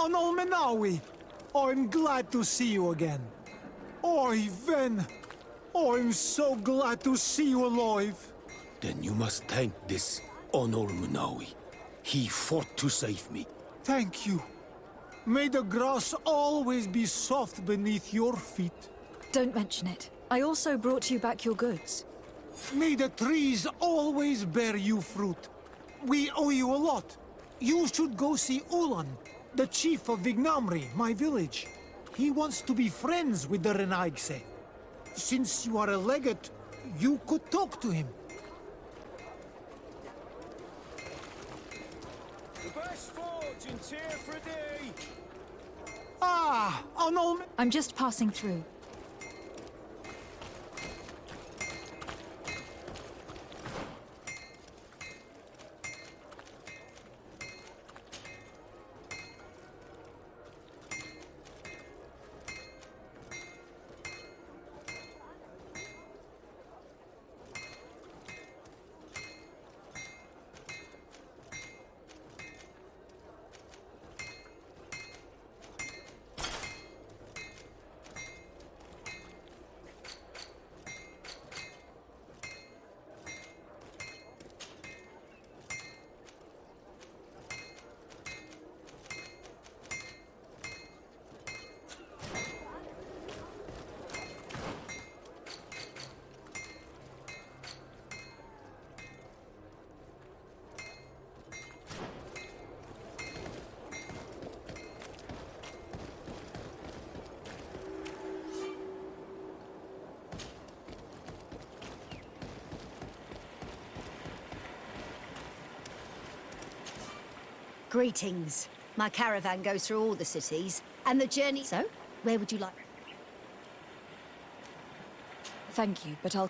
Menawi! I'm glad to see you again. Oi, Ven! I'm so glad to see you alive. Then you must thank this Menawi. He fought to save me. Thank you. May the grass always be soft beneath your feet. Don't mention it. I also brought you back your goods. May the trees always bear you fruit. We owe you a lot. You should go see Ulan, the chief of Vignamri, my village. He wants to be friends with the Renaigse. Since you are a legate, you could talk to him. The best forge in Tyr for a day. Ah, I'm just passing through. Greetings. My caravan goes through all the cities, and the journey... So, where would you like... Thank you, but I'll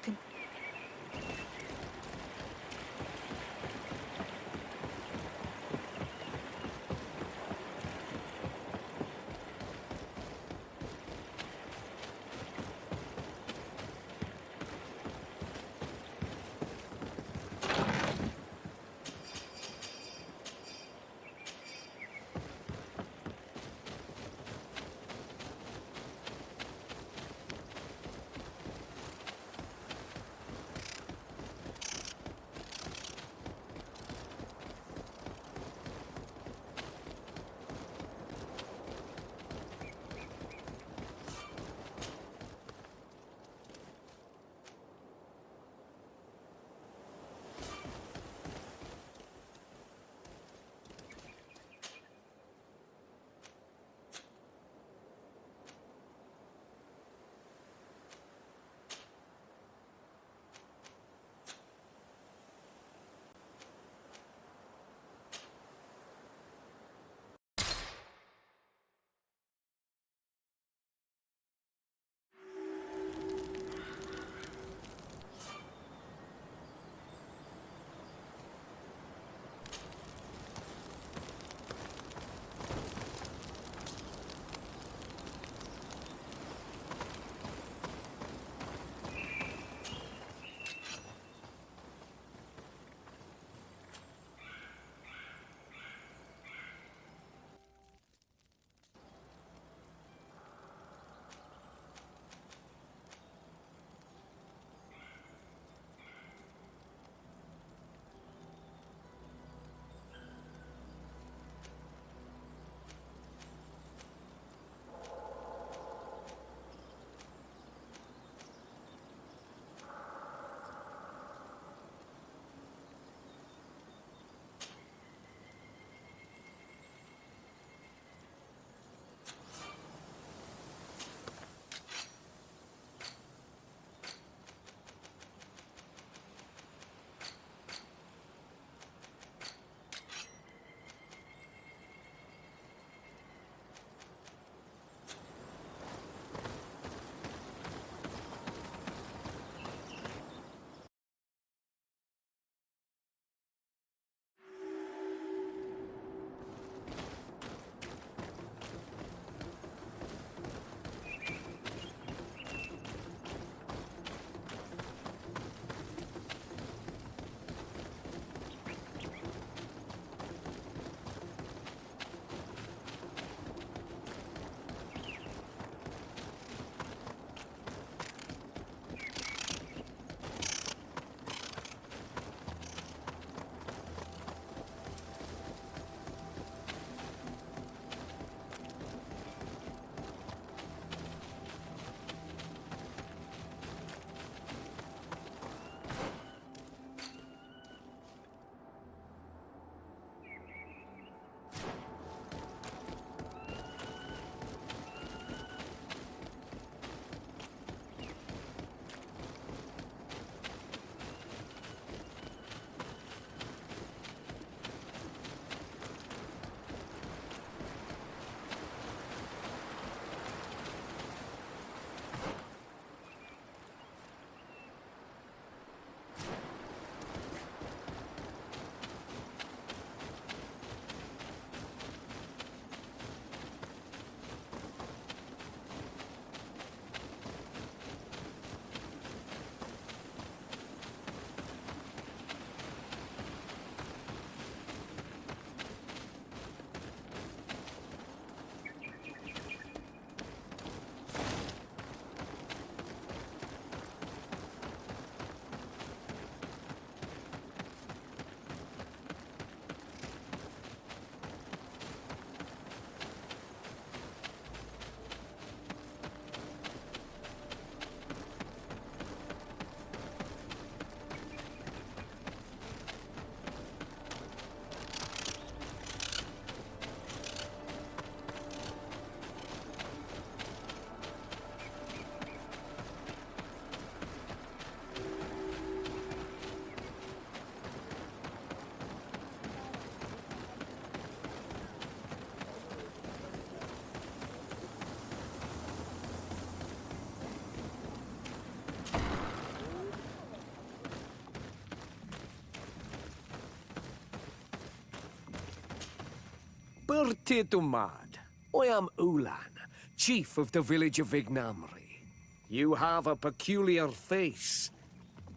Tirtumad. I am Ulan, chief of the village of Ignamri. You have a peculiar face,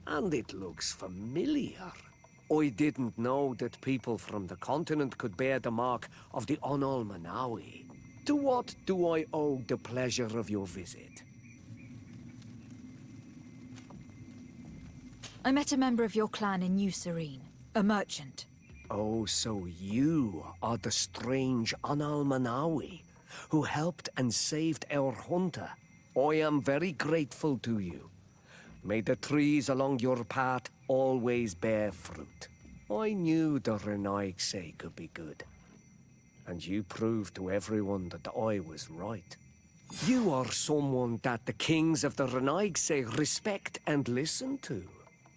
and it looks familiar. I didn't know that people from the continent could bear the mark of the Onalmanawi. To what do I owe the pleasure of your visit? I met a member of your clan in New Serene, a merchant. Oh, so you are the strange Onalmanawi who helped and saved our hunter. I am very grateful to you. May the trees along your path always bear fruit. I knew the Renaigse could be good. And you proved to everyone that I was right. You are someone that the kings of the Renaigse respect and listen to,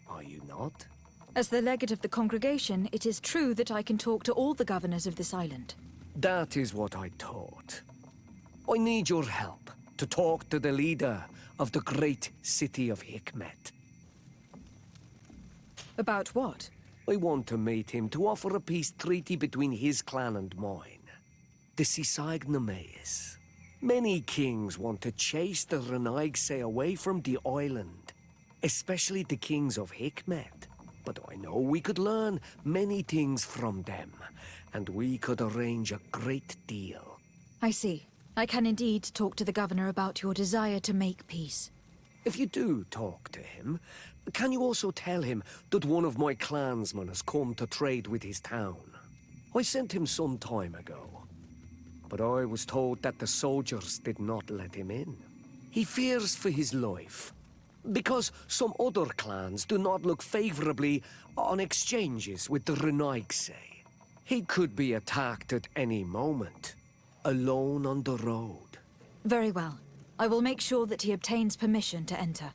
are you not? As the legate of the congregation, it is true that I can talk to all the governors of this island. That is what I thought. I need your help to talk to the leader of the great city of Hikmet. About what? I want to meet him to offer a peace treaty between his clan and mine. The Sisagnameis. Many kings want to chase the Renaigse away from the island, especially the kings of Hikmet. But I know we could learn many things from them, and we could arrange a great deal. I see. I can indeed talk to the governor about your desire to make peace. If you do talk to him, can you also tell him that one of my clansmen has come to trade with his town? I sent him some time ago, but I was told that the soldiers did not let him in. He fears for his life, because some other clans do not look favorably on exchanges with the Renaigse. He could be attacked at any moment, alone on the road. Very well. I will make sure that he obtains permission to enter.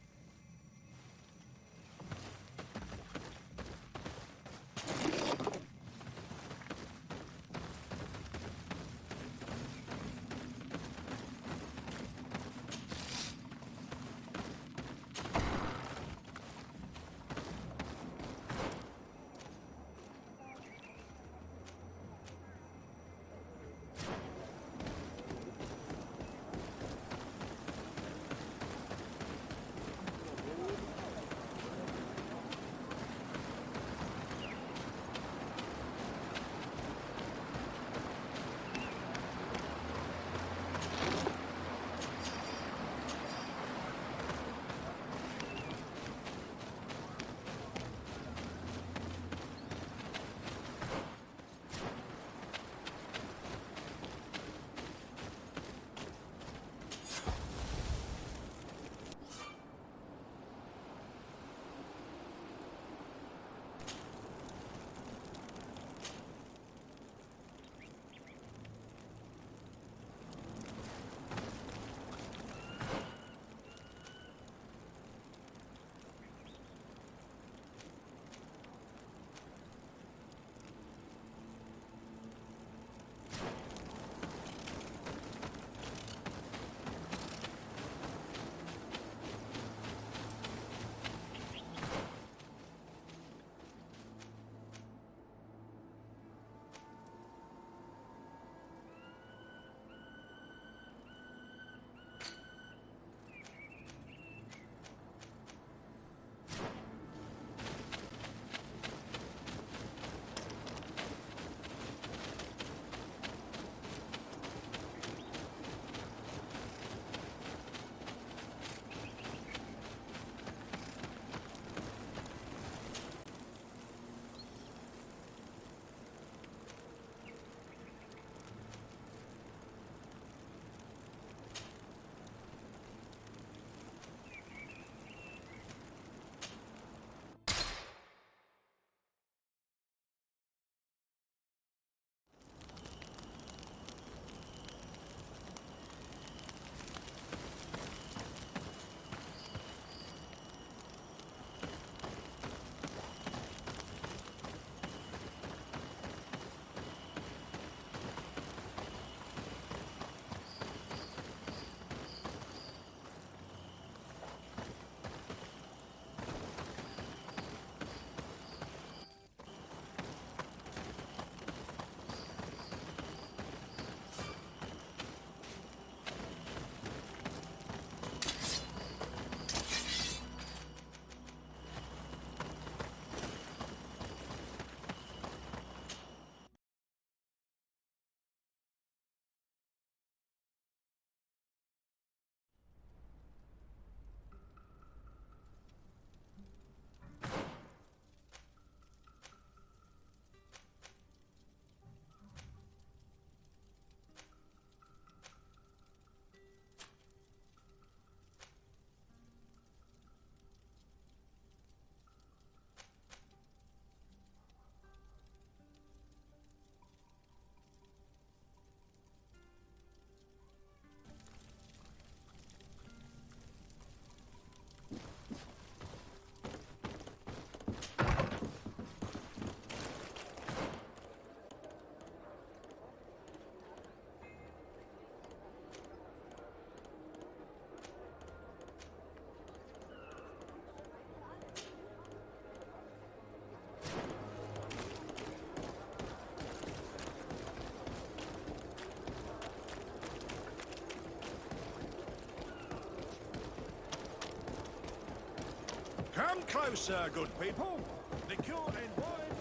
Come closer, good people. Liqueur and wine.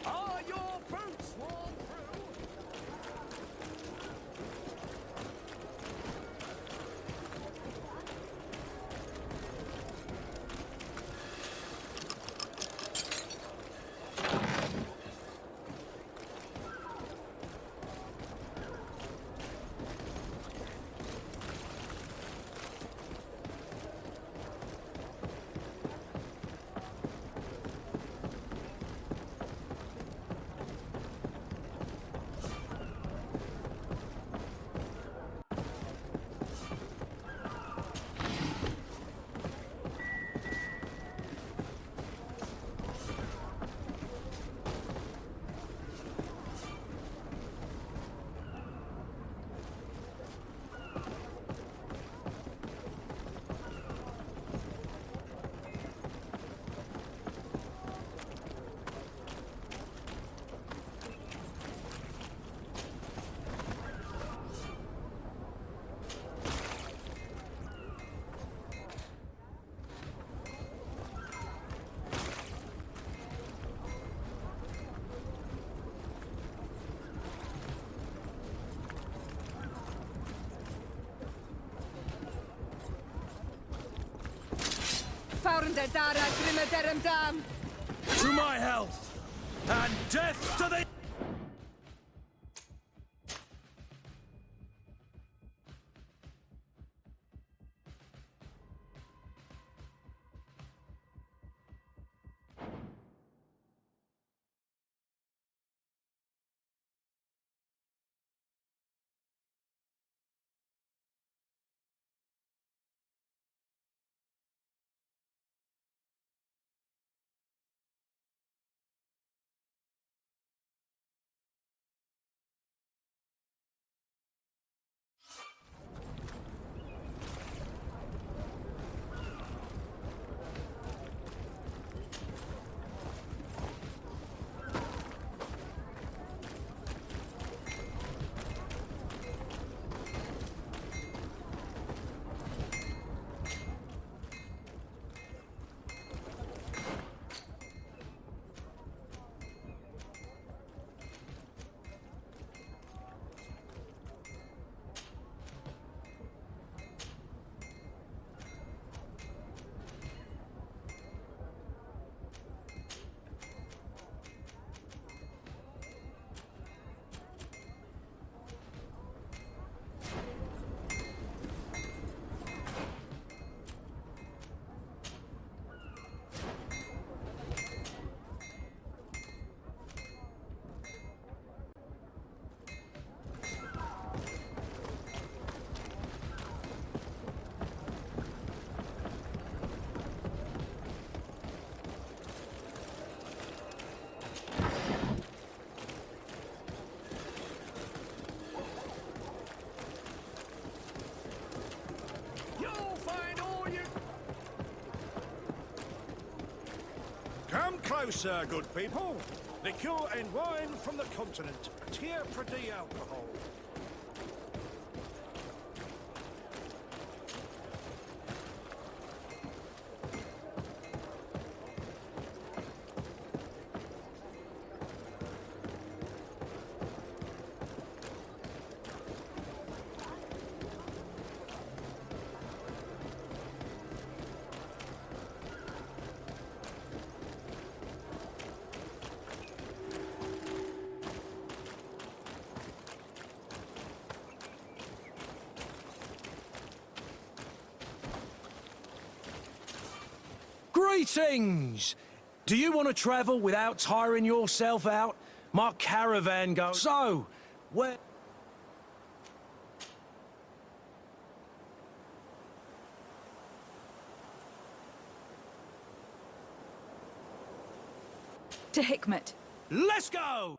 Are your boots worn through? To my health, and death to the... Come closer, good people. Liqueur and wine from the continent. Tier pretty alcohol. Greetings! Do you want to travel without tiring yourself out? My caravan goes... So, where... To Hikmet. Let's go!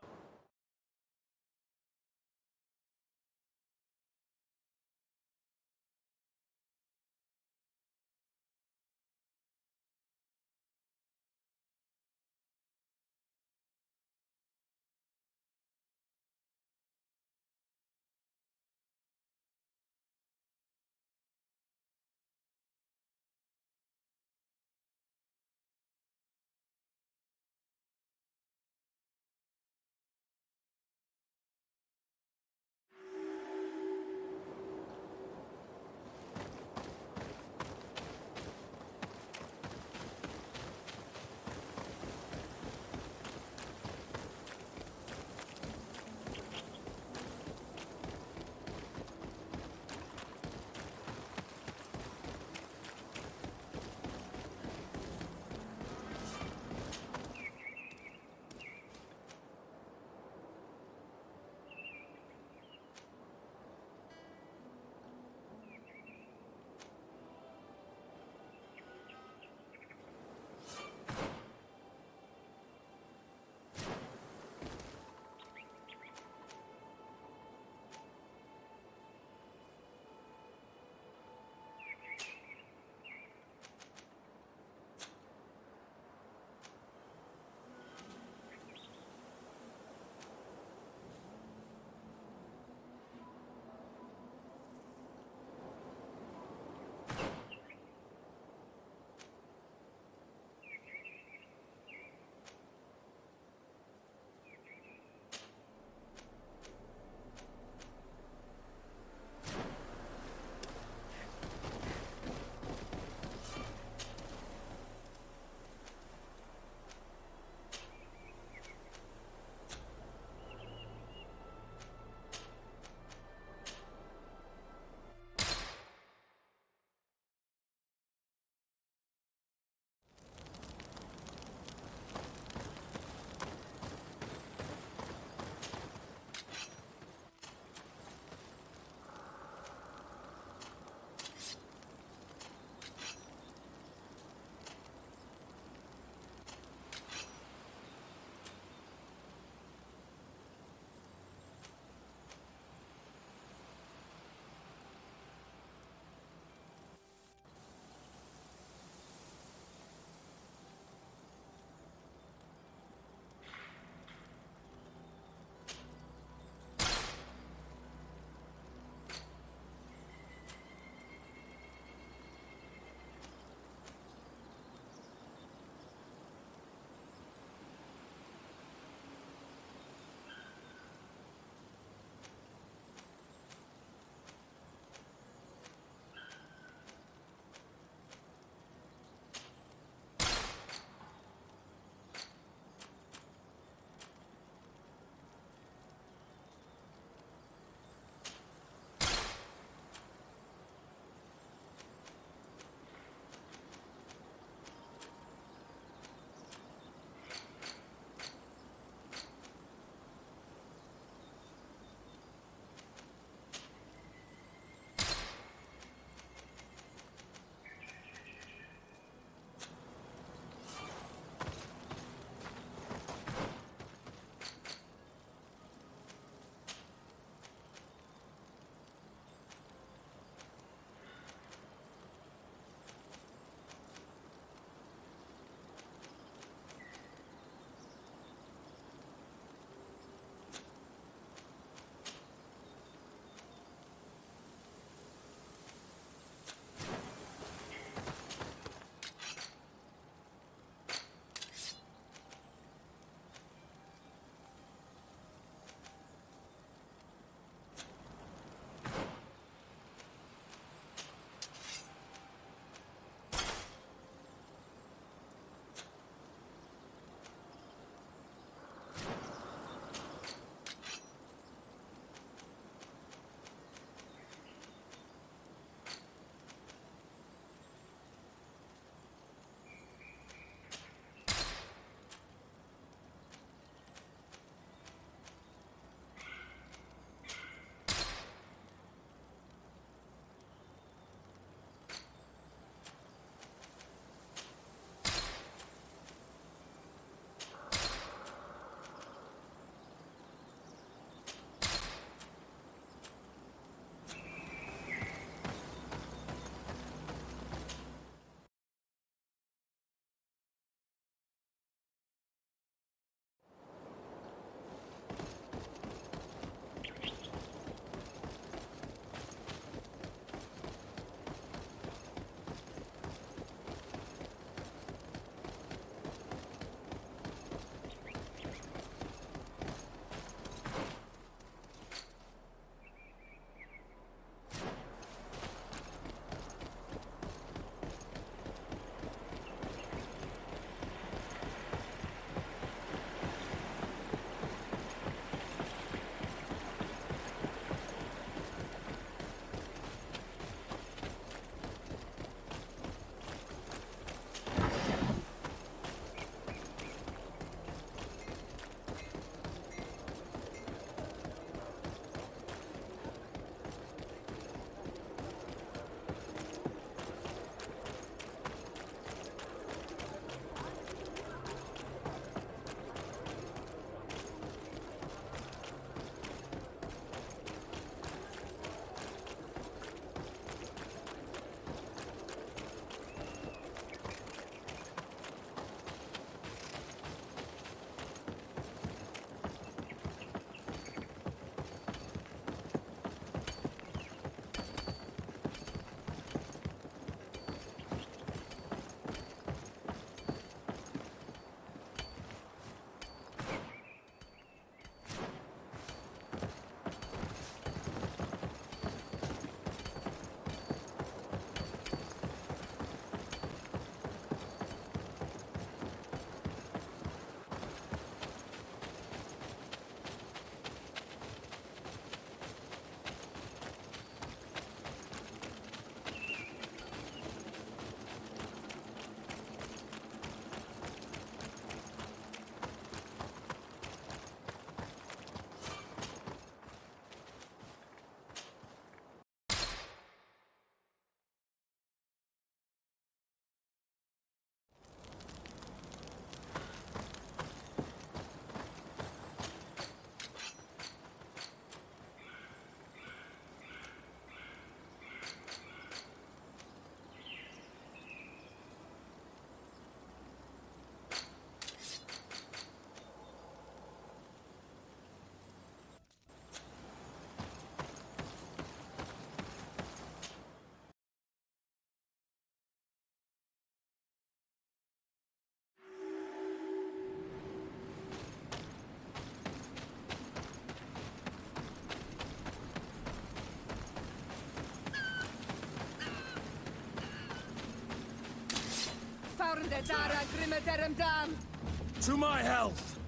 To my health,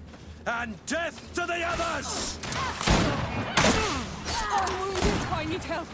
and death to the others! I'm wounded. I need help.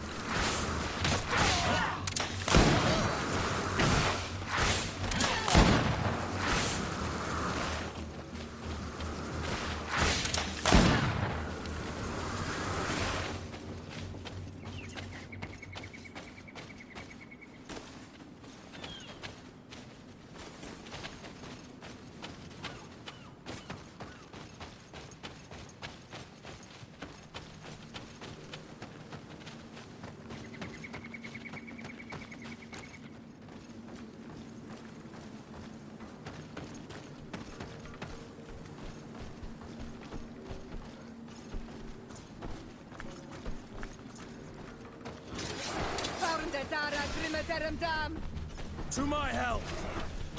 To my health,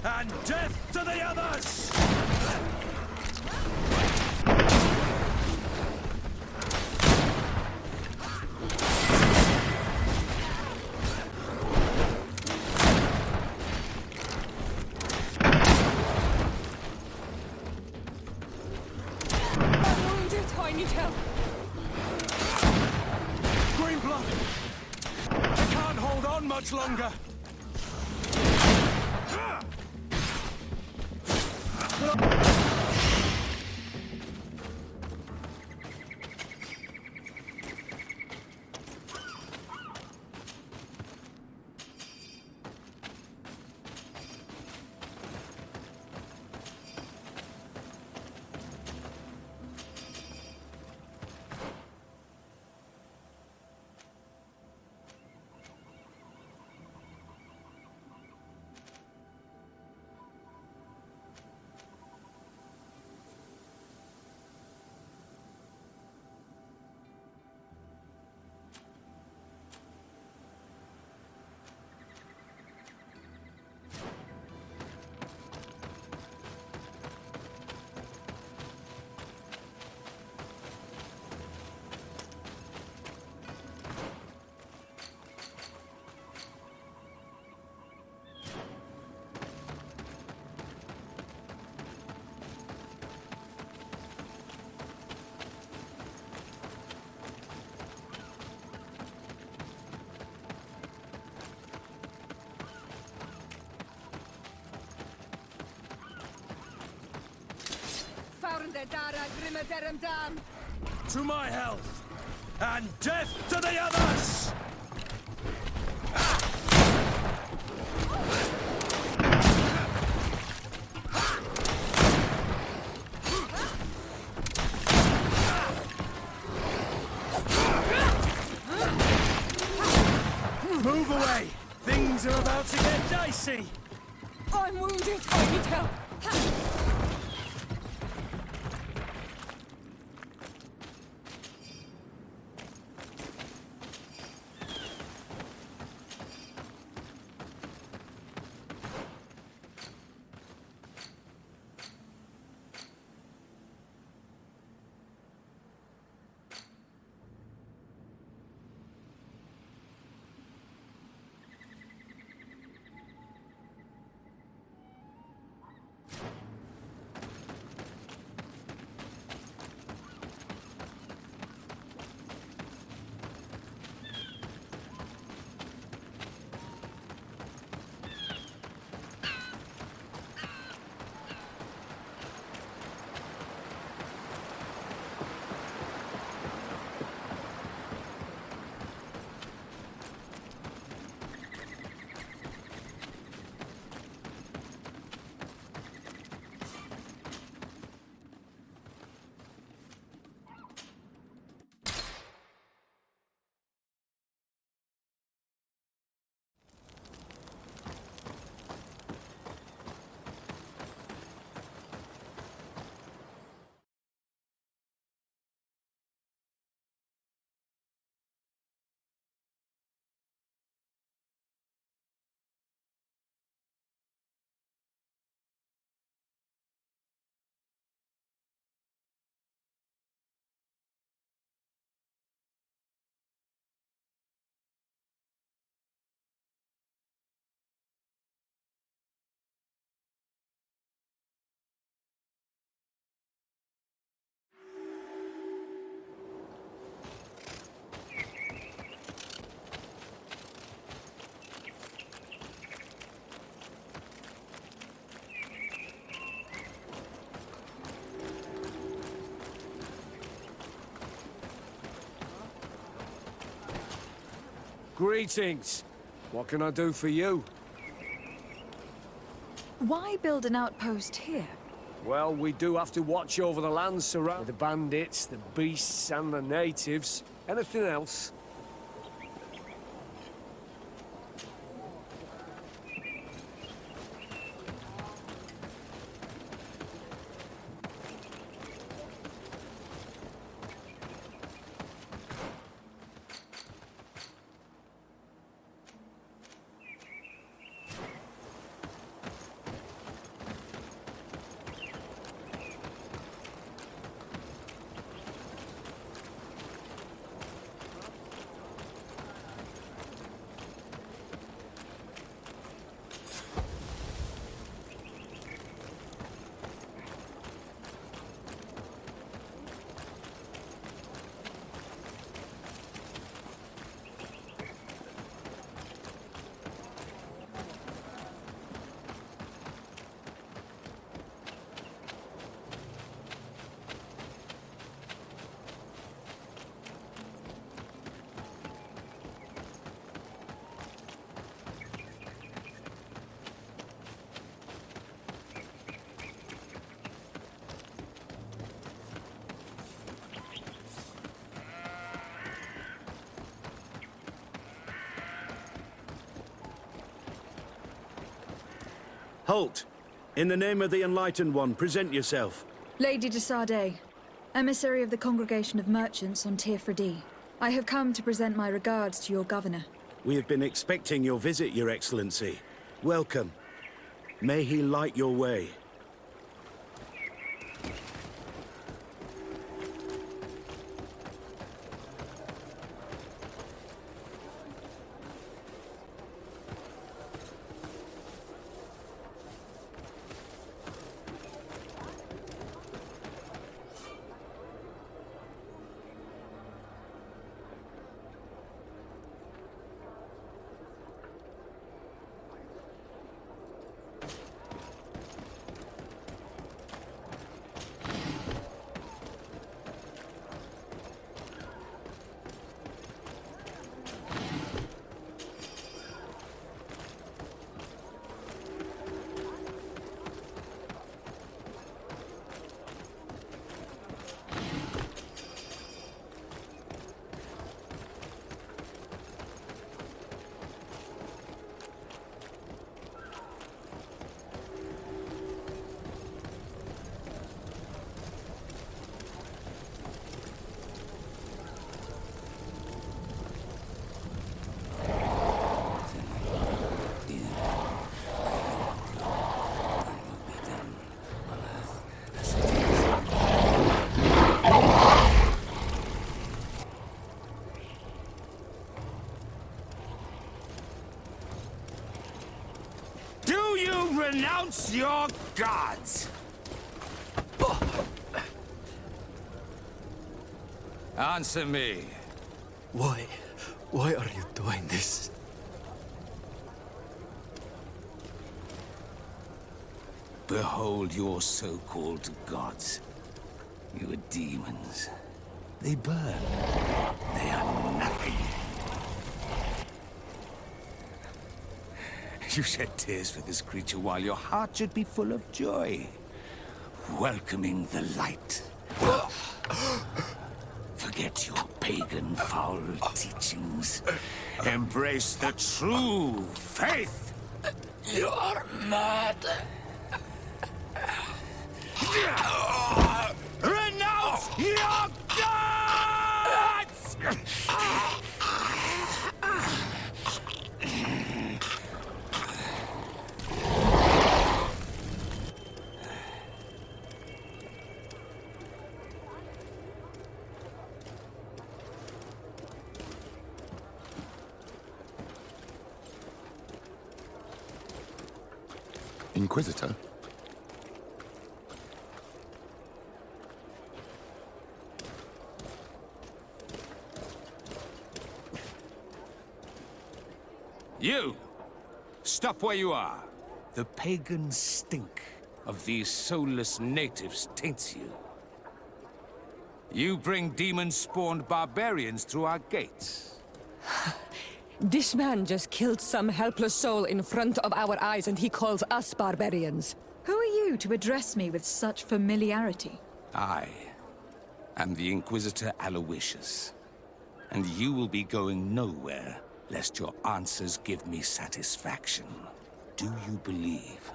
and death to the others! I'm wounded. I need help. Green blood! I can't hold on much longer! To my health, and death to the others! Move away! Things are about to get dicey! I'm wounded. I need help. Greetings. What can I do for you? Why build an outpost here? Well, we do have to watch over the land surrounding the bandits, the beasts, and the natives. Anything else? Halt! In the name of the Enlightened One, present yourself. Lady de Sardet, emissary of the Congregation of Merchants on Tir-Freddy. I have come to present my regards to your governor. We have been expecting your visit, Your Excellency. Welcome. May he light your way. Renounce your gods! Answer me. Why are you doing this? Behold your so-called gods. You are demons. They burn. They are nothing. You shed tears for this creature while your heart should be full of joy, welcoming the light. Forget your pagan foul teachings. Embrace the true faith. You are mad. Renounce your gods! Inquisitor? You! Stop where you are. The pagan stink of these soulless natives taints you. You bring demon-spawned barbarians through our gates. This man just killed some helpless soul in front of our eyes, and he calls us barbarians. Who are you to address me with such familiarity? I am the Inquisitor Aloysius, and you will be going nowhere lest your answers give me satisfaction. Do you believe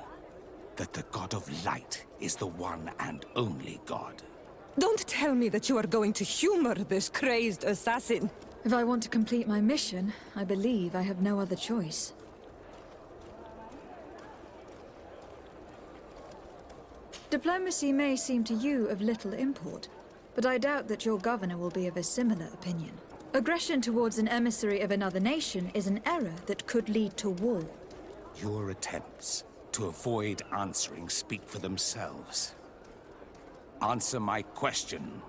that the God of Light is the one and only God? Don't tell me that you are going to humor this crazed assassin. If I want to complete my mission, I believe I have no other choice. Diplomacy may seem to you of little import, but I doubt that your governor will be of a similar opinion. Aggression towards an emissary of another nation is an error that could lead to war. Your attempts to avoid answering speak for themselves. Answer my question.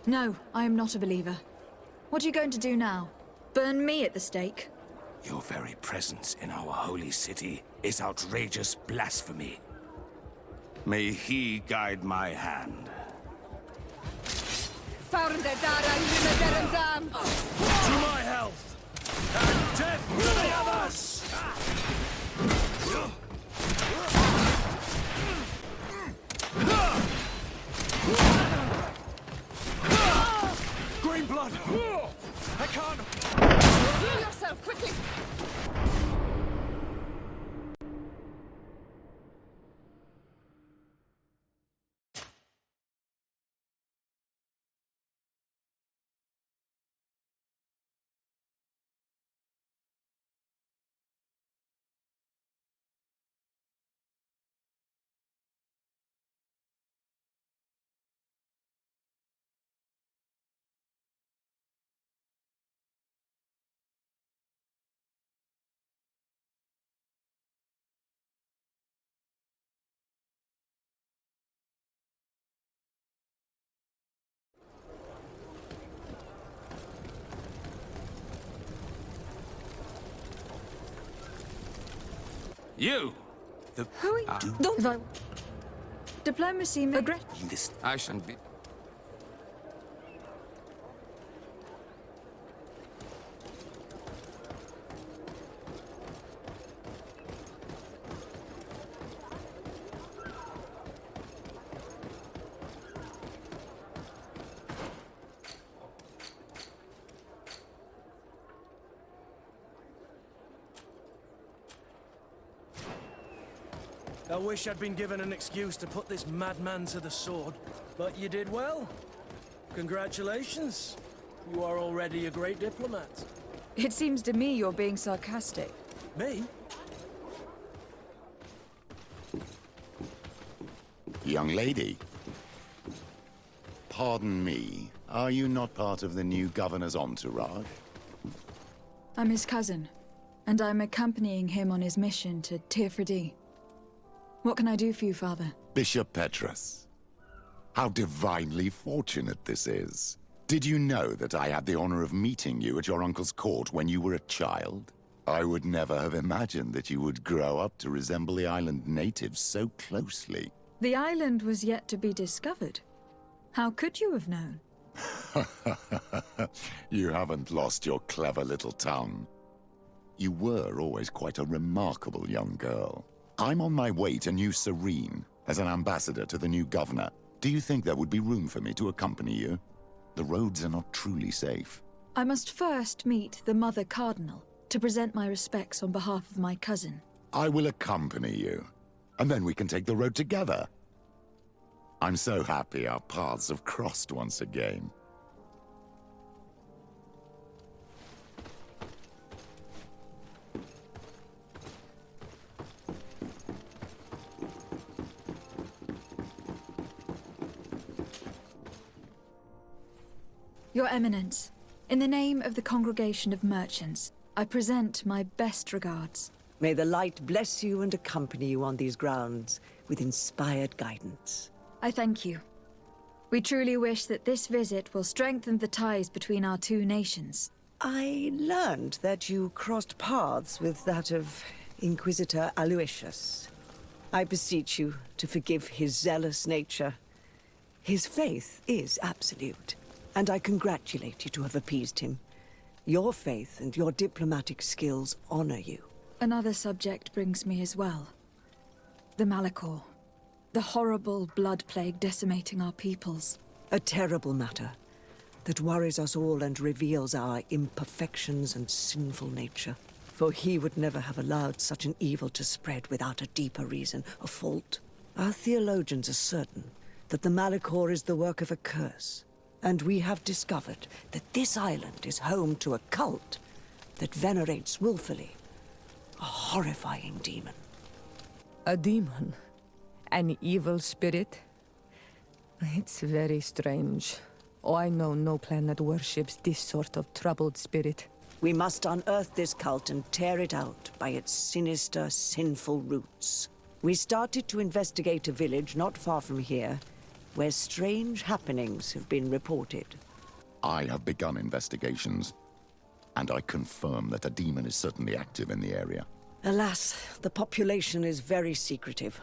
No, I am not a believer. What are you going to do now? Burn me at the stake? Your very presence in our holy city is outrageous blasphemy. May he guide my hand. To my health! And death to the others! Green blood! I can't... Heal yourself, quickly! You! Who are you? Don't... Diplomacy may... This... I shouldn't be... I wish I'd been given an excuse to put this madman to the sword, but you did well. Congratulations. You are already a great diplomat. It seems to me you're being sarcastic. Me? Young lady. Pardon me, are you not part of the new governor's entourage? I'm his cousin, and I'm accompanying him on his mission to Teofridi. What can I do for you, Father? Bishop Petrus. How divinely fortunate this is. Did you know that I had the honor of meeting you at your uncle's court when you were a child? I would never have imagined that you would grow up to resemble the island natives so closely. The island was yet to be discovered. How could you have known? You haven't lost your clever little tongue. You were always quite a remarkable young girl. I'm on my way to New Serene as an ambassador to the new governor. Do you think there would be room for me to accompany you? The roads are not truly safe. I must first meet the Mother Cardinal to present my respects on behalf of my cousin. I will accompany you, and then we can take the road together. I'm so happy our paths have crossed once again. Your Eminence, in the name of the Congregation of Merchants, I present my best regards. May the light bless you and accompany you on these grounds with inspired guidance. I thank you. We truly wish that this visit will strengthen the ties between our two nations. I learned that you crossed paths with that of Inquisitor Aloysius. I beseech you to forgive his zealous nature His faith is absolute, and I congratulate you to have appeased him. Your faith and your diplomatic skills honor you. Another subject brings me as well. The Malachor. The horrible blood plague decimating our peoples. A terrible matter that worries us all and reveals our imperfections and sinful nature. For he would never have allowed such an evil to spread without a deeper reason, a fault. Our theologians are certain that the Malachor is the work of a curse, and we have discovered that this island is home to a cult that venerates willfully a horrifying demon. A demon? An evil spirit? It's very strange. Oh, I know no planet worships this sort of troubled spirit. We must unearth this cult and tear it out by its sinister, sinful roots. We started to investigate a village not far from here, where strange happenings have been reported. I have begun investigations, and I confirm that a demon is certainly active in the area. Alas, the population is very secretive,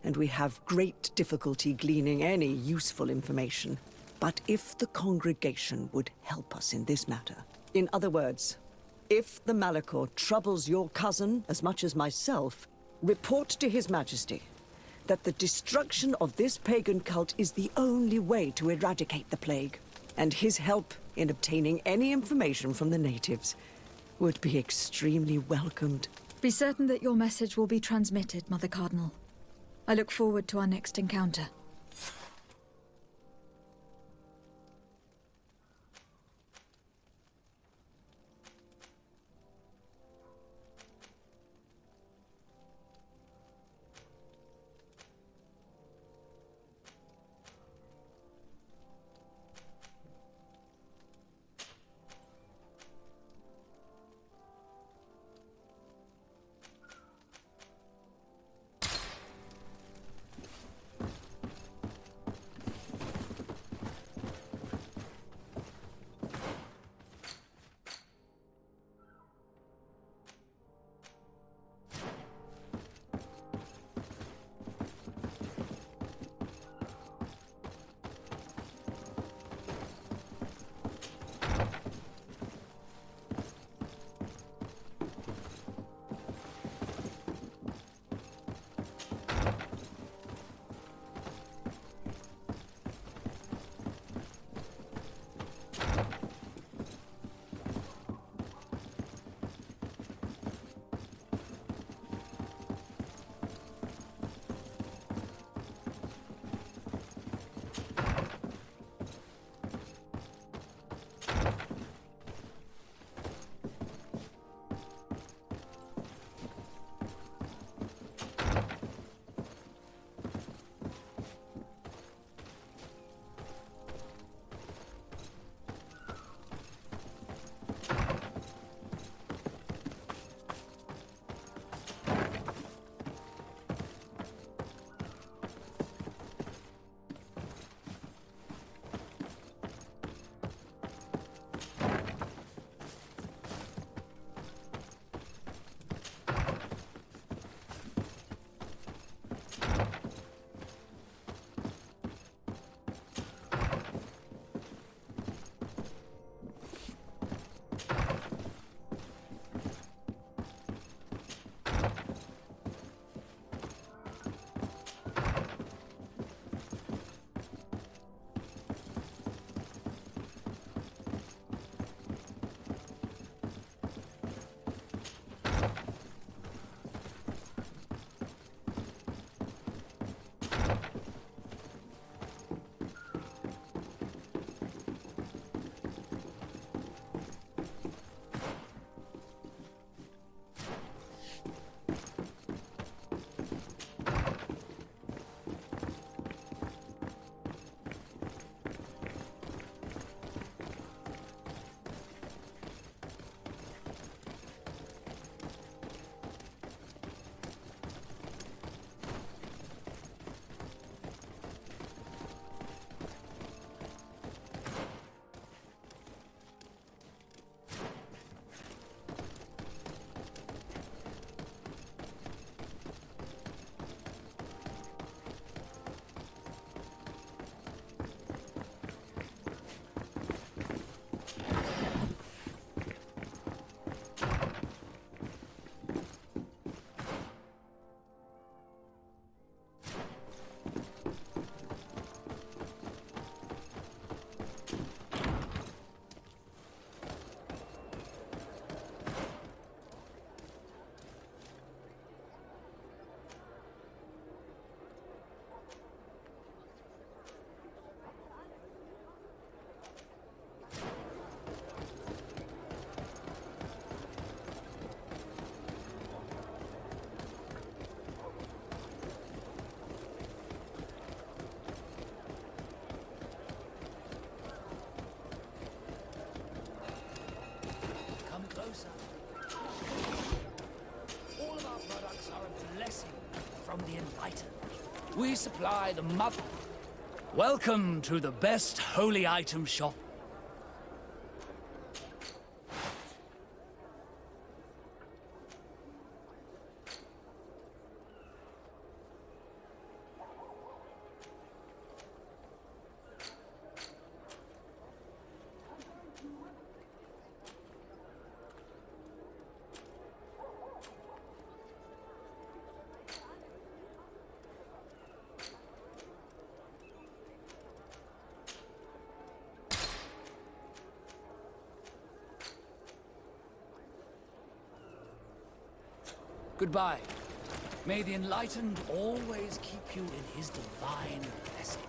and we have great difficulty gleaning any useful information. But if the congregation would help us in this matter, in other words, if the Malachor troubles your cousin as much as myself, report to His Majesty that the destruction of this pagan cult is the only way to eradicate the plague, and his help in obtaining any information from the natives would be extremely welcomed. Be certain that your message will be transmitted, Mother Cardinal. I look forward to our next encounter. from the enlightened. We supply the mother. Welcome to the best holy item shop. Goodbye. May the enlightened always keep you in his divine blessing.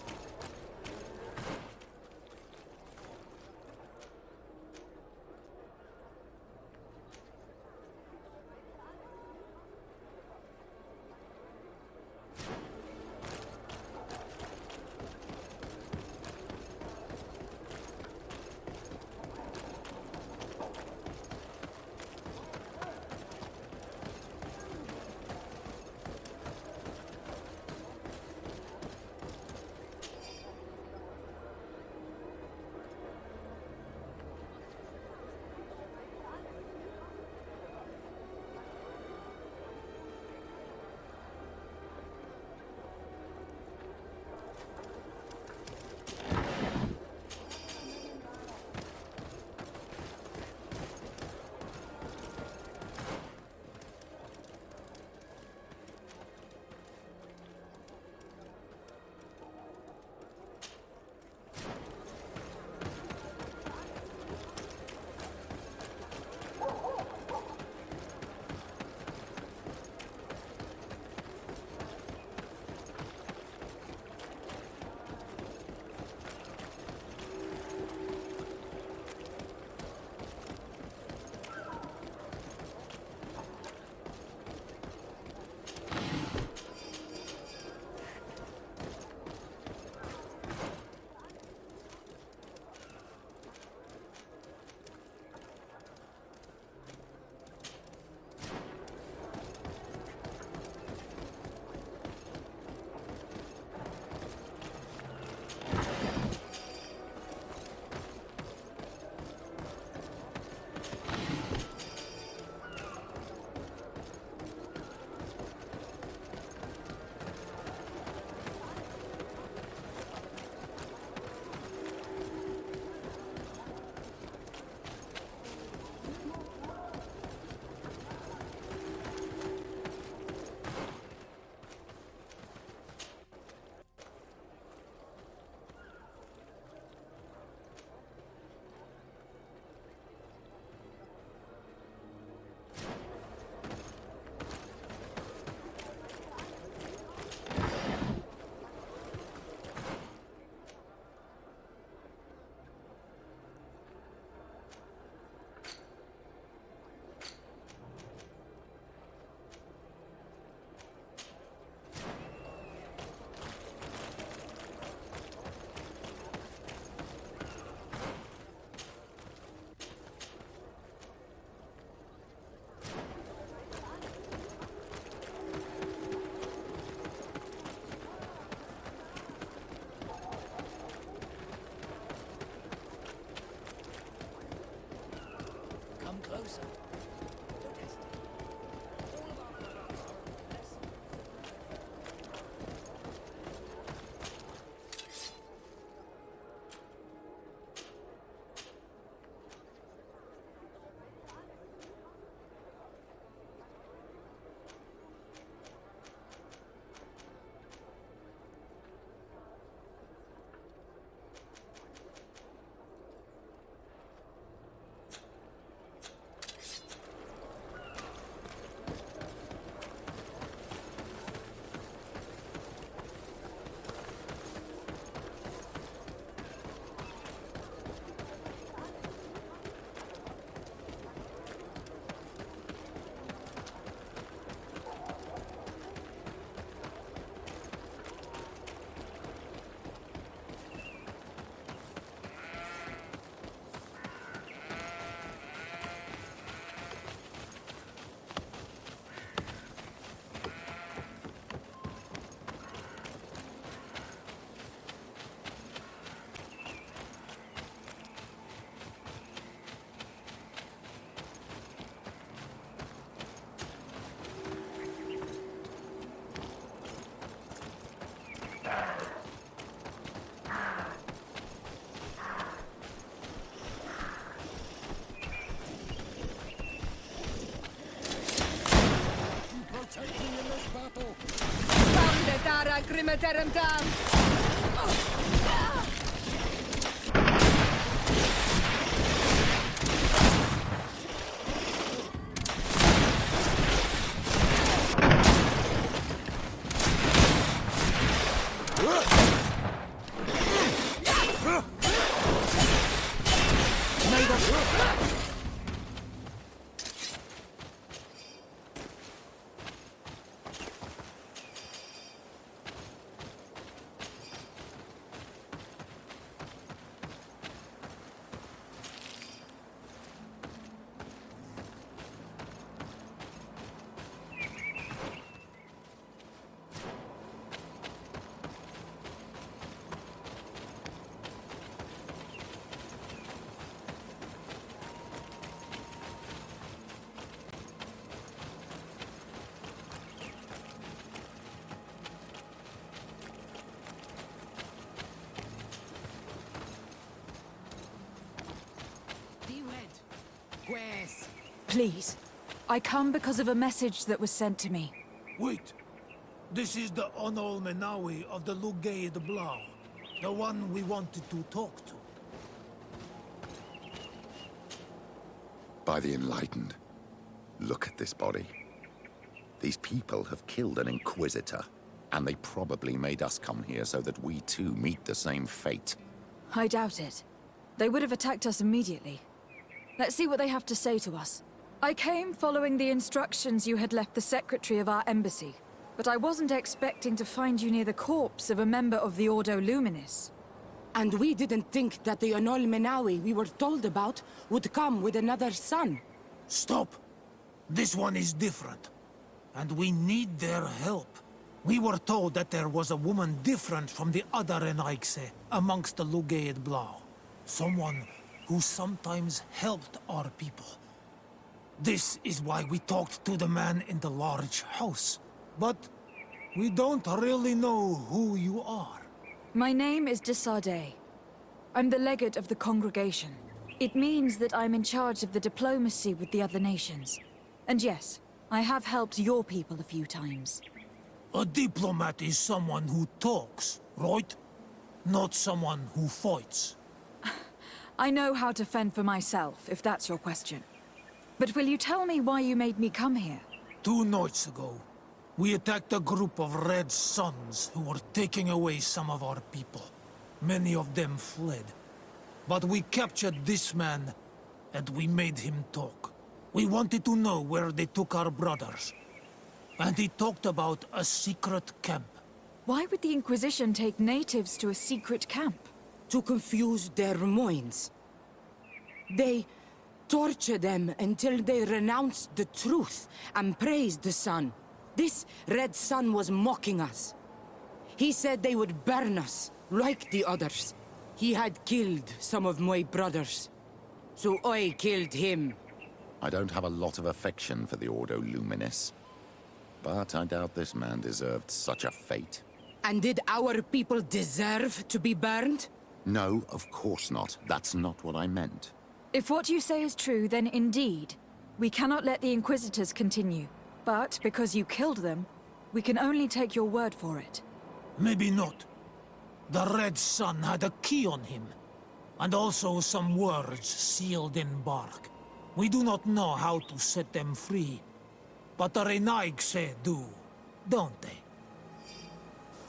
lacrimaterum tam! Please. I come because of a message that was sent to me. Wait. This is the Onol Menawi of the Lugay the Blau. The one we wanted to talk to. By the Enlightened, look at this body. These people have killed an Inquisitor, and they probably made us come here so that we too meet the same fate. I doubt it. They would have attacked us immediately. Let's see what they have to say to us. I came following the instructions you had left the secretary of our embassy, but I wasn't expecting to find you near the corpse of a member of the Ordo Luminis. And we didn't think that the Onol Menawi we were told about would come with another son. Stop! This one is different. And we need their help. We were told that there was a woman different from the other Renaigse amongst the Lugaid Blau. Someone who sometimes helped our people. This is why we talked to the man in the large house. But we don't really know who you are. My name is Desardet. I'm the legate of the congregation. It means that I'm in charge of the diplomacy with the other nations. And yes, I have helped your people a few times. A diplomat is someone who talks, right? Not someone who fights. I know how to fend for myself, if that's your question. But will you tell me why you made me come here? 2 nights ago, we attacked a group of Red Suns who were taking away some of our people. Many of them fled. But we captured this man, and we made him talk. We wanted to know where they took our brothers. And he talked about a secret camp. Why would the Inquisition take natives to a secret camp? To confuse their minds. They torture them until they renounce the truth and praise the sun. This Red Sun was mocking us. He said they would burn us, like the others. He had killed some of my brothers, so I killed him. I don't have a lot of affection for the Ordo Luminis, but I doubt this man deserved such a fate. And did our people deserve to be burned? No, of course not. That's not what I meant. If what you say is true, then indeed, we cannot let the Inquisitors continue. But because you killed them, we can only take your word for it. Maybe not. The Red Sun had a key on him, and also some words sealed in bark. We do not know how to set them free, but the Renaigse do, don't they?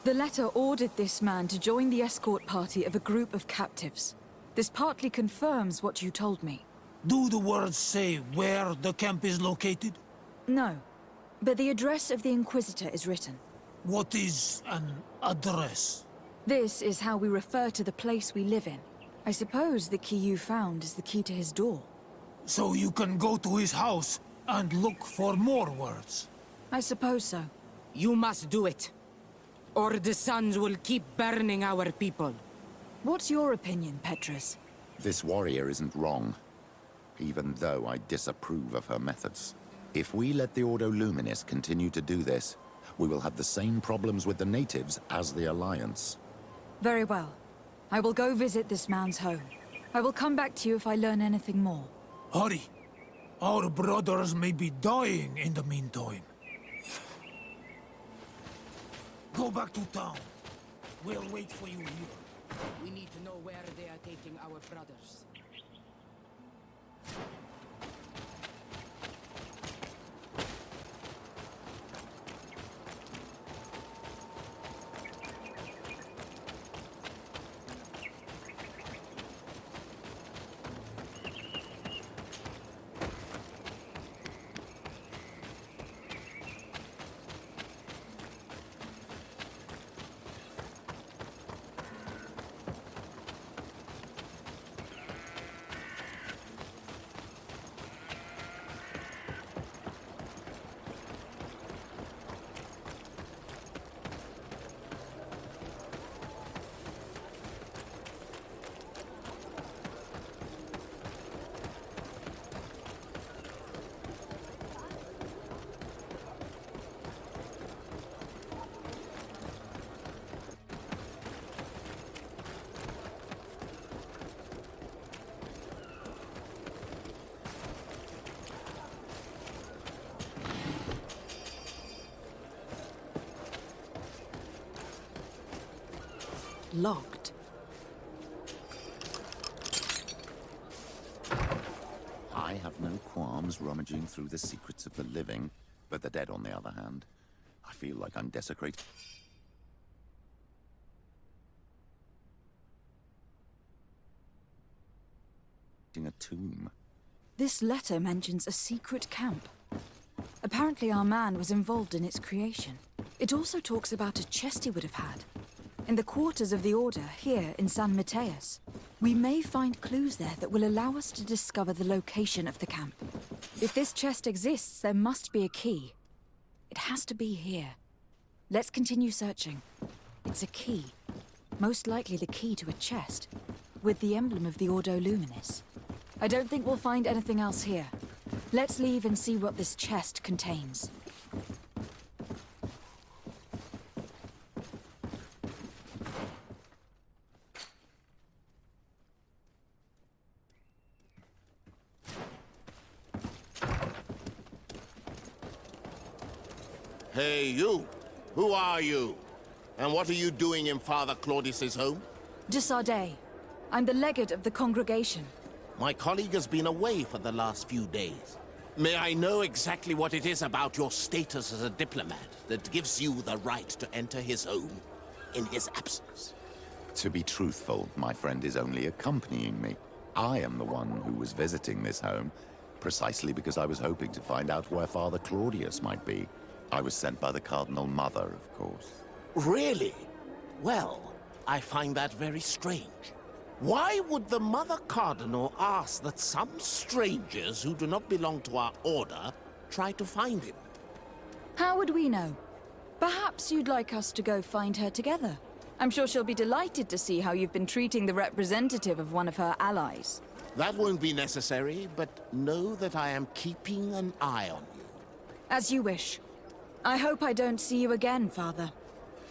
The letter ordered this man to join the escort party of a group of captives. This partly confirms what you told me. Do the words say where the camp is located? No, but the address of the Inquisitor is written. What is an address? This is how we refer to the place we live in. I suppose the key you found is the key to his door. So you can go to his house and look for more words? I suppose so. You must do it, or the suns will keep burning our people. What's your opinion, Petrus? This warrior isn't wrong, even though I disapprove of her methods. If we let the Ordo Luminis continue to do this, we will have the same problems with the natives as the Alliance. Very well. I will go visit this man's home. I will come back to you if I learn anything more. Hurry! Our brothers may be dying in the meantime. Go back to town. We'll wait for you here. We need to know where they are taking our brothers. Locked. I have no qualms rummaging through the secrets of the living, but the dead, on the other hand, I feel like I'm desecrating a tomb. This letter mentions a secret camp. Apparently our man was involved in its creation. It also talks about a chest he would have had. In the quarters of the Order, here in San Mateus. We may find clues there that will allow us to discover the location of the camp. If this chest exists, there must be a key. It has to be here. Let's continue searching. It's a key. Most likely the key to a chest, with the emblem of the Ordo Luminis. I don't think we'll find anything else here. Let's leave and see what this chest contains. Hey, you! Who are you? And what are you doing in Father Claudius's home? De Sardet. I'm the legate of the congregation. My colleague has been away for the last few days. May I know exactly what it is about your status as a diplomat that gives you the right to enter his home in his absence? To be truthful, my friend is only accompanying me. I am the one who was visiting this home, precisely because I was hoping to find out where Father Claudius might be. I was sent by the Cardinal Mother, of course. Really? Well, I find that very strange. Why would the Mother Cardinal ask that some strangers who do not belong to our order try to find him? How would we know? Perhaps you'd like us to go find her together. I'm sure she'll be delighted to see how you've been treating the representative of one of her allies. That won't be necessary, but know that I am keeping an eye on you. As you wish. I hope I don't see you again, Father.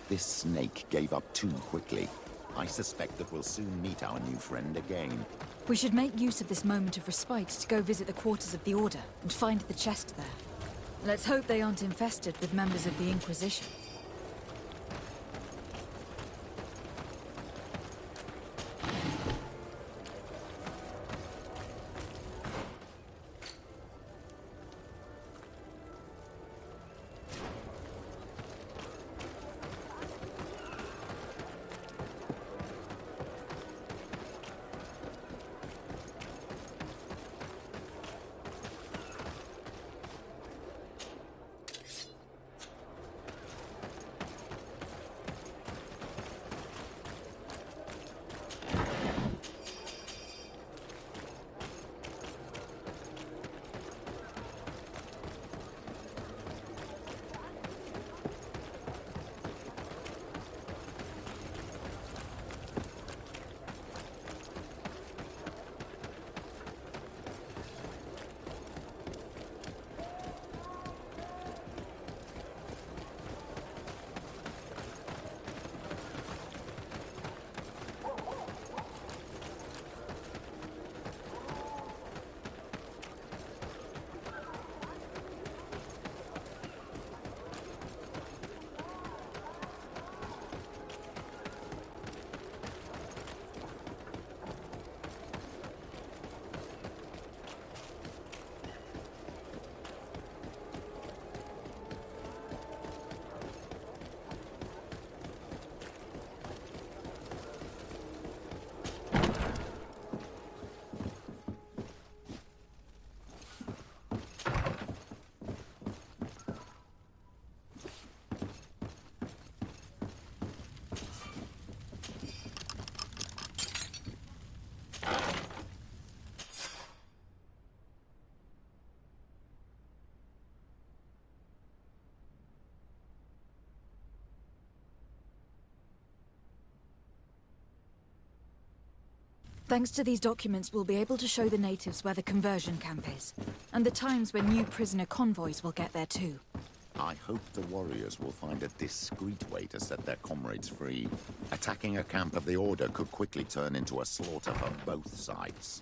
This snake gave up too quickly. I suspect that we'll soon meet our new friend again. We should make use of this moment of respite to go visit the quarters of the Order and find the chest there. Let's hope they aren't infested with members of the Inquisition. Thanks to these documents, we'll be able to show the natives where the conversion camp is, and the times when new prisoner convoys will get there too. I hope the warriors will find a discreet way to set their comrades free. Attacking a camp of the Order could quickly turn into a slaughter for both sides.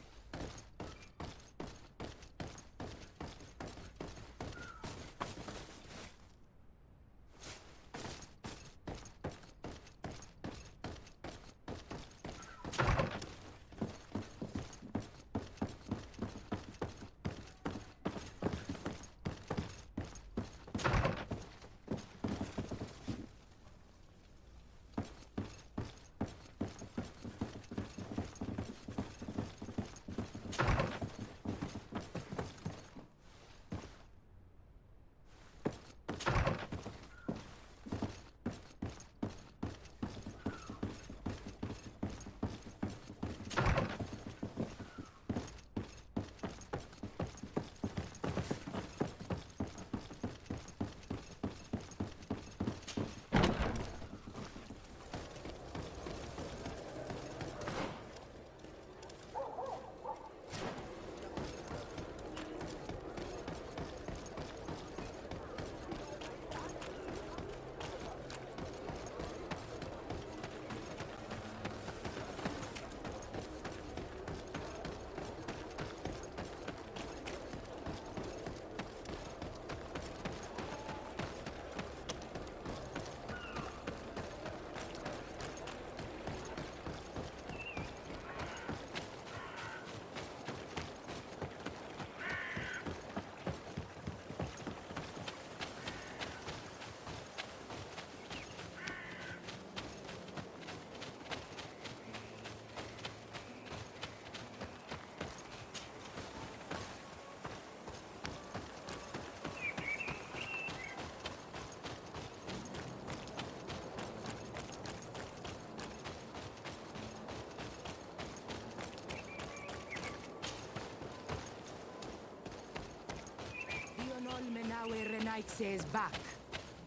Back.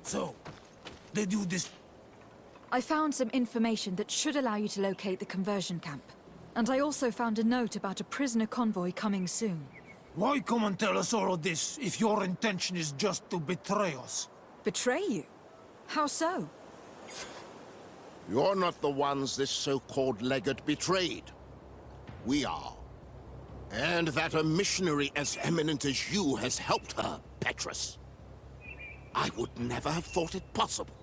So, did you I found some information that should allow you to locate the conversion camp. And I also found a note about a prisoner convoy coming soon. Why come and tell us all of this if your intention is just to betray us? Betray you? How so? You're not the ones this so-called legate betrayed. We are. And that a missionary as eminent as you has helped her, Petrus. I would never have thought it possible.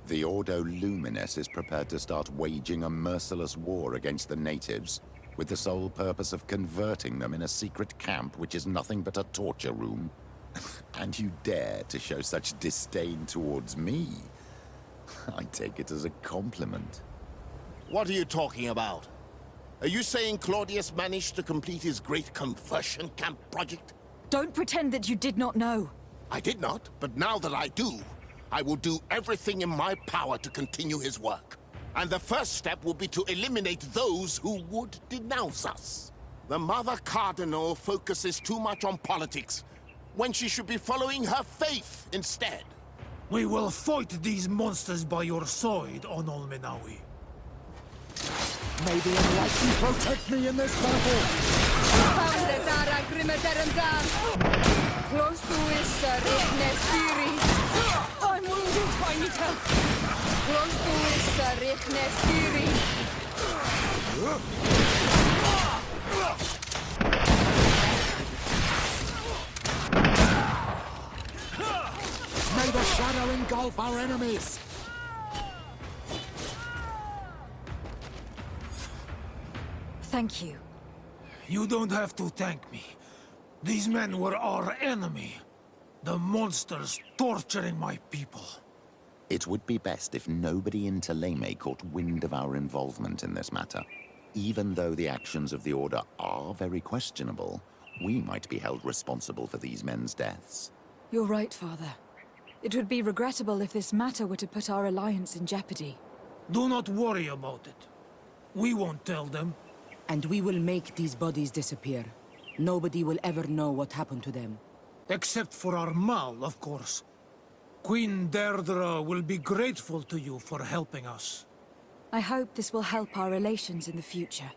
The Ordo Luminis is prepared to start waging a merciless war against the natives, with the sole purpose of converting them in a secret camp which is nothing but a torture room. And you dare to show such disdain towards me? I take it as a compliment. What are you talking about? Are you saying Claudius managed to complete his great conversion camp project? Don't pretend that you did not know. I did not, but now that I do, I will do everything in my power to continue his work. And the first step will be to eliminate those who would denounce us. The Mother Cardinal focuses too much on politics, when she should be following her faith instead. We will fight these monsters by your side, on Olmenawi. May the Enlightened protect me in this battle! Close to his I'm wounded, Juanita. Close to his May the shadow engulf our enemies! Thank you. You don't have to thank me. These men were our enemy. The monsters torturing my people. It would be best if nobody in Teleme caught wind of our involvement in this matter. Even though the actions of the Order are very questionable, we might be held responsible for these men's deaths. You're right, Father. It would be regrettable if this matter were to put our alliance in jeopardy. Do not worry about it. We won't tell them. And we will make these bodies disappear. Nobody will ever know what happened to them. Except for our Mal, of course. Queen Deirdre will be grateful to you for helping us. I hope this will help our relations in the future.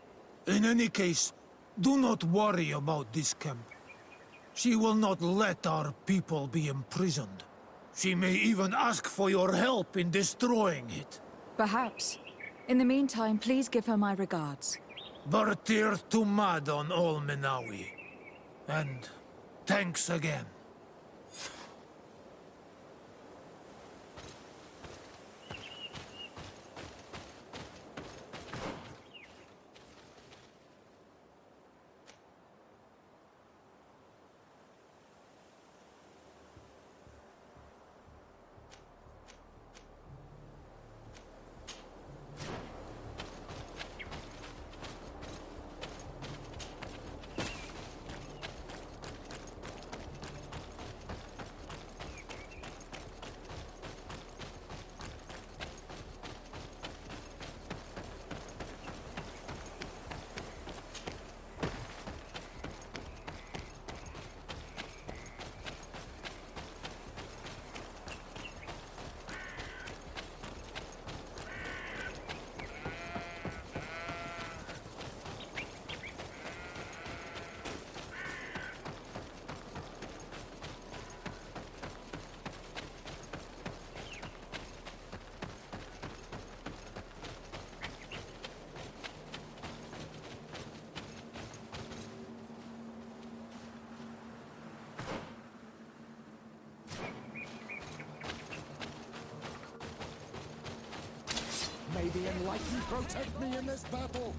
In any case, do not worry about this camp. She will not let our people be imprisoned. She may even ask for your help in destroying it. Perhaps. In the meantime, please give her my regards. Bartir Tumad on all Menawi. And thanks again. May the Enlightened protect me in this battle!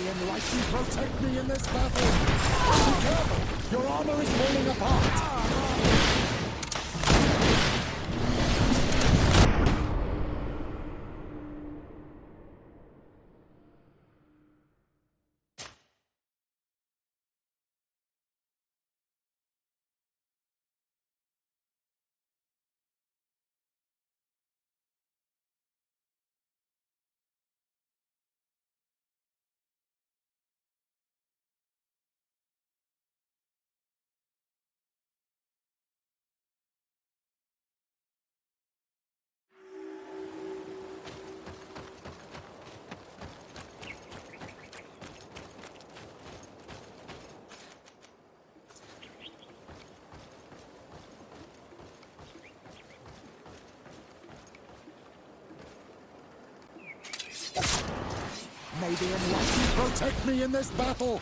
enlighten protect me in this battle! Be careful! Your armor is falling apart! May the enlightened protect me in this battle!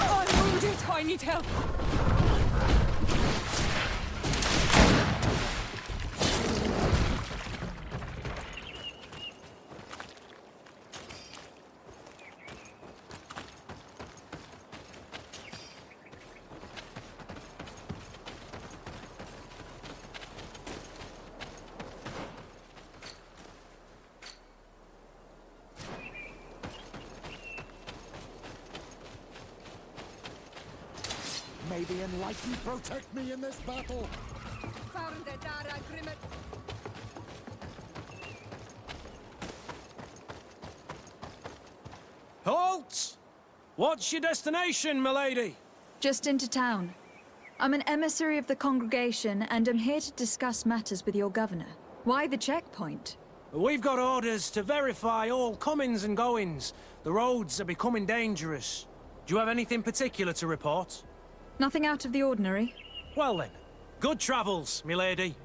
Oh, I'm wounded! I need help! May the enlightened protect me in this battle! Halt! What's your destination, milady? Just into town. I'm an emissary of the congregation and am here to discuss matters with your governor. Why the checkpoint? We've got orders to verify all comings and goings. The roads are becoming dangerous. Do you have anything particular to report? Nothing out of the ordinary. Well then, good travels, milady.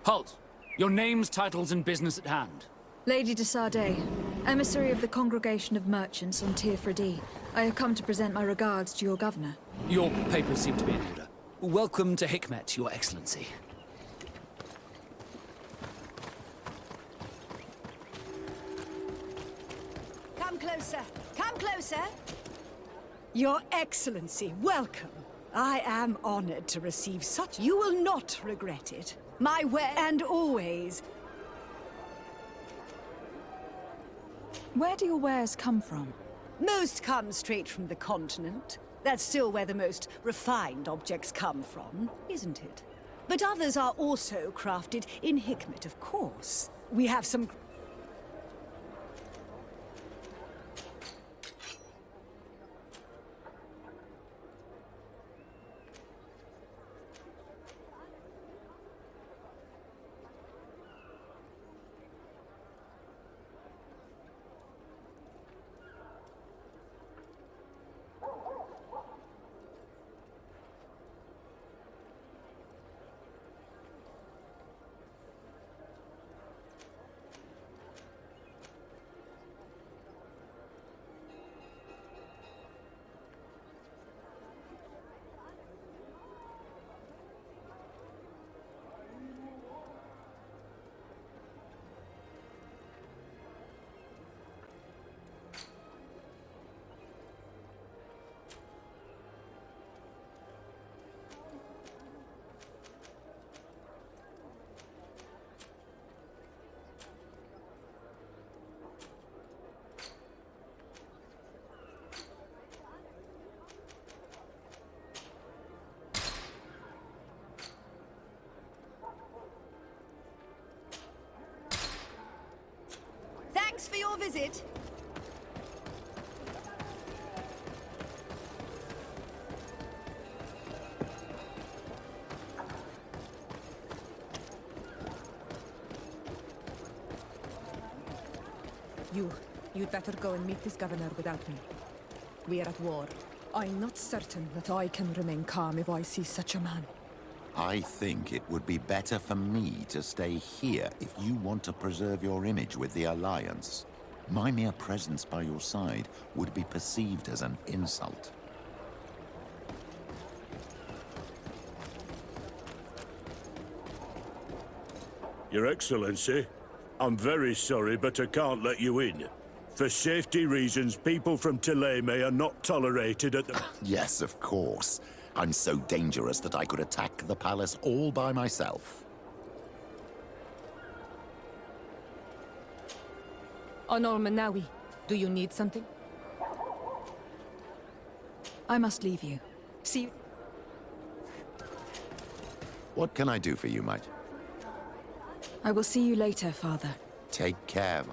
Halt! Your names, titles, and business at hand. Lady de Sardet, emissary of the Congregation of Merchants on Tier I have come to present my regards to your governor. Your papers seem to be in order. Welcome to Hikmet, Your Excellency. Come closer. Come closer. Your Excellency, welcome. I am honored to receive such. You will not regret it. My way and always. Where do your wares come from? Most come straight from the continent. That's still where the most refined objects come from, isn't it? But others are also crafted in Hikmet, of course. We have some... for your visit. You'd better go and meet this governor without me. We are at war. I'm not certain that I can remain calm if I see such a man. I think it would be better for me to stay here if you want to preserve your image with the Alliance. My mere presence by your side would be perceived as an insult. Your Excellency, I'm very sorry, but I can't let you in. For safety reasons, people from Thélème are not tolerated at the... Yes, of course. I'm so dangerous that I could attack the palace all by myself. On Al-Manawi, do you need something? I must leave you. See you... What can I do for you, mate? I will see you later, Father. Take care.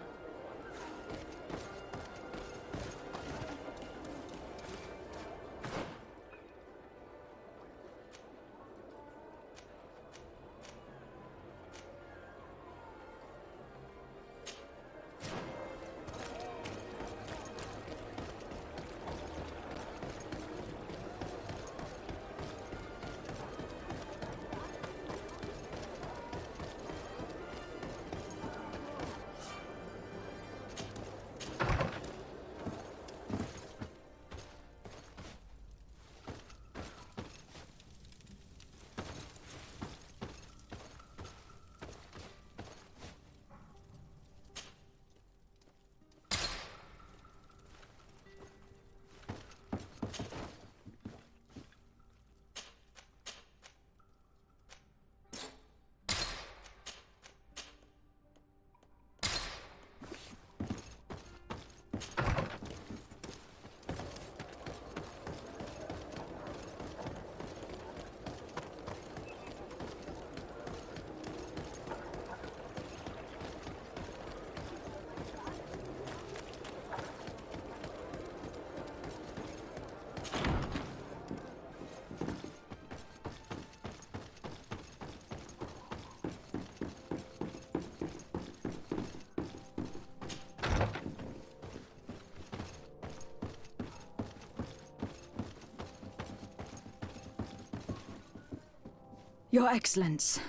Your Excellence,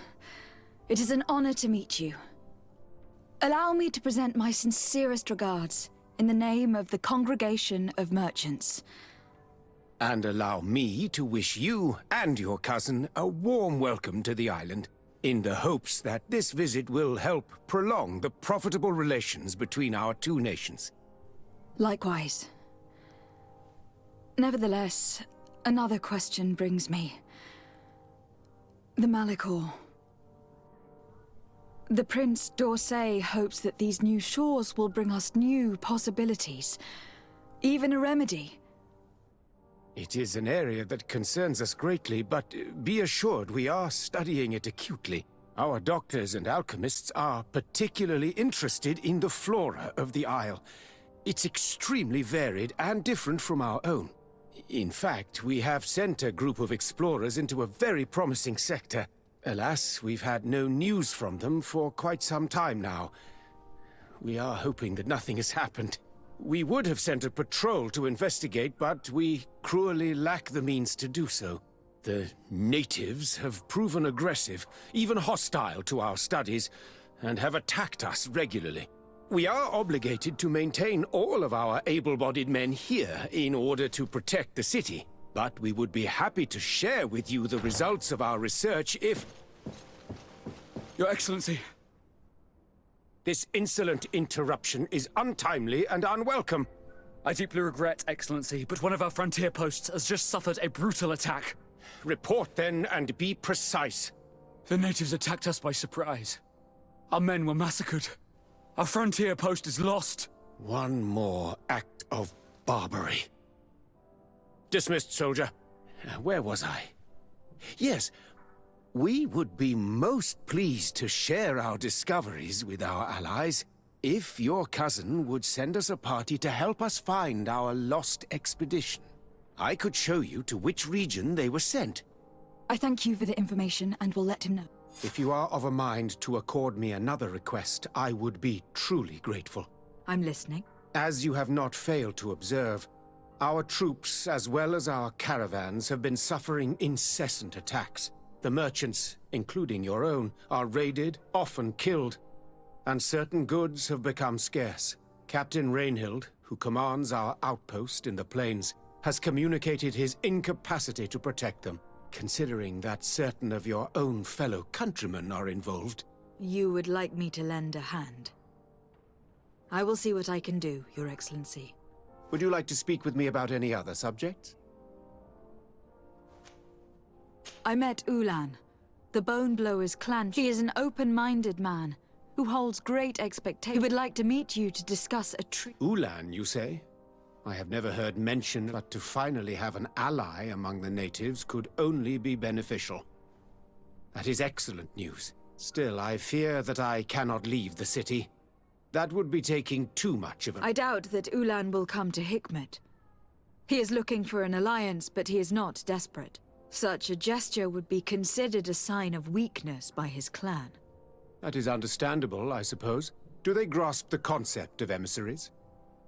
it is an honor to meet you. Allow me to present my sincerest regards in the name of the Congregation of Merchants. And allow me to wish you and your cousin a warm welcome to the island, in the hopes that this visit will help prolong the profitable relations between our two nations. Likewise. Nevertheless, another question brings me. The Malachor. The Prince d'Orsay hopes that these new shores will bring us new possibilities, even a remedy. It is an area that concerns us greatly, but be assured we are studying it acutely. Our doctors and alchemists are particularly interested in the flora of the Isle. It's extremely varied and different from our own. In fact, we have sent a group of explorers into a very promising sector. Alas, we've had no news from them for quite some time now. We are hoping that nothing has happened. We would have sent a patrol to investigate, but we cruelly lack the means to do so. The natives have proven aggressive, even hostile to our studies, and have attacked us regularly. We are obligated to maintain all of our able-bodied men here in order to protect the city. But we would be happy to share with you the results of our research if... Your Excellency. This insolent interruption is untimely and unwelcome. I deeply regret, Excellency, but one of our frontier posts has just suffered a brutal attack. Report then, and be precise. The natives attacked us by surprise. Our men were massacred. Our frontier post is lost. One more act of barbarity. Dismissed, soldier. Where was I? Yes, we would be most pleased to share our discoveries with our allies. if your cousin would send us a party to help us find our lost expedition, I could show you to which region they were sent. I thank you for the information and will let him know. If you are of a mind to accord me another request, I would be truly grateful. I'm listening. As you have not failed to observe, our troops, as well as our caravans, have been suffering incessant attacks. The merchants, including your own, are raided, often killed, and certain goods have become scarce. Captain Rainhild, who commands our outpost in the plains, has communicated his incapacity to protect them. Considering that certain of your own fellow countrymen are involved. You would like me to lend a hand? I will see what I can do, Your Excellency. Would you like to speak with me about any other subjects? I met Ulan, the Bone Blower's clan. He is an open-minded man who holds great expectations. He would like to meet you to discuss a treaty. Ulan, you say? I have never heard mention, but to finally have an ally among the natives could only be beneficial. That is excellent news. Still, I fear that I cannot leave the city. That would be taking too much of a... I doubt that Ulan will come to Hikmet. He is looking for an alliance, but he is not desperate. Such a gesture would be considered a sign of weakness by his clan. That is understandable, I suppose. Do they grasp the concept of emissaries?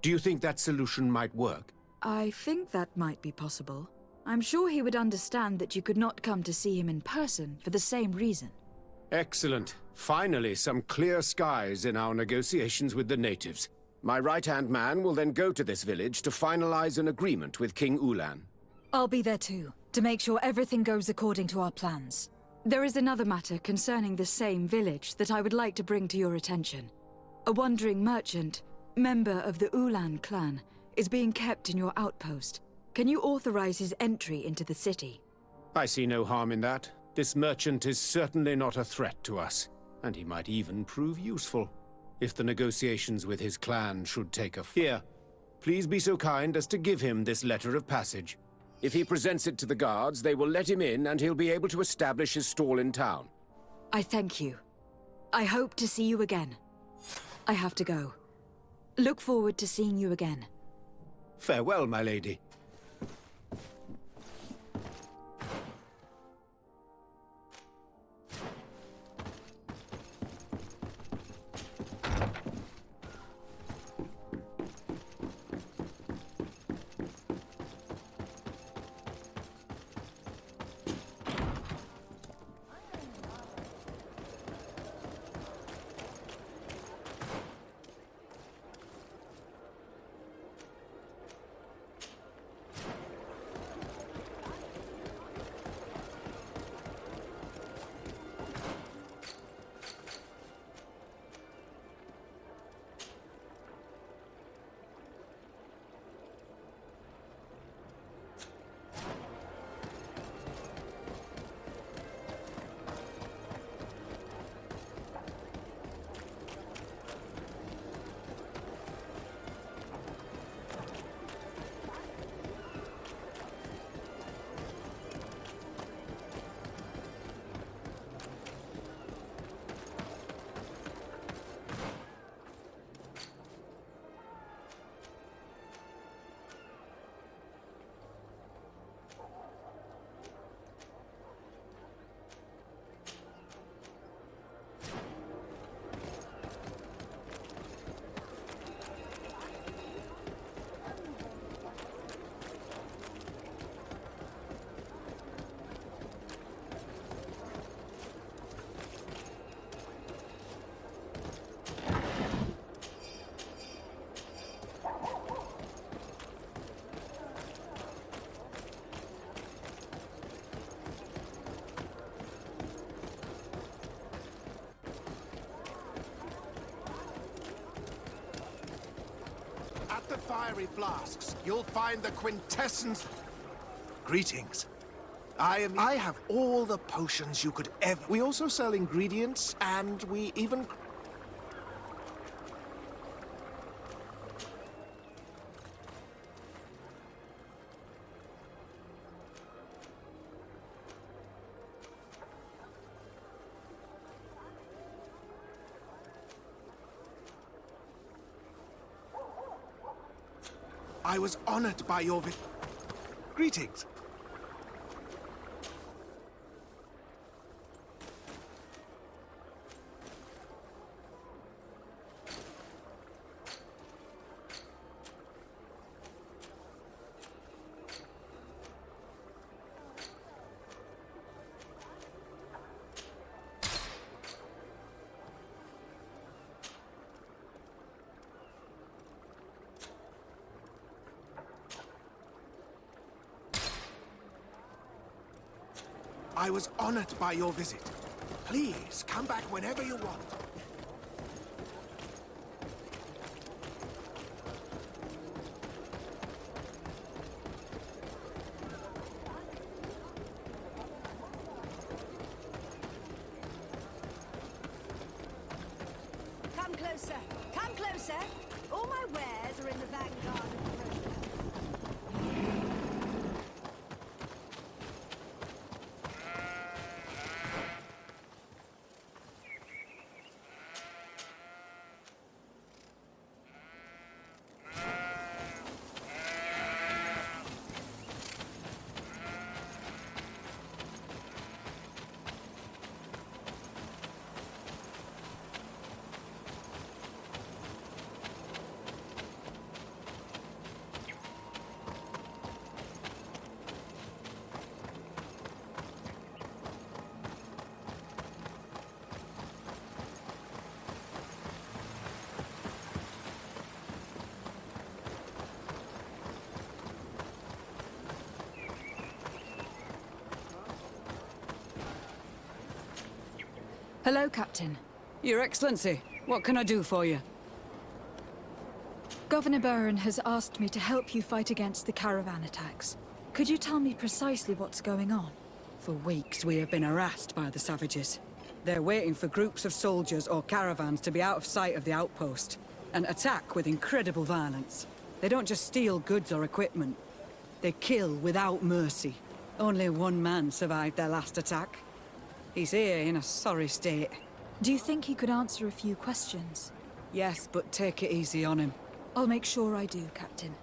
Do you think that solution might work? I think that might be possible. I'm sure he would understand that you could not come to see him in person for the same reason. Excellent. Finally, some clear skies in our negotiations with the natives. My right-hand man will then go to this village to finalize an agreement with King Ulan. I'll be there too, to make sure everything goes according to our plans. There is another matter concerning the same village that I would like to bring to your attention. A wandering merchant, member of the Ulan clan, is being kept in your outpost. Can you authorize his entry into the city? I see no harm in that. This merchant is certainly not a threat to us, and he might even prove useful, if the negotiations with his clan should take a... Here, please be so kind as to give him this letter of passage. If he presents it to the guards, they will let him in and he'll be able to establish his stall in town. I thank you. I hope to see you again. I have to go. Look forward to seeing you again. Farewell, my lady. At the fiery flasks, you'll find the quintessence... Greetings. I have all the potions you could ever... We also sell ingredients, and we even... I was honored by your greetings. I was honored by your visit. Please, come back whenever you want. Come closer. Come closer. All my wares are in the vanguard of the process. Hello, Captain. Your Excellency, what can I do for you? Governor Baron has asked me to help you fight against the caravan attacks. Could you tell me precisely what's going on? For weeks, we have been harassed by the savages. They're waiting for groups of soldiers or caravans to be out of sight of the outpost, and attack with incredible violence. They don't just steal goods or equipment. They kill without mercy. Only one man survived their last attack. He's here in a sorry state. Do you think he could answer a few questions? Yes, but take it easy on him. I'll make sure I do, Captain.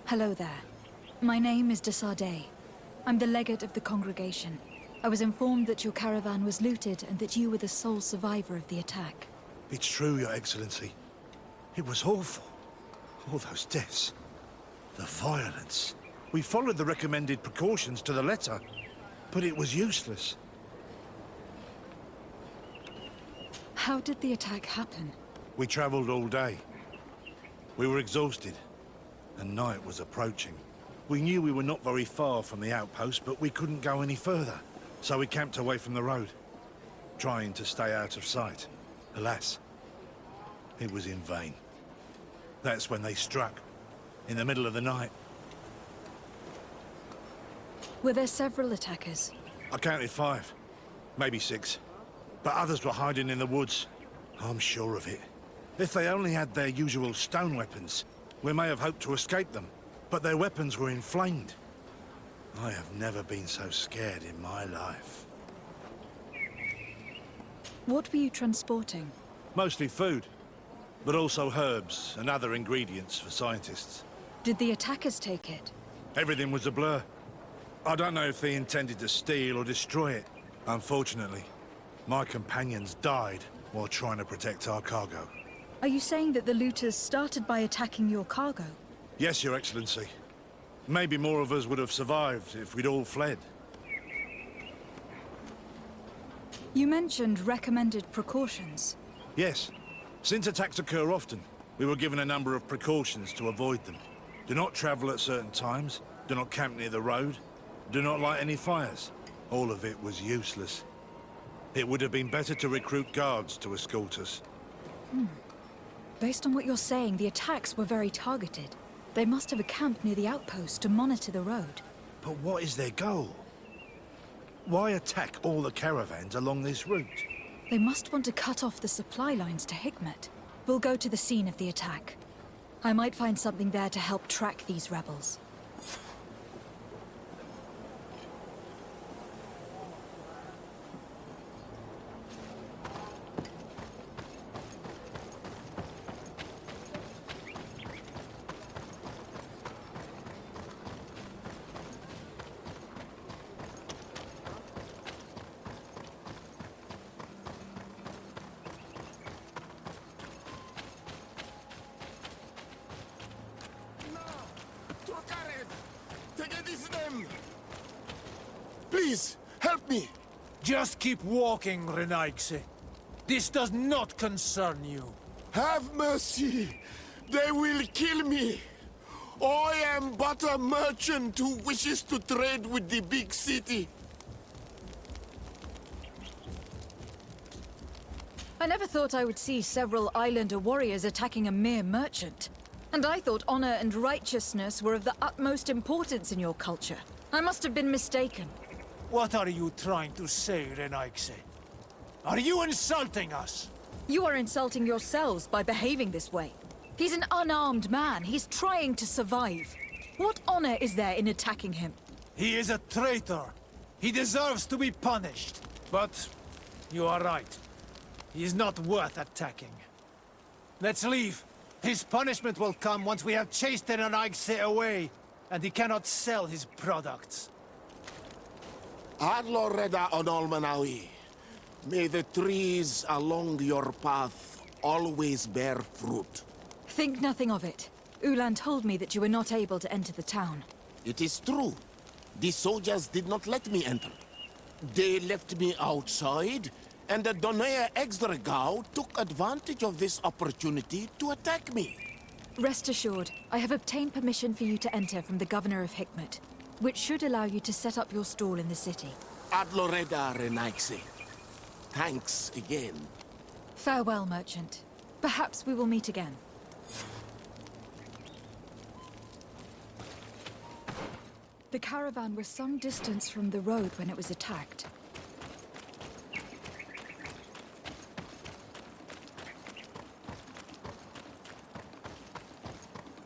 Hello there. My name is de Sardet. I'm the legate of the congregation. I was informed that your caravan was looted and that you were the sole survivor of the attack. It's true, Your Excellency. It was awful. All those deaths. The violence. We followed the recommended precautions to the letter, but it was useless. How did the attack happen? We traveled all day. We were exhausted, and night was approaching. We knew we were not very far from the outpost, but we couldn't go any further, so we camped away from the road, trying to stay out of sight. Alas, it was in vain. That's when they struck, in the middle of the night. Were there several attackers? I counted 5, maybe 6. But others were hiding in the woods. I'm sure of it. If they only had their usual stone weapons, we may have hoped to escape them. But their weapons were inflamed. I have never been so scared in my life. What were you transporting? Mostly food, but also herbs and other ingredients for scientists. Did the attackers take it? Everything was a blur. I don't know if they intended to steal or destroy it. Unfortunately, my companions died while trying to protect our cargo. Are you saying that the looters started by attacking your cargo? Yes, Your Excellency. Maybe more of us would have survived if we'd all fled. You mentioned recommended precautions. Yes. Since attacks occur often, we were given a number of precautions to avoid them. Do not travel at certain times, do not camp near the road, do not light any fires. All of it was useless. It would have been better to recruit guards to escort us. Based on what you're saying, the attacks were very targeted. They must have a camp near the outpost to monitor the road. But what is their goal? Why attack all the caravans along this route? They must want to cut off the supply lines to Hikmet. We'll go to the scene of the attack. I might find something there to help track these rebels. Please, help me! Just keep walking, Renaigse. This does not concern you. Have mercy! They will kill me! I am but a merchant who wishes to trade with the big city. I never thought I would see several islander warriors attacking a mere merchant. And I thought honor and righteousness were of the utmost importance in your culture. I must have been mistaken. What are you trying to say, Renaigse? Are you insulting us? You are insulting yourselves by behaving this way. He's an unarmed man. He's trying to survive. What honor is there in attacking him? He is a traitor. He deserves to be punished. But you are right. He is not worth attacking. Let's leave. His punishment will come once we have chased Renaigse away, and he cannot sell his products. Adloreda Onolmanawi, may the trees along your path always bear fruit. Think nothing of it. Ulan told me that you were not able to enter the town. It is true. The soldiers did not let me enter. They left me outside, and the Donea Exdragao took advantage of this opportunity to attack me. Rest assured, I have obtained permission for you to enter from the Governor of Hikmet, which should allow you to set up your stall in the city. Adloreda Renaigse. Thanks again. Farewell, merchant. Perhaps we will meet again. The caravan was some distance from the road when it was attacked.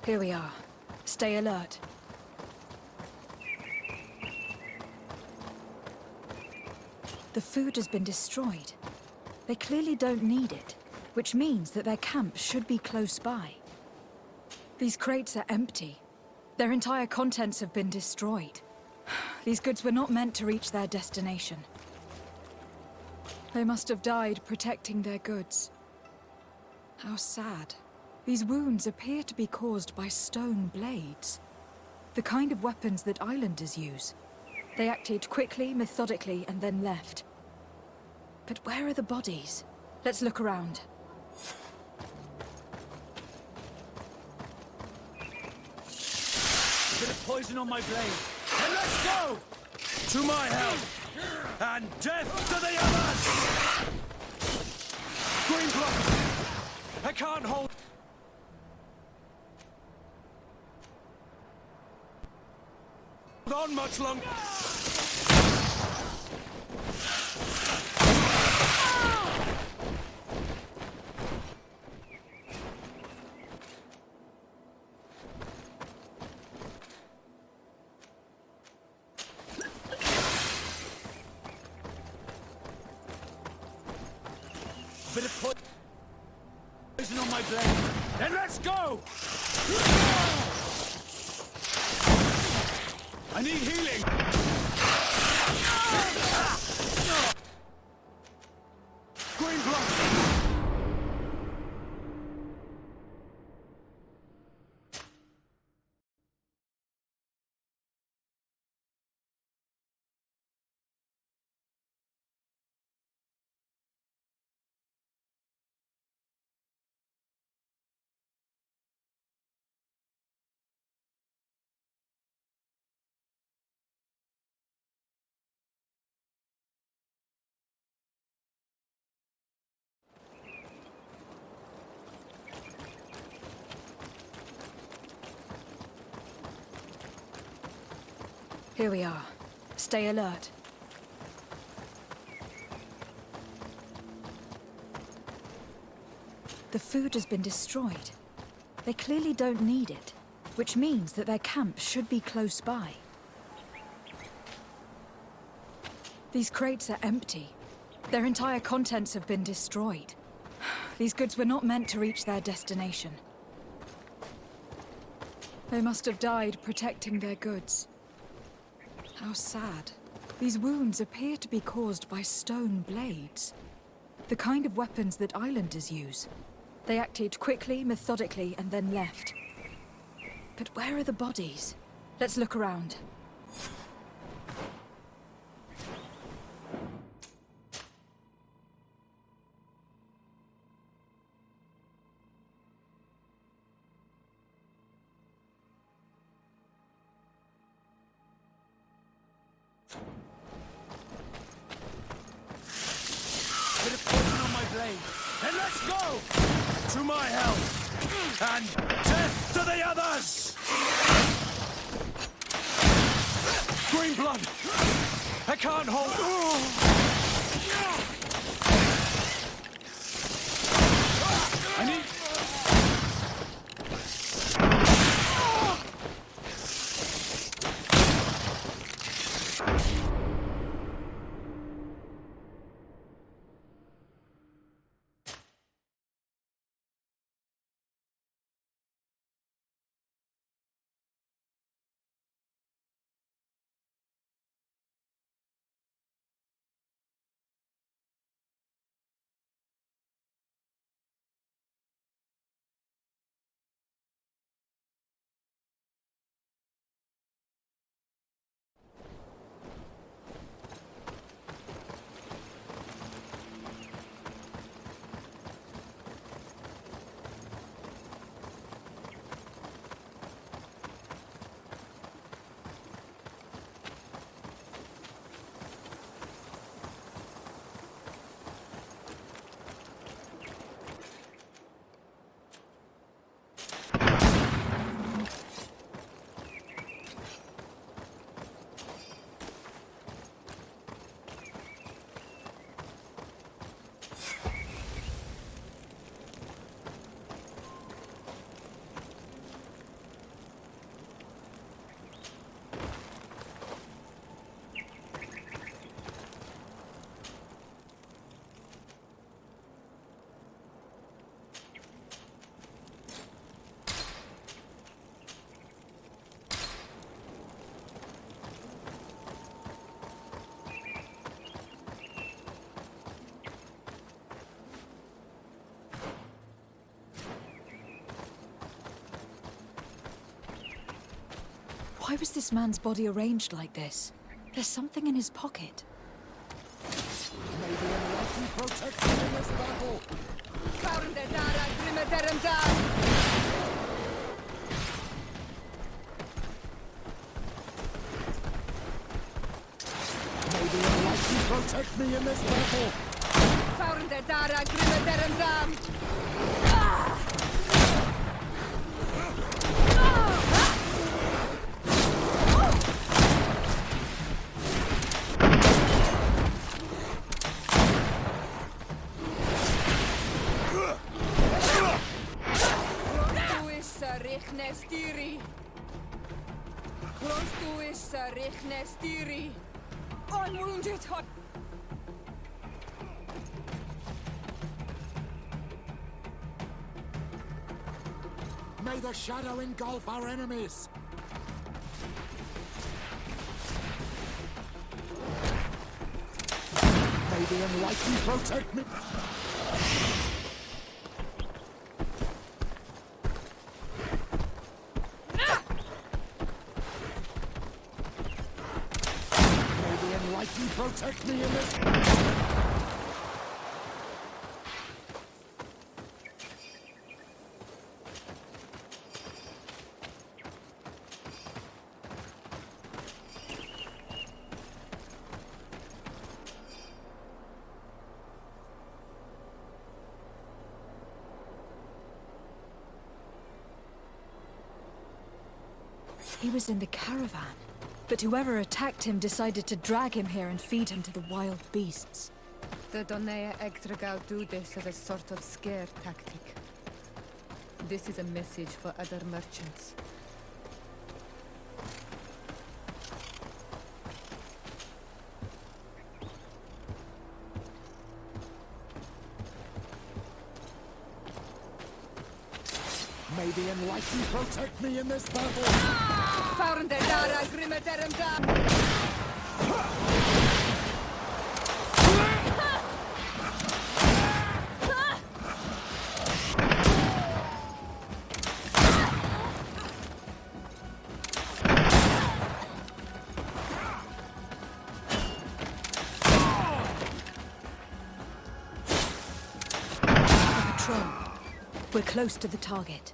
Here we are. Stay alert. The food has been destroyed. They clearly don't need it, which means that their camp should be close by. These crates are empty. Their entire contents have been destroyed. These goods were not meant to reach their destination. They must have died protecting their goods. How sad. These wounds appear to be caused by stone blades. The kind of weapons that islanders use. They acted quickly, methodically, and then left. But where are the bodies? Let's look around. A bit of poison on my blade. And let's go! To my help! And death to the others! Green block! I can't hold... on much longer. Bit of poison on my blade. Then let's go! I need healing! Green block! Here we are. Stay alert. The food has been destroyed. They clearly don't need it, which means that their camp should be close by. These crates are empty. Their entire contents have been destroyed. These goods were not meant to reach their destination. They must have died protecting their goods. How sad. These wounds appear to be caused by stone blades. The kind of weapons that islanders use. They acted quickly, methodically, and then left. But where are the bodies? Let's look around. way! Then let's go! To my help! And death to the others! Green blood! I can't hold... I need... Why was this man's body arranged like this? There's something in his pocket. May the Enlightened protect you in this battle! May the Enlightened protect me in this battle! I'm wounded. May the shadow engulf our enemies! May the Enlightened protect me! May the Enlightened protect me in this... He was in the caravan, but whoever attacked him decided to drag him here and feed him to the wild beasts. The Donea Extragal do this as a sort of scare tactic. This is a message for other merchants. May the Enlightened protect me in this battle! Patrol. We're close to the target.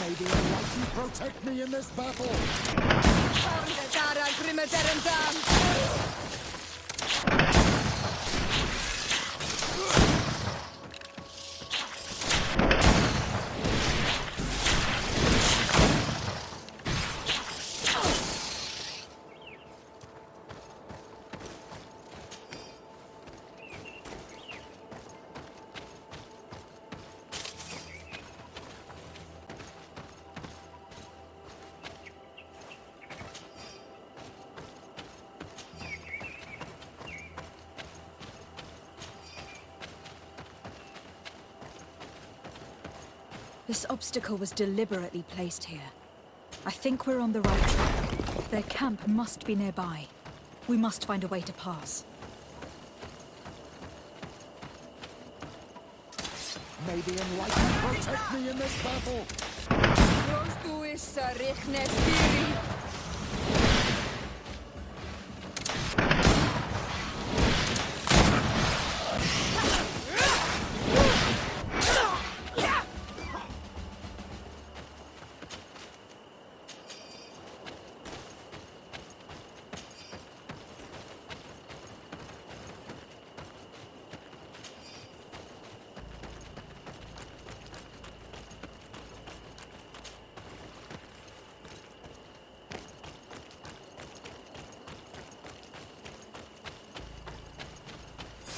May the Almighty protect me in this battle! This obstacle was deliberately placed here. I think we're on the right track. Their camp must be nearby. We must find a way to pass. May the Enlightened protect me in this battle!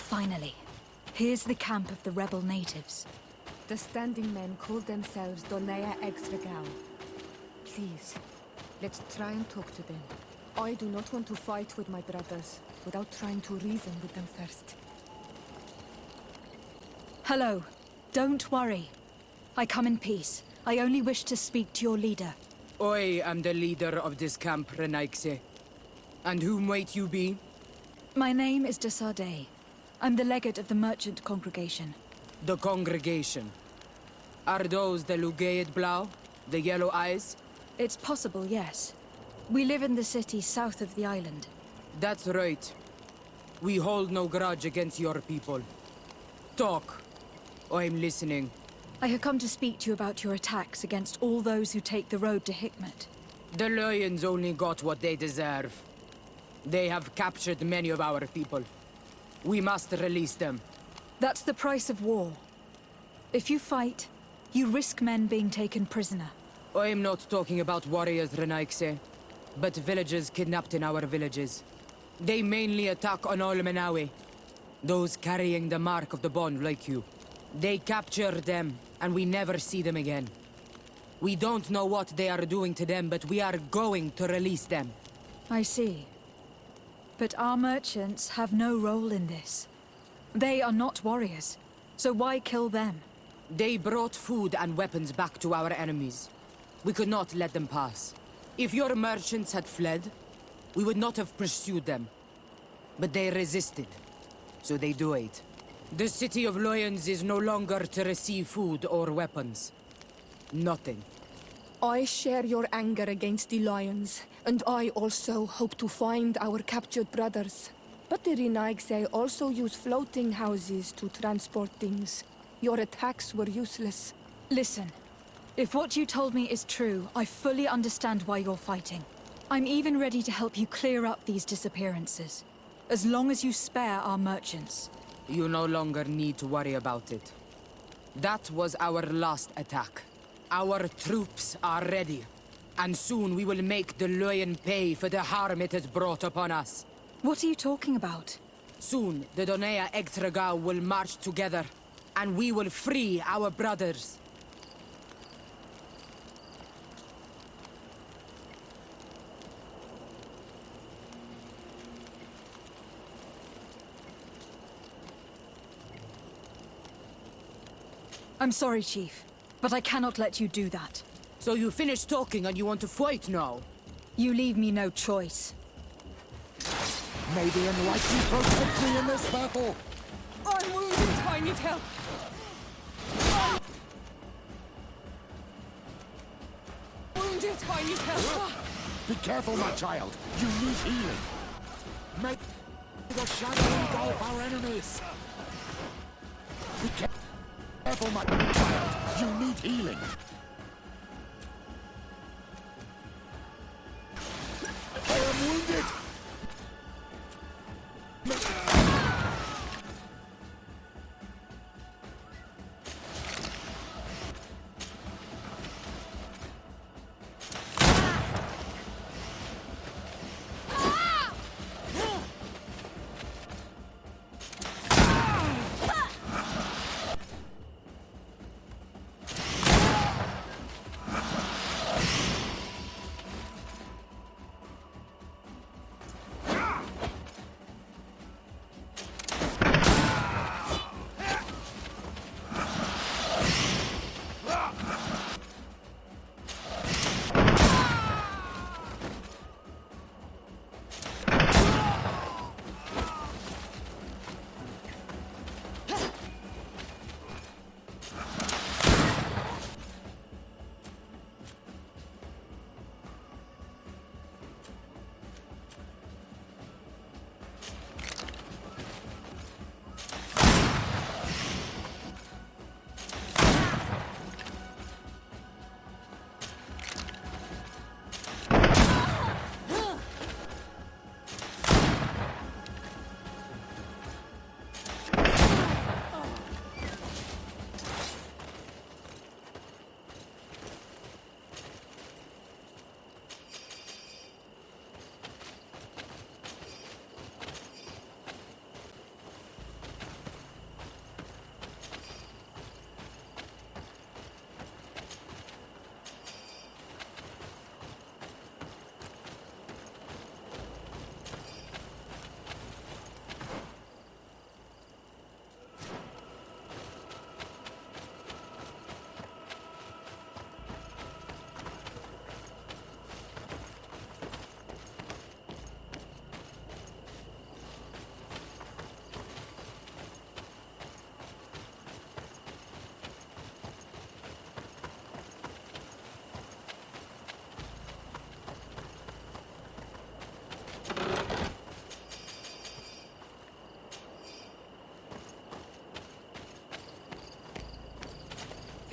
Finally, here's the camp of the rebel natives. The standing men call themselves Donea Exregao. Please, let's try and talk to them. I do not want to fight with my brothers without trying to reason with them first. Hello. Don't worry. I come in peace. I only wish to speak to your leader. I am the leader of this camp, Renaikse. And who might you be? My name is Desade. I'm the legate of the merchant congregation. The congregation? Are those the Lugaid Blau? The yellow eyes? It's possible, yes. We live in the city south of the island. That's right. We hold no grudge against your people. Talk. I'm listening. I have come to speak to you about your attacks against all those who take the road to Hikmet. The Lions only got what they deserve. They have captured many of our people. We must release them. That's the price of war. If you fight, you risk men being taken prisoner. I'm not talking about warriors, Renaikse, but villagers kidnapped in our villages. They mainly attack on Olmenawe, those carrying the mark of the bond like you. They capture them, and we never see them again. We don't know what they are doing to them, but we are going to release them. I see. But our merchants have no role in this. They are not warriors, so why kill them? They brought food and weapons back to our enemies. We could not let them pass. If your merchants had fled, we would not have pursued them. But they resisted, so they died. The city of Lions is no longer to receive food or weapons. Nothing. I share your anger against the Lions, and I also hope to find our captured brothers. But the Renaigse also use floating houses to transport things. Your attacks were useless. Listen, if what you told me is true, I fully understand why you're fighting. I'm even ready to help you clear up these disappearances, as long as you spare our merchants. You no longer need to worry about it. That was our last attack. Our troops are ready, and soon we will make the Lion pay for the harm it has brought upon us. What are you talking about? Soon, the Donea Exregao will march together, and we will free our brothers. I'm sorry, Chief, but I cannot let you do that. So you finished talking and you want to fight now? You leave me no choice. May the Enlightened protect me in this battle! I'm wounded, I need help! Wounded, I need help! Be careful, my child! You need healing! May the shadow engulf our enemies! Be careful, my child! You need healing!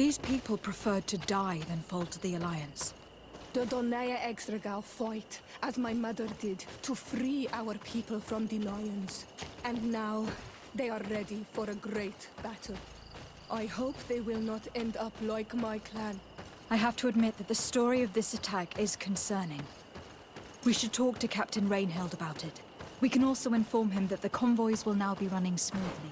These people preferred to die than fall to the Alliance. The Donaya Exregal fight, as my mother did, to free our people from the lions. And now, they are ready for a great battle. I hope they will not end up like my clan. I have to admit that the story of this attack is concerning. We should talk to Captain Rainhild about it. We can also inform him that the convoys will now be running smoothly.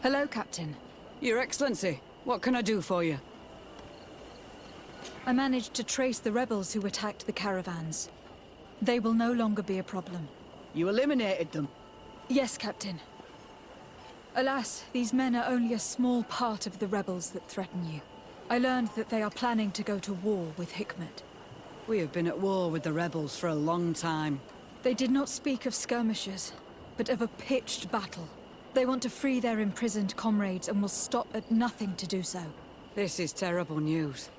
Hello, Captain. Your Excellency, what can I do for you? I managed to trace the rebels who attacked the caravans. They will no longer be a problem. You eliminated them? Yes, Captain. Alas, these men are only a small part of the rebels that threaten you. I learned that they are planning to go to war with Hikmet. We have been at war with the rebels for a long time. They did not speak of skirmishes, but of a pitched battle. They want to free their imprisoned comrades and will stop at nothing to do so. This is terrible news.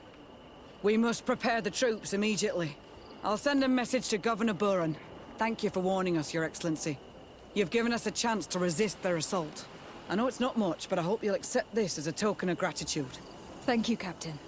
We must prepare the troops immediately. I'll send a message to Governor Buran. Thank you for warning us, Your Excellency. You've given us a chance to resist their assault. I know it's not much, but I hope you'll accept this as a token of gratitude. Thank you, Captain.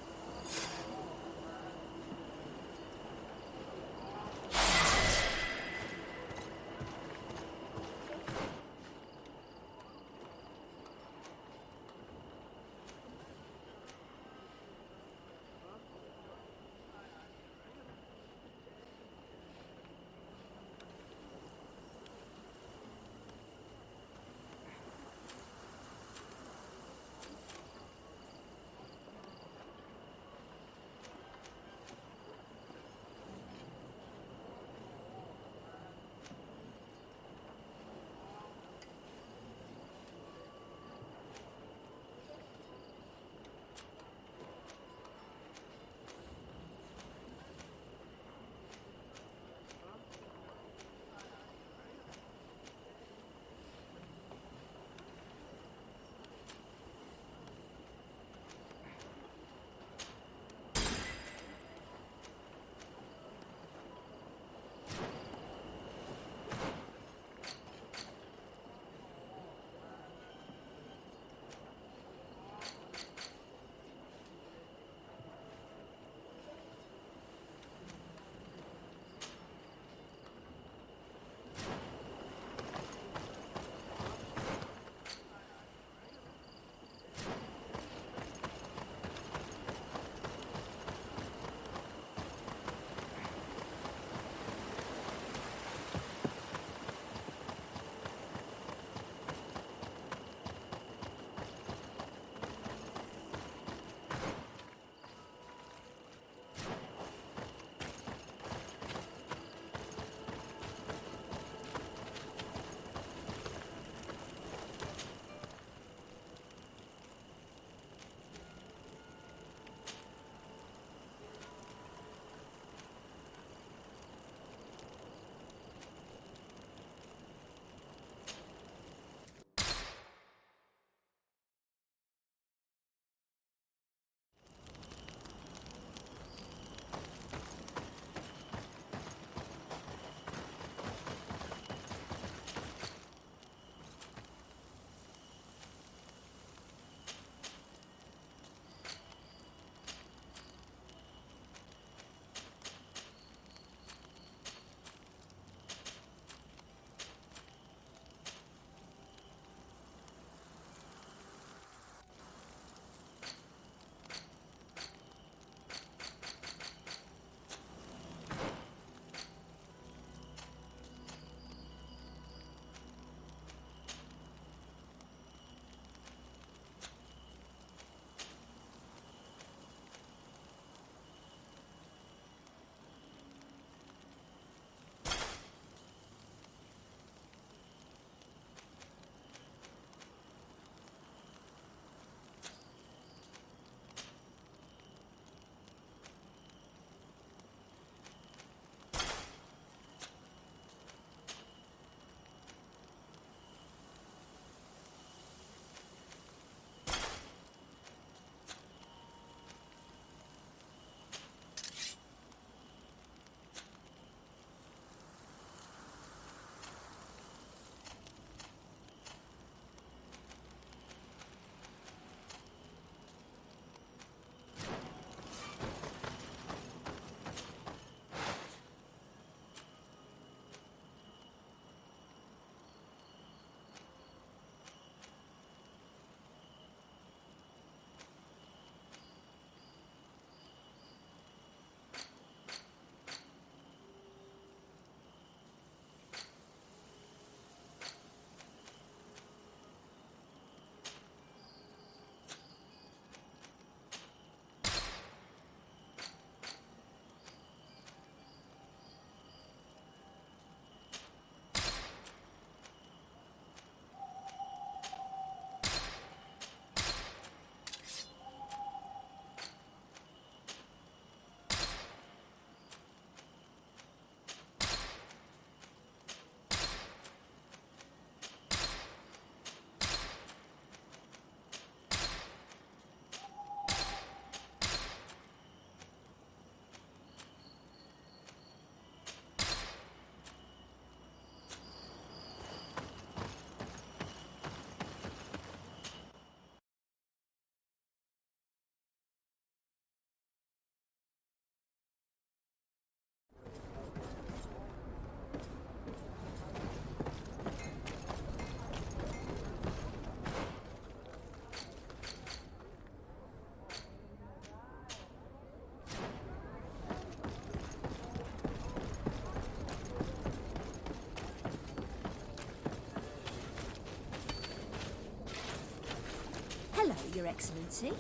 Excellency.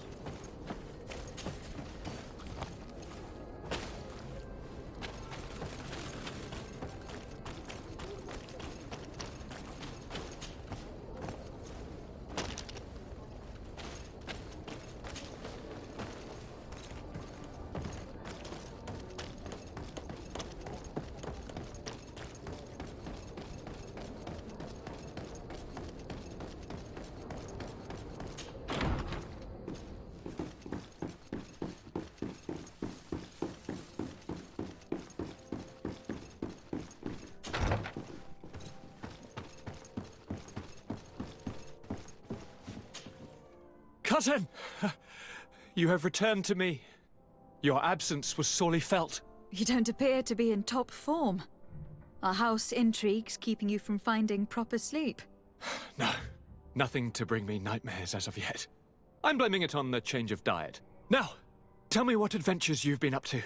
Cousin! You have returned to me. Your absence was sorely felt. You don't appear to be in top form. Are house intrigues keeping you from finding proper sleep? No, nothing to bring me nightmares as of yet. I'm blaming it on the change of diet. Now, tell me what adventures you've been up to.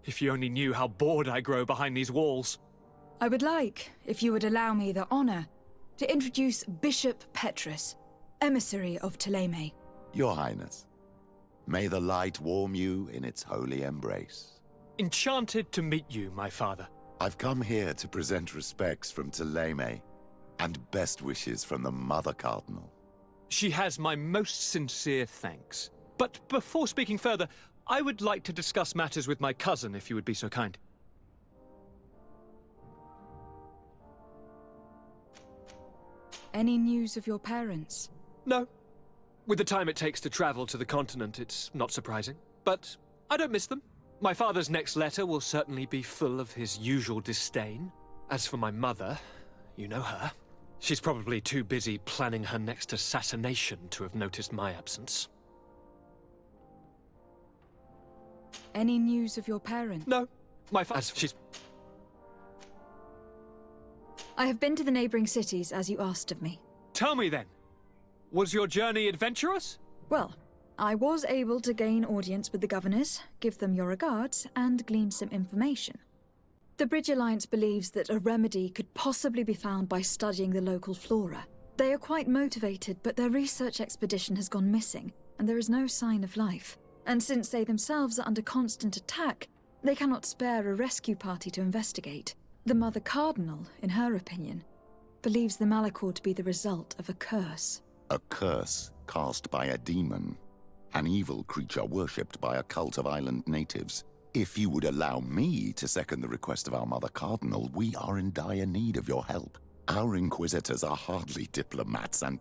If you only knew how bored I grow behind these walls. I would like, if you would allow me the honor, to introduce Bishop Petrus, emissary of Ptolemy. Your Highness, may the light warm you in its holy embrace. Enchanted to meet you, my father. I've come here to present respects from Ptolemy, and best wishes from the Mother Cardinal. She has my most sincere thanks. But before speaking further, I would like to discuss matters with my cousin, if you would be so kind. Any news of your parents? No. With the time it takes to travel to the continent, it's not surprising. But I don't miss them. My father's next letter will certainly be full of his usual disdain. As for my mother, you know her. She's probably too busy planning her next assassination to have noticed my absence. Any news of your parents? No. My she's... I have been to the neighboring cities, as you asked of me. Tell me then. Was your journey adventurous? Well, I was able to gain audience with the governors, give them your regards, and glean some information. The Bridge Alliance believes that a remedy could possibly be found by studying the local flora. They are quite motivated, but their research expedition has gone missing, and there is no sign of life. And since they themselves are under constant attack, they cannot spare a rescue party to investigate. The Mother Cardinal, in her opinion, believes the Malachor to be the result of a curse. A curse cast by a demon. An evil creature worshipped by a cult of island natives. If you would allow me to second the request of our Mother Cardinal, we are in dire need of your help. Our inquisitors are hardly diplomats and...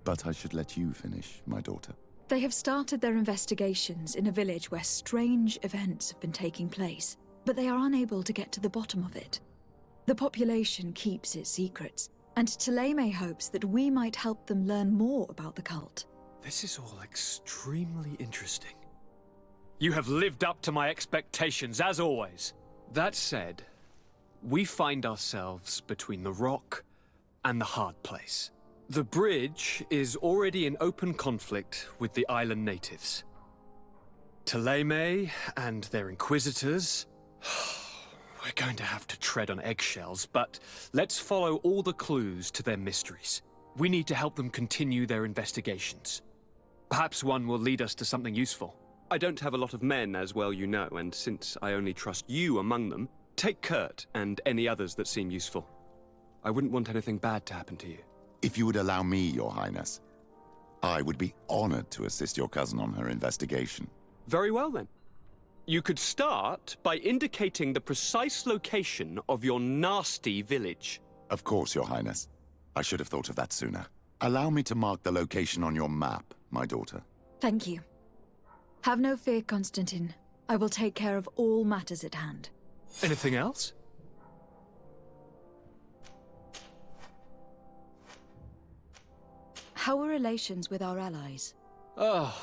But I should let you finish, my daughter. They have started their investigations in a village where strange events have been taking place, but they are unable to get to the bottom of it. The population keeps its secrets, and Ptolemy hopes that we might help them learn more about the cult. This is all extremely interesting. You have lived up to my expectations, as always. That said, we find ourselves between the rock and the hard place. The bridge is already in open conflict with the island natives. Ptolemy and their inquisitors... We're going to have to tread on eggshells, but let's follow all the clues to their mysteries. We need to help them continue their investigations. Perhaps one will lead us to something useful. I don't have a lot of men, as well you know, and since I only trust you among them, take Kurt and any others that seem useful. I wouldn't want anything bad to happen to you. If you would allow me, Your Highness, I would be honored to assist your cousin on her investigation. Very well, then. You could start by indicating the precise location of your nasty village. Of course, Your Highness. I should have thought of that sooner. Allow me to mark the location on your map, my daughter. Thank you. Have no fear, Constantine. I will take care of all matters at hand. Anything else? How are relations with our allies? Oh,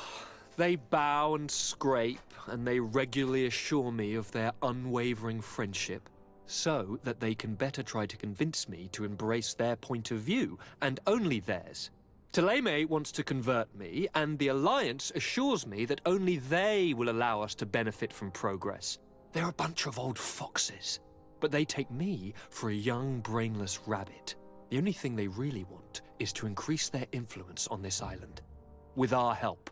they bow and scrape, and they regularly assure me of their unwavering friendship, so that they can better try to convince me to embrace their point of view, and only theirs. Ptolemy wants to convert me, and the Alliance assures me that only they will allow us to benefit from progress. They're a bunch of old foxes, but they take me for a young, brainless rabbit. The only thing they really want is to increase their influence on this island. with our help.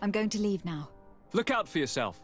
I'm going to leave now. Look out for yourself.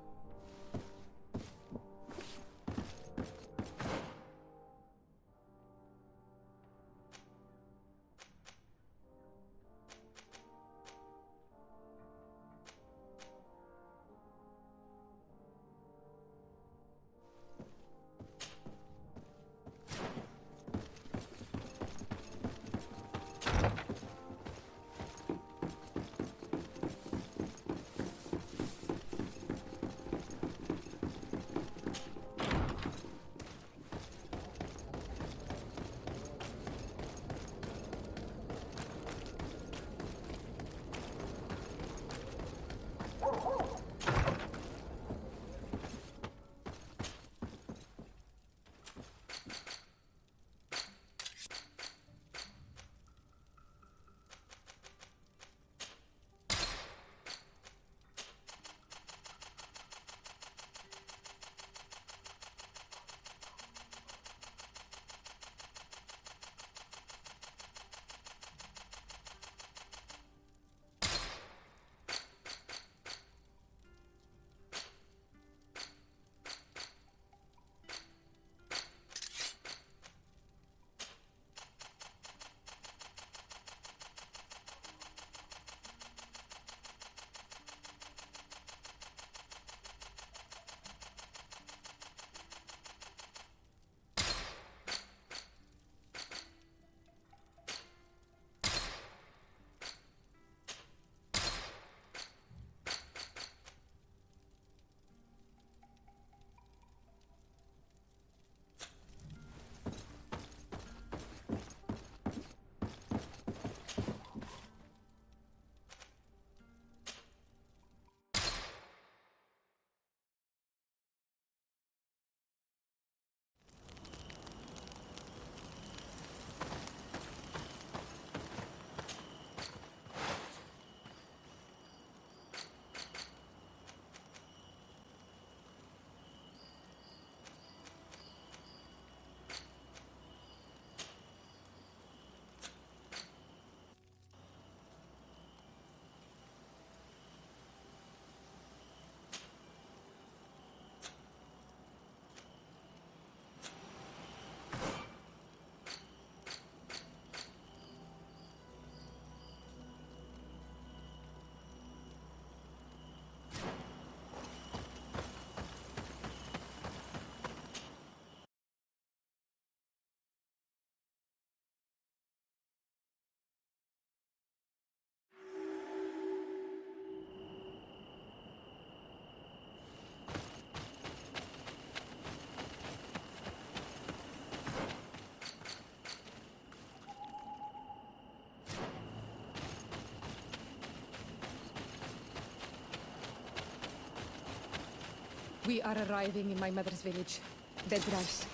We are arriving in my mother's village. Bedras.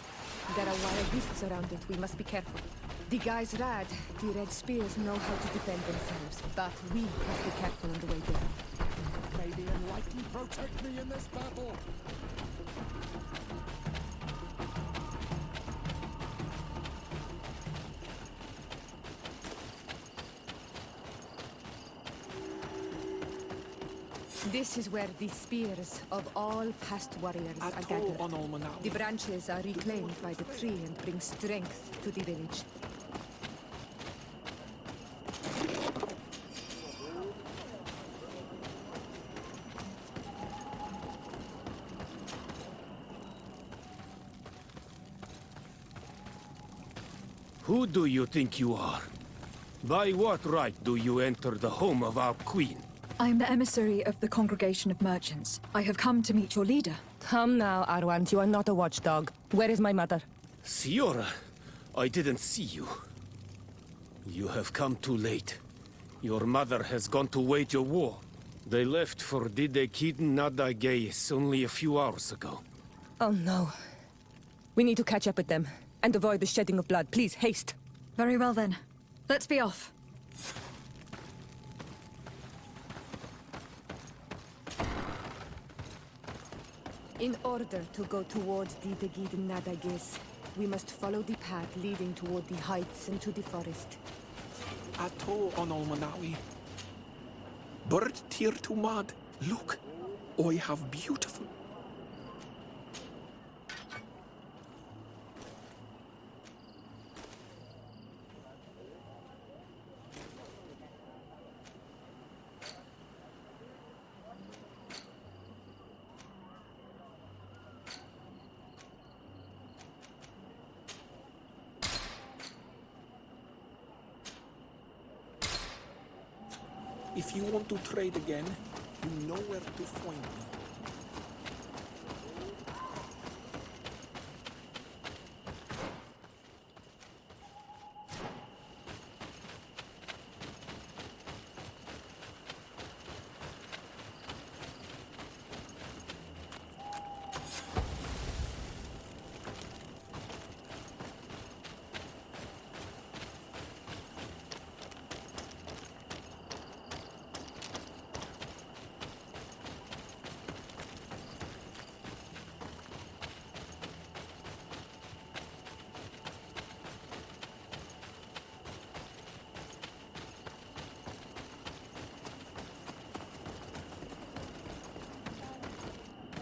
There are wild beasts around it. We must be careful. The guys rad. The red spears know how to defend themselves, but we must be careful on the way there. May the enlightened protect me in this battle. This is where the spears of all past warriors are gathered. The branches are reclaimed by the tree and bring strength to the village. Who do you think you are? By what right do you enter the home of our queen? I am the emissary of the Congregation of Merchants. I have come to meet your leader. Come now, Arwant. You are not a watchdog. Where is my mother? Siora, I didn't see you. You have come too late. Your mother has gone to wage a war. They left for Didekiden Nadageis only a few hours ago. Oh no. We need to catch up with them and avoid the shedding of blood. Please, haste. Very well then. Let's be off. In order to go towards Didekiden Nadageis, We must follow the path leading toward the heights and to the forest. Ato on Olmanawi. Bird tear to mud. Look, I have beautiful. If you want to trade again, you know where to find me.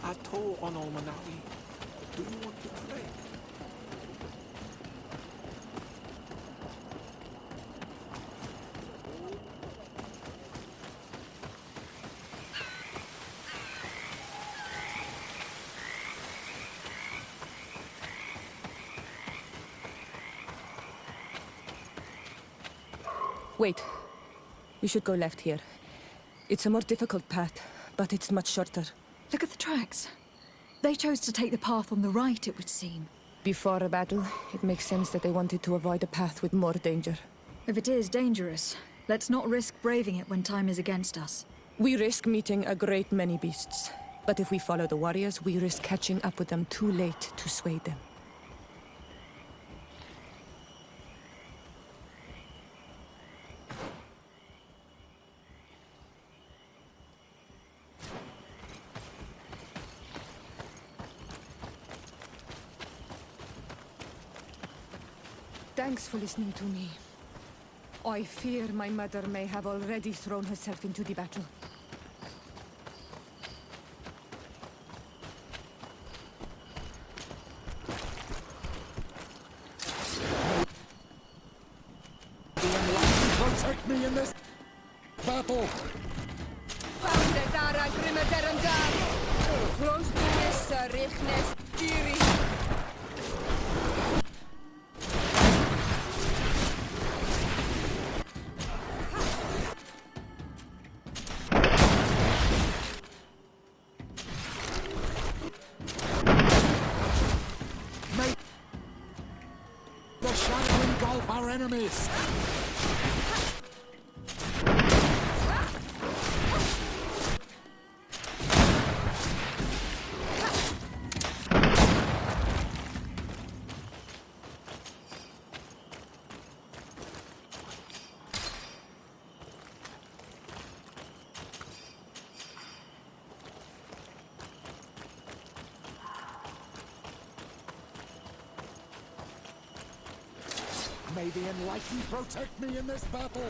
Ato on Olmanawi. Do you want to play? Wait. We should go left here. It's a more difficult path, but it's much shorter. Look at the tracks. They chose to take the path on the right, it would seem. Before a battle, it makes sense that they wanted to avoid a path with more danger. If it is dangerous, let's not risk braving it when time is against us. We risk meeting a great many beasts. But if we follow the warriors, we risk catching up with them too late to sway them. Thanks for listening to me. I fear my mother may have already thrown herself into the battle. Protect me in this battle! The shadow engulf our enemies! May the enlightened protect me in this battle!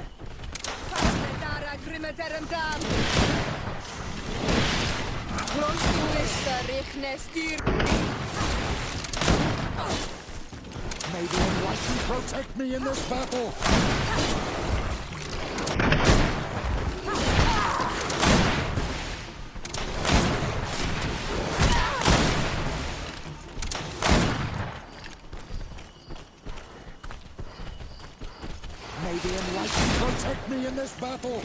May the enlightened protect me in this battle! May the enlightened protect me in this battle!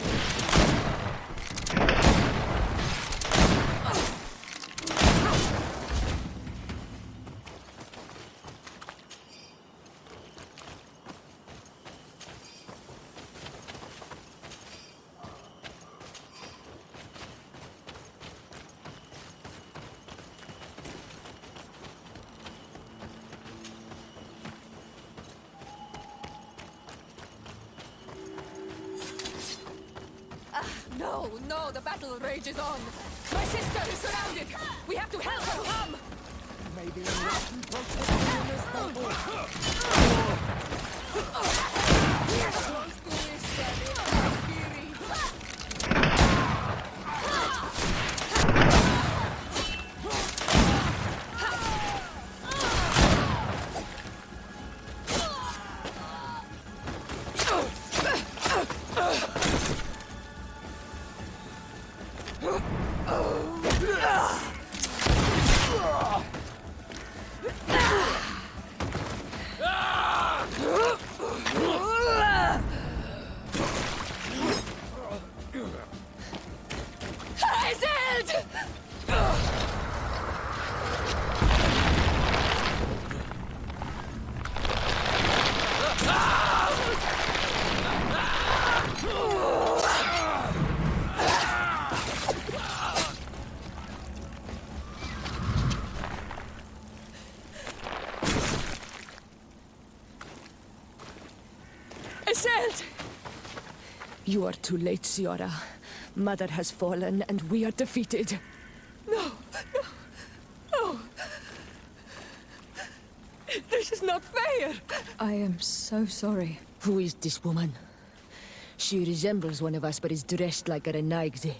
No, no, the battle rages on. My sister is surrounded. We have to help her. Come! You are too late, Ciara. Mother has fallen, and we are defeated. No! This is not fair! I am so sorry. Who is this woman? She resembles one of us, but is dressed like a Renaigze.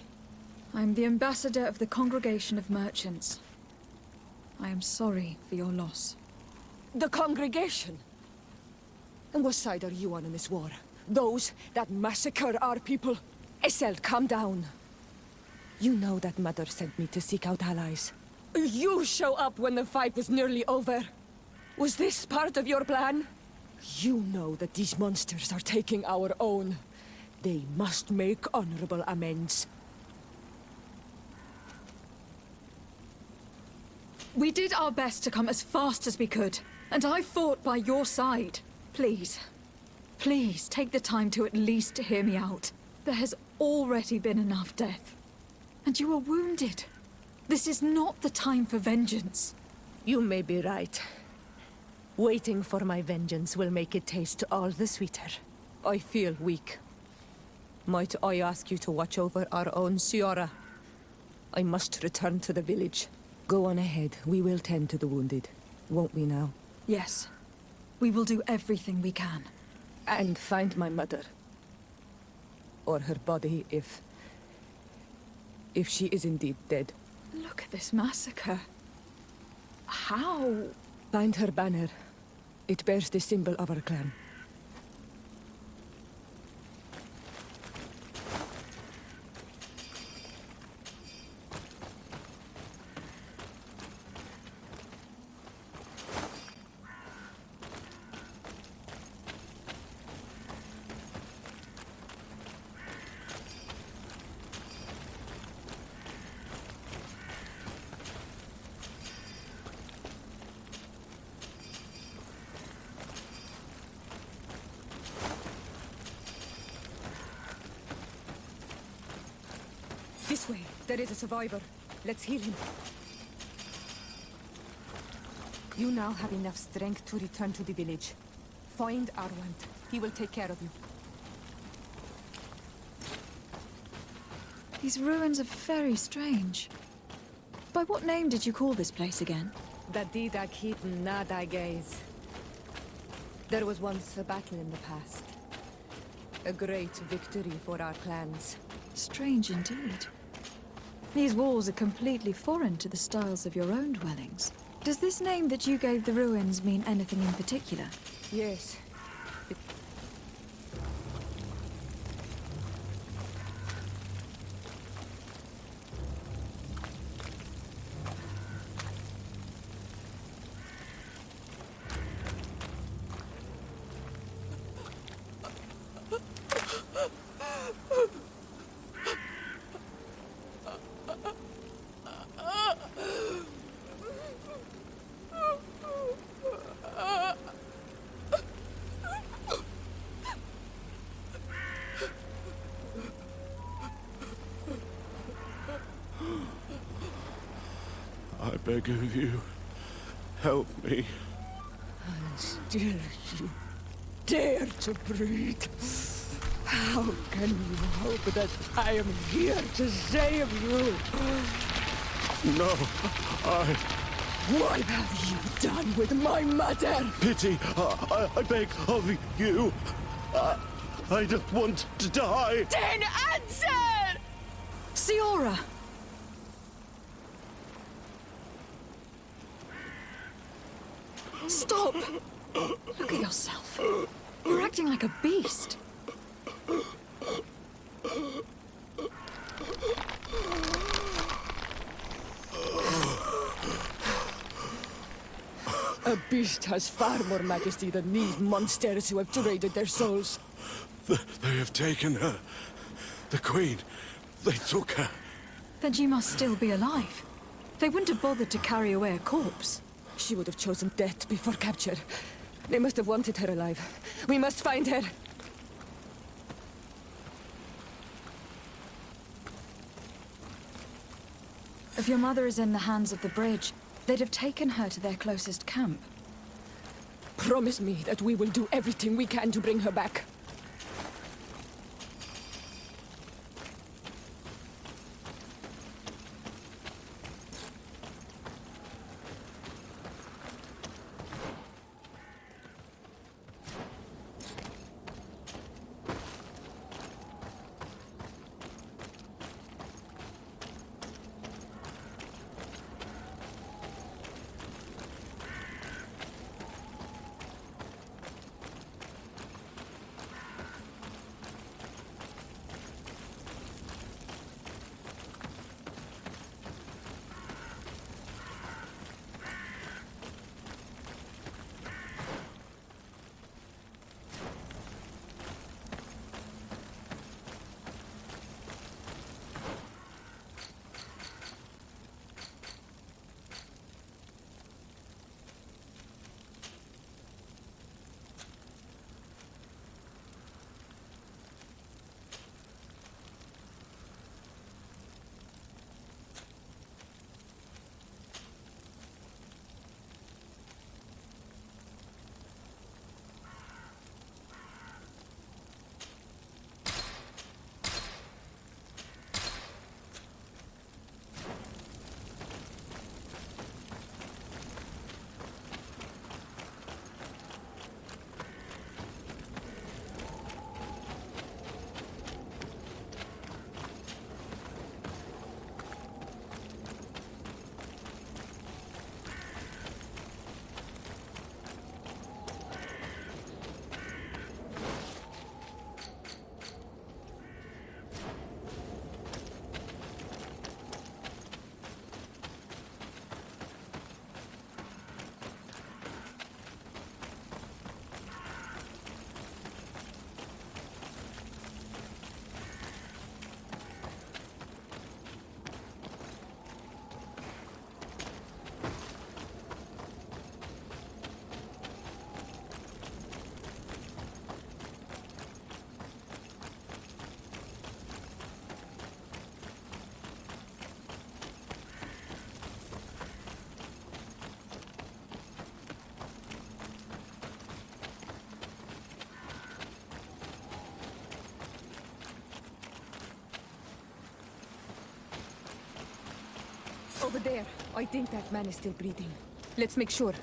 I'm the ambassador of the Congregation of Merchants. I am sorry for your loss. The Congregation? And what side are you on in this war? Those that massacre our people? Esselt, calm down. You know that Mother sent me to seek out allies. You show up when the fight was nearly over. Was this part of your plan? You know that these monsters are taking our own. They must make honorable amends. We did our best to come as fast as we could, and I fought by your side. Please. Please, take the time to at least hear me out. There has already been enough death. And you were wounded. This is not the time for vengeance. You may be right. Waiting for my vengeance will make it taste all the sweeter. I feel weak. Might I ask you to watch over our own Ciara? I must return to the village. Go on ahead. We will tend to the wounded. Won't we now? Yes. We will do everything we can. And find my mother. Or her body, if she is indeed dead. Look at this massacre. How? Find her banner. It bears the symbol of our clan. This way. There is a survivor. Let's heal him. You now have enough strength to return to the village. Find Arwand. He will take care of you. These ruins are very strange. By what name did you call this place again? Dadida Keaton Nadagaze. There was once a battle in the past. A great victory for our clans. Strange indeed. These walls are completely foreign to the styles of your own dwellings. Does this name that you gave the ruins mean anything in particular? Yes. I beg of you, help me. And still you dare to breathe. How can you hope that I am here to save you? No, What have you done with my mother? Pity, I beg of you. I don't want to die. Then answer! Siora! Stop! Look at yourself. You're acting like a beast. A beast has far more majesty than these monsters who have traded their souls. They have taken her. The Queen. They took her. Then she must still be alive. They wouldn't have bothered to carry away a corpse. She would have chosen death before capture. They must have wanted her alive. We must find her. If your mother is in the hands of the bridge, they'd have taken her to their closest camp. Promise me that we will do everything we can to bring her back. Over there. I think that man is still breathing. Let's make sure.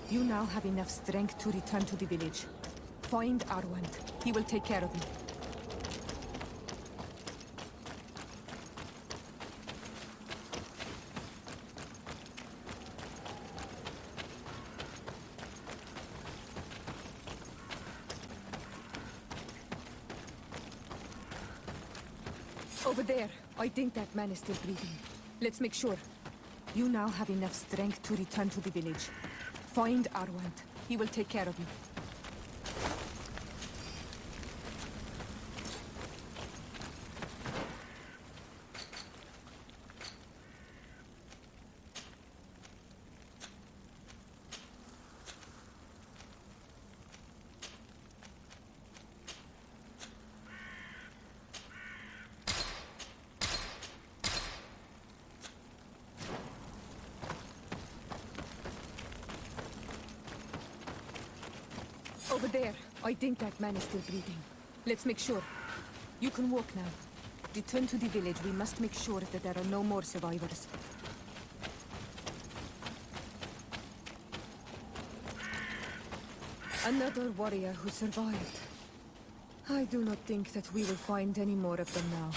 You now have enough strength to return to the village. Find Arwand. He will take care of you. Over there. I think that man is still breathing. Let's make sure. You now have enough strength to return to the village. Find Arwand. He will take care of you. there. I think that man is still breathing. Let's make sure. You can walk now. Return to the village. We must make sure that there are no more survivors. Another warrior who survived. I do not think that we will find any more of them now.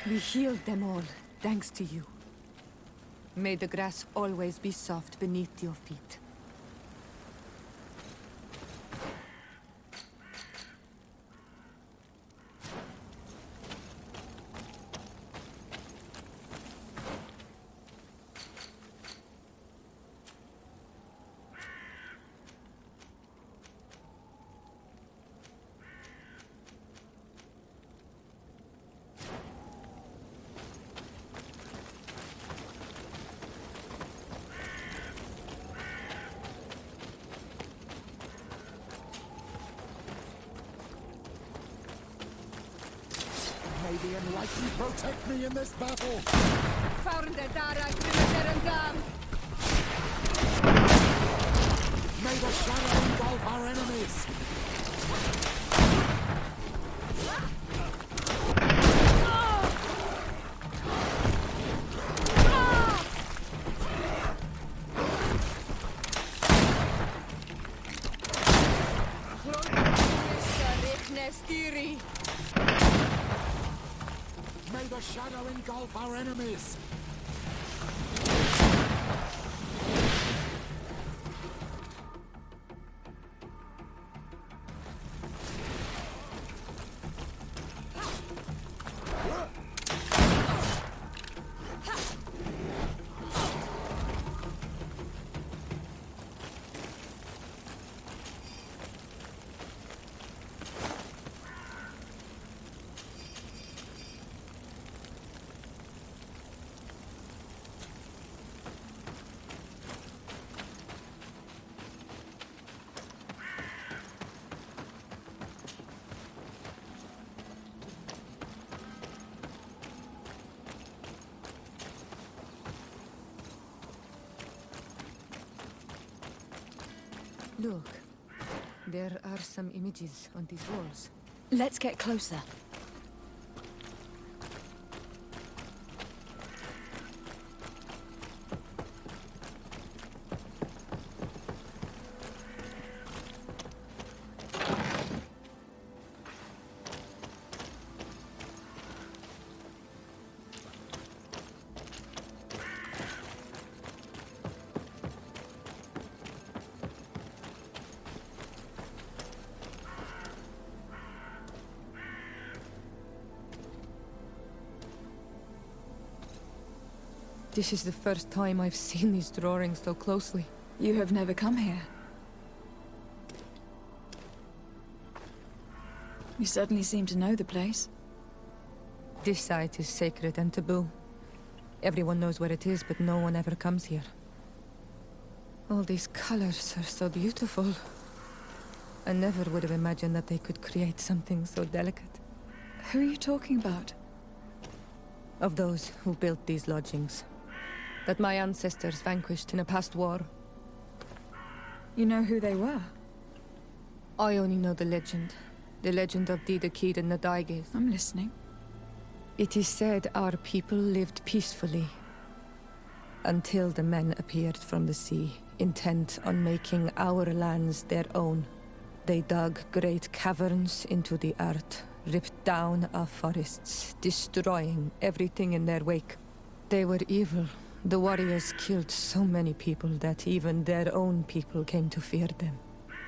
We healed them all, thanks to you. May the grass always be soft beneath your feet. May the enlightened protect me in this battle! May the shadow engulf our enemies! May the shadow engulf our enemies! Look, there are some images on these walls. Let's get closer. This is the first time I've seen these drawings so closely. You have never come here. You certainly seem to know the place. This site is sacred and taboo. Everyone knows where it is, but no one ever comes here. All these colors are so beautiful. I never would have imagined that they could create something so delicate. Who are you talking about? Of those who built these lodgings. That my ancestors vanquished in a past war. You know who they were? I only know the legend. The legend of the Kid and the Daiges. I'm listening. It is said our people lived peacefully. Until the men appeared from the sea, intent on making our lands their own. They dug great caverns into the earth, ripped down our forests, destroying everything in their wake. They were evil. The warriors killed so many people that even their own people came to fear them.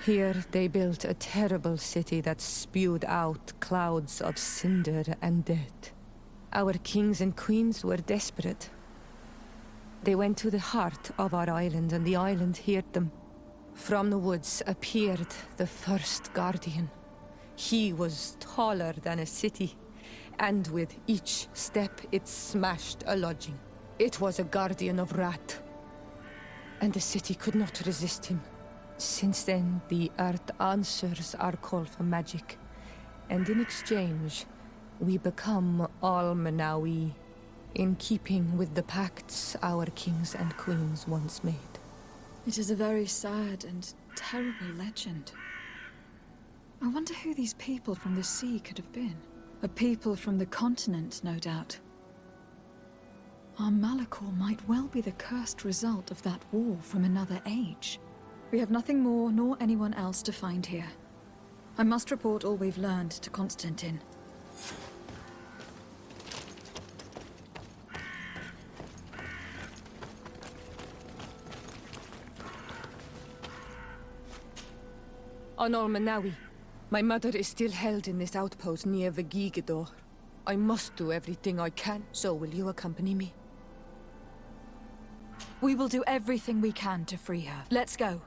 Here they built a terrible city that spewed out clouds of cinder and death. Our kings and queens were desperate. They went to the heart of our island, and the island heard them. From the woods appeared the first guardian. He was taller than a city, and with each step it smashed a lodging. It was a guardian of Rat, and the city could not resist him. Since then, the earth answers our call for magic, and in exchange, we become Almanawi, in keeping with the pacts our kings and queens once made. It is a very sad and terrible legend. I wonder who these people from the sea could have been. A people from the continent, no doubt. Our Malachor might well be the cursed result of that war from another age. We have nothing more nor anyone else to find here. I must report all we've learned to Constantine. On Almanawi, my mother is still held in this outpost near Vegigador. I must do everything I can, so will you accompany me? We will do everything we can to free her. Let's go.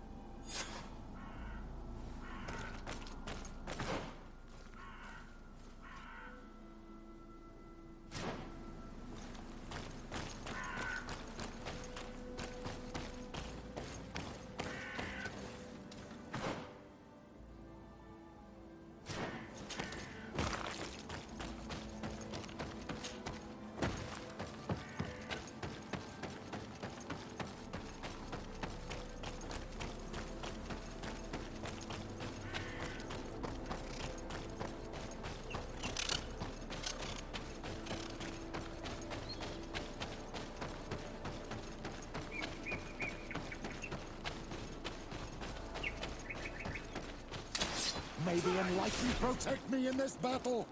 May the enlightened protect me in this battle!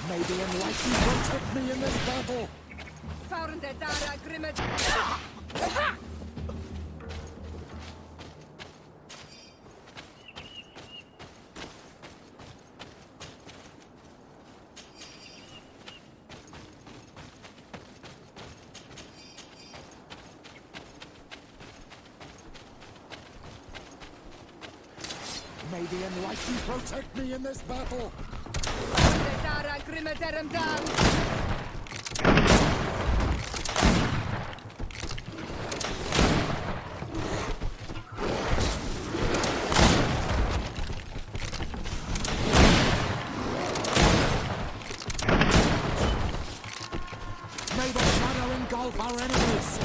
May the enlightened protect me in this battle! May the enlightened protect me in this battle! May the shadow engulf our enemies!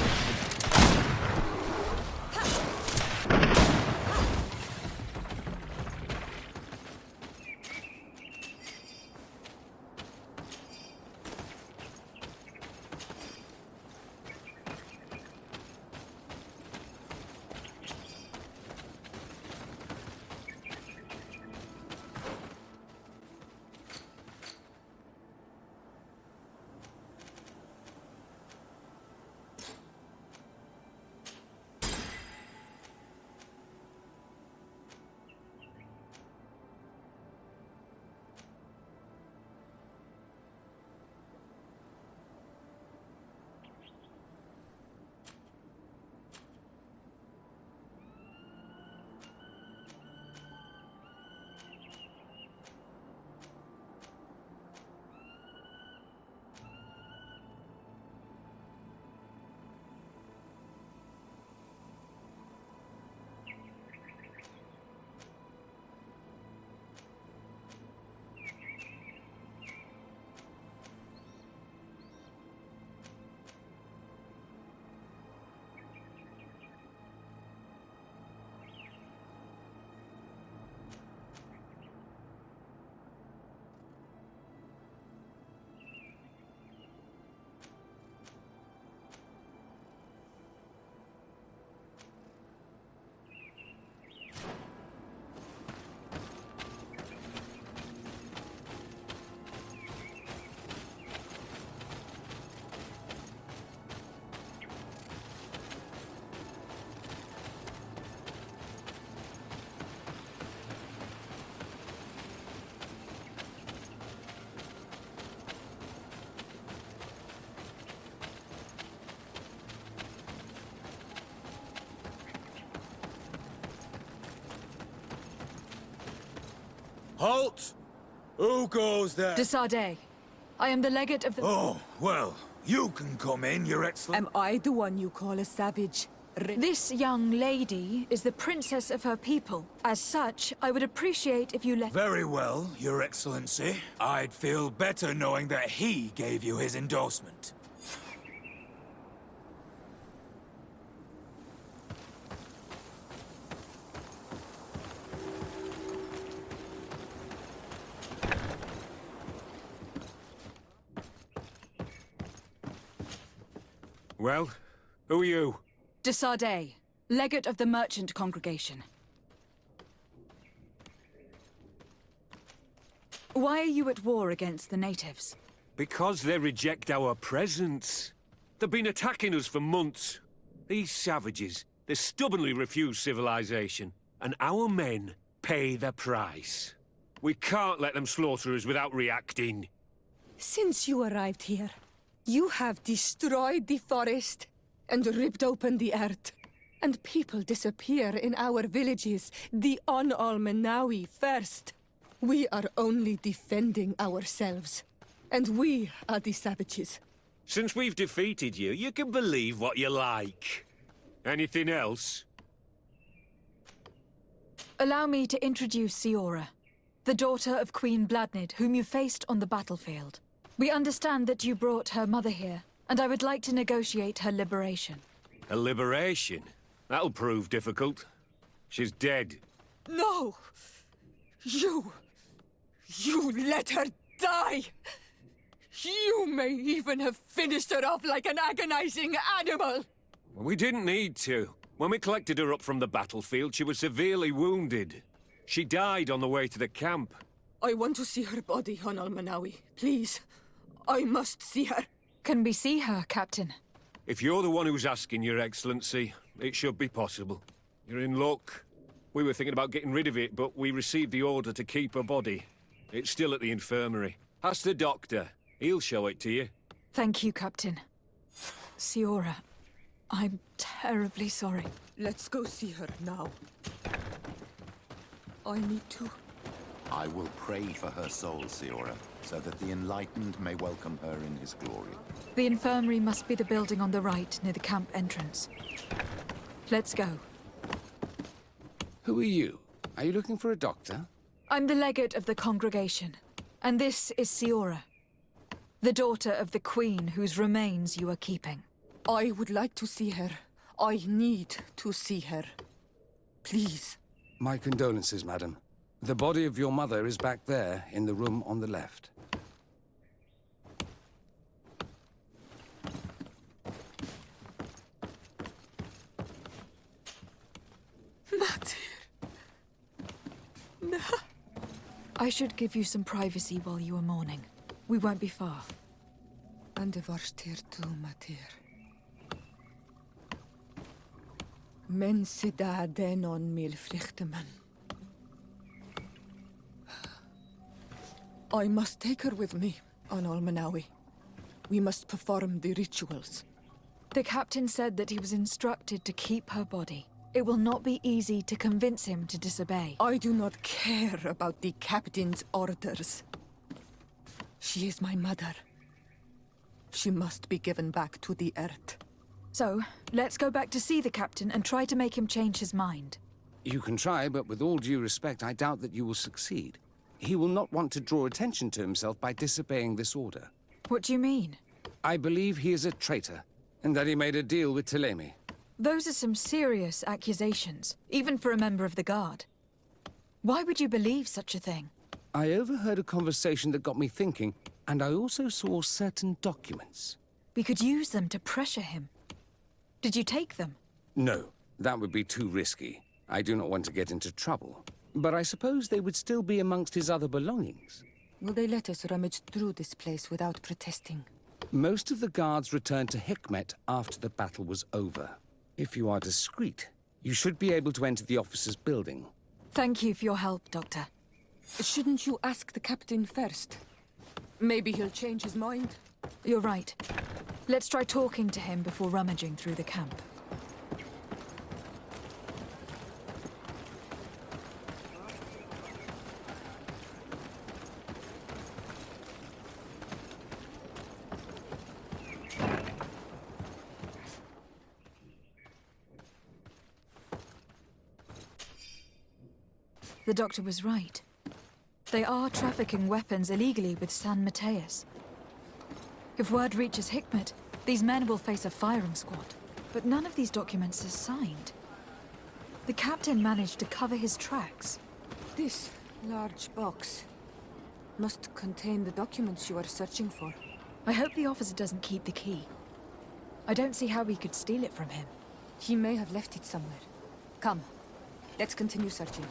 Halt! Who goes there? De Sardet. I am the legate of the... Oh, well, you can come in, Your Excellency. Am I the one you call a savage? This young lady is the princess of her people. As such, I would appreciate if you let... Very well, Your Excellency. I'd feel better knowing that he gave you his endorsement. Well, who are you? De Sardet, legate of the merchant congregation. Why are you at war against the natives? Because they reject our presence. They've been attacking us for months. These savages, they stubbornly refuse civilization, and our men pay the price. We can't let them slaughter us without reacting. Since you arrived here, you have destroyed the forest and ripped open the earth. And people disappear in our villages, the on-Almenawi first. We are only defending ourselves. And we are the savages. Since we've defeated you, you can believe what you like. Anything else? Allow me to introduce Siora, the daughter of Queen Bladnid, whom you faced on the battlefield. We understand that you brought her mother here, and I would like to negotiate her liberation. A liberation? That'll prove difficult. She's dead. No! You let her die! You may even have finished her off like an agonizing animal! We didn't need to. When we collected her up from the battlefield, she was severely wounded. She died on the way to the camp. I want to see her body on Almenawi. Please. I must see her. Can we see her, Captain? If you're the one who's asking, Your Excellency, it should be possible. You're in luck. We were thinking about getting rid of it, but we received the order to keep her body. It's still at the infirmary. Ask the doctor. He'll show it to you. Thank you, Captain. Siora, I'm terribly sorry. Let's go see her now. I need to. I will pray for her soul, Siora, so that the enlightened may welcome her in his glory. The infirmary must be the building on the right, near the camp entrance. Let's go. Who are you? Are you looking for a doctor? I'm the legate of the congregation, and this is Siora, the daughter of the queen whose remains you are keeping. I would like to see her. I need to see her. Please. My condolences, madam. The body of your mother is back there, in the room on the left. No. I should give you some privacy while you are mourning. We won't be far. And de varstir tu, Matir. Men sida denon mil flichtemen. I must take her with me on Almenawi. We must perform the rituals. The captain said that he was instructed to keep her body. It will not be easy to convince him to disobey. I do not care about the captain's orders. She is my mother. She must be given back to the earth. So, let's go back to see the captain and try to make him change his mind. You can try, but with all due respect, I doubt that you will succeed. He will not want to draw attention to himself by disobeying this order. What do you mean? I believe he is a traitor, and that he made a deal with Thélème. Those are some serious accusations, even for a member of the Guard. Why would you believe such a thing? I overheard a conversation that got me thinking, and I also saw certain documents. We could use them to pressure him. Did you take them? No, that would be too risky. I do not want to get into trouble. But I suppose they would still be amongst his other belongings. Will they let us rummage through this place without protesting? Most of the guards returned to Hikmet after the battle was over. If you are discreet, you should be able to enter the officer's building. Thank you for your help, Doctor. Shouldn't you ask the captain first? Maybe he'll change his mind. You're right. Let's try talking to him before rummaging through the camp. The doctor was right. They are trafficking weapons illegally with San Mateus. If word reaches Hikmet, these men will face a firing squad. But none of these documents is signed. The captain managed to cover his tracks. This large box must contain the documents you are searching for. I hope the officer doesn't keep the key. I don't see how we could steal it from him. He may have left it somewhere. Come, let's continue searching.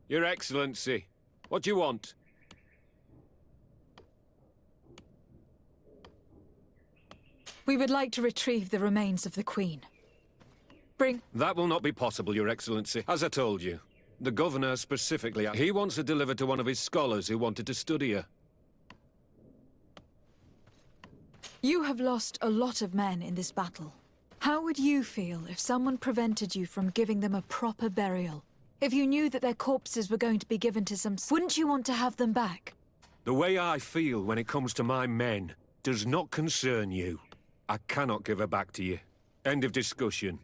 Your Excellency, what do you want? We would like to retrieve the remains of the Queen. Bring... That will not be possible, Your Excellency. As I told you, the Governor specifically, he wants her delivered to one of his scholars who wanted to study her. You have lost a lot of men in this battle. How would you feel if someone prevented you from giving them a proper burial? If you knew that their corpses were going to be given to some... Wouldn't you want to have them back? The way I feel when it comes to my men does not concern you. I cannot give her back to you. End of discussion.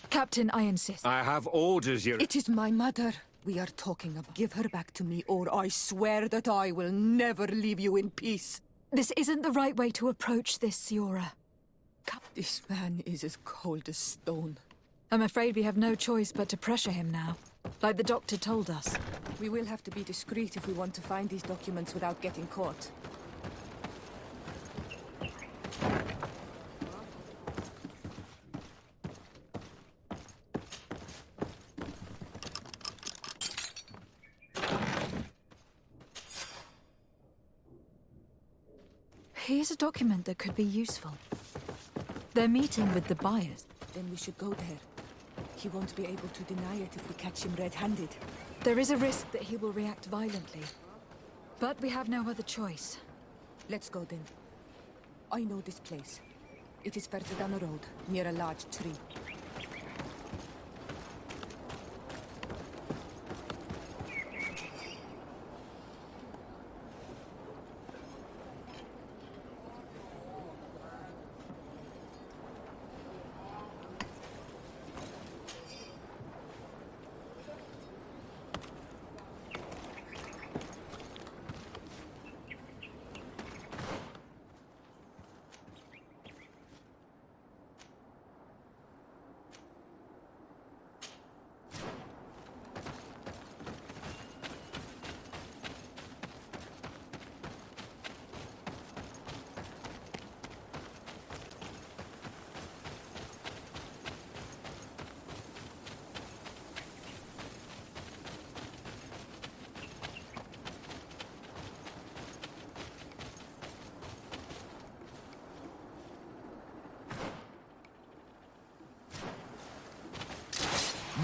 Captain, I insist. I have orders, Your... It is my mother we are talking about. Give her back to me, or I swear that I will never leave you in peace. This isn't the right way to approach this, Siora. This man is as cold as stone. I'm afraid we have no choice but to pressure him now, like the doctor told us. We will have to be discreet if we want to find these documents without getting caught. Here's a document that could be useful. They're meeting with the buyers. Then we should go there. He won't be able to deny it if we catch him red-handed. There is a risk that he will react violently. But we have no other choice. Let's go then. I know this place. It is further down the road, near a large tree.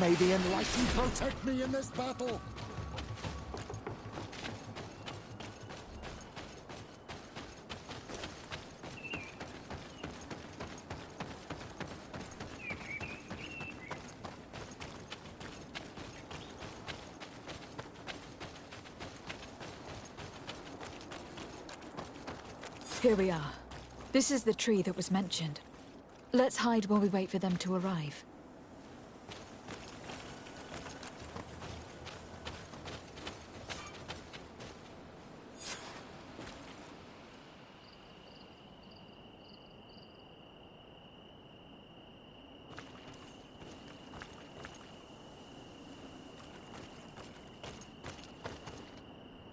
May the Enlightened protect me in this battle! Here we are. This is the tree that was mentioned. Let's hide while we wait for them to arrive.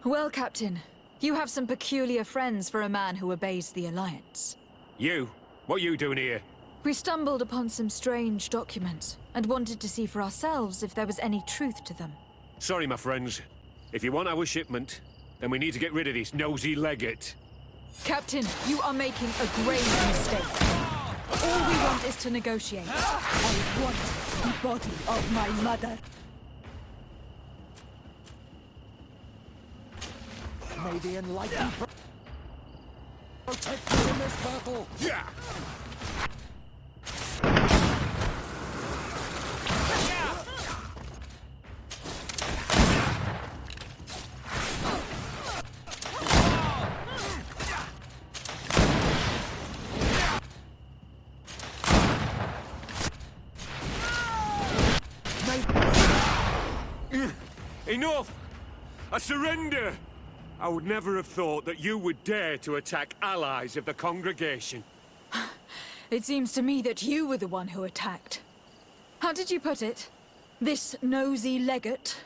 Well, Captain, you have some peculiar friends for a man who obeys the Alliance. You? What are you doing here? We stumbled upon some strange documents and wanted to see for ourselves if there was any truth to them. Sorry, my friends. If you want our shipment, then we need to get rid of this nosy legate. Captain, you are making a grave mistake. All we want is to negotiate. I want the body of my mother. May the enlightened protect you in this battle. Yeah. Enough! I surrender! I would never have thought that you would dare to attack allies of the congregation. It seems to me that you were the one who attacked. How did you put it? This nosy legate?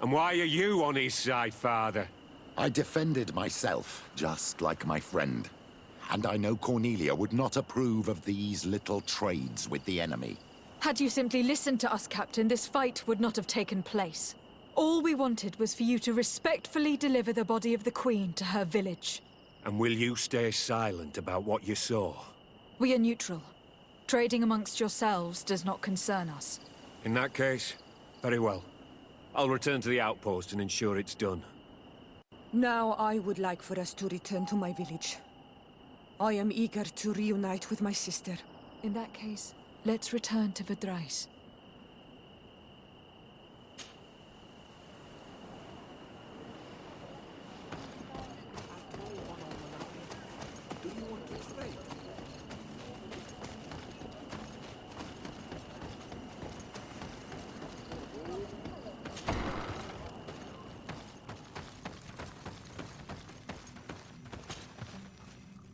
And why are you on his side, Father? I defended myself, just like my friend. And I know Cornelia would not approve of these little trades with the enemy. Had you simply listened to us, Captain, this fight would not have taken place. All we wanted was for you to respectfully deliver the body of the Queen to her village. And will you stay silent about what you saw? We are neutral. Trading amongst yourselves does not concern us. In that case, very well. I'll return to the outpost and ensure it's done. Now I would like for us to return to my village. I am eager to reunite with my sister. In that case, let's return to Verdrais.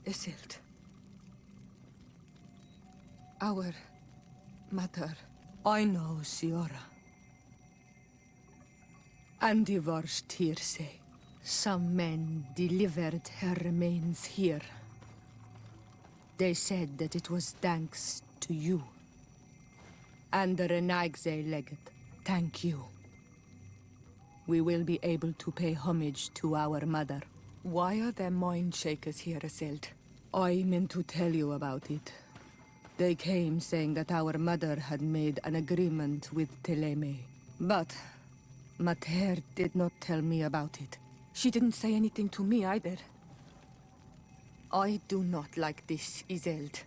Isildt. Our mother. I know, Siora. And the worst hearsay. Some men delivered her remains here. They said that it was thanks to you. And the Renaigse legate. Thank you. We will be able to pay homage to our mother. Why are there mind shakers here, Isildt? I meant to tell you about it. They came saying that our mother had made an agreement with Teleme. But Mater did not tell me about it. She didn't say anything to me either. I do not like this, Isildt.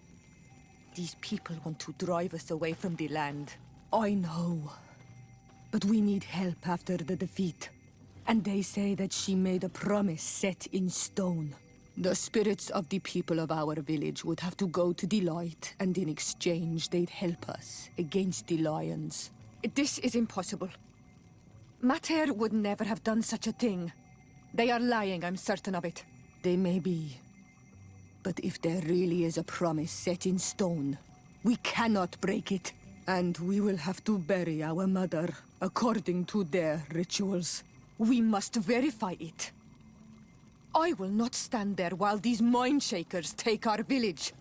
These people want to drive us away from the land. I know. But we need help after the defeat. And they say that she made a promise set in stone. The spirits of the people of our village would have to go to the light, and in exchange they'd help us against the lions. This is impossible. Mater would never have done such a thing. They are lying, I'm certain of it. They may be. But if there really is a promise set in stone, we cannot break it. And we will have to bury our mother according to their rituals. We must verify it. I will not stand there while these mind shakers take our village.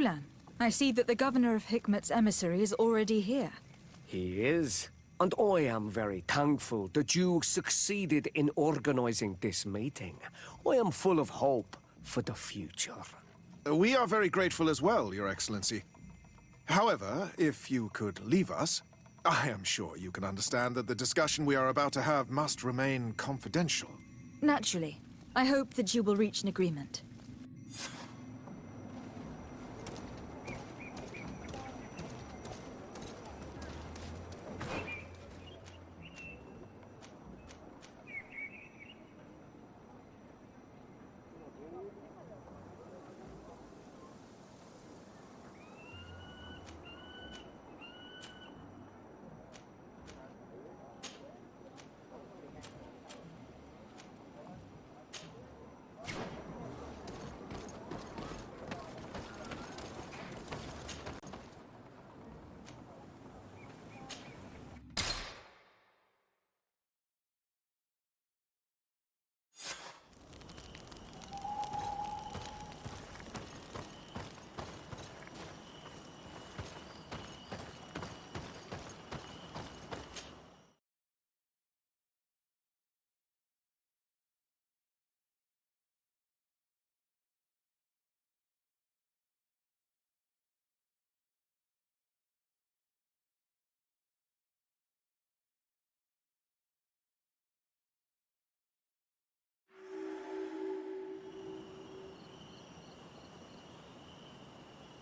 Ulan, I see that the governor of Hikmet's emissary is already here. He is. And I am very thankful that you succeeded in organizing this meeting. I am full of hope for the future. We are very grateful as well, Your Excellency. However, if you could leave us, I am sure you can understand that the discussion we are about to have must remain confidential. Naturally. I hope that you will reach an agreement.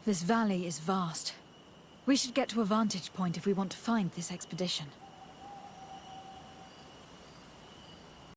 This valley is vast. We should get to a vantage point if we want to find this expedition.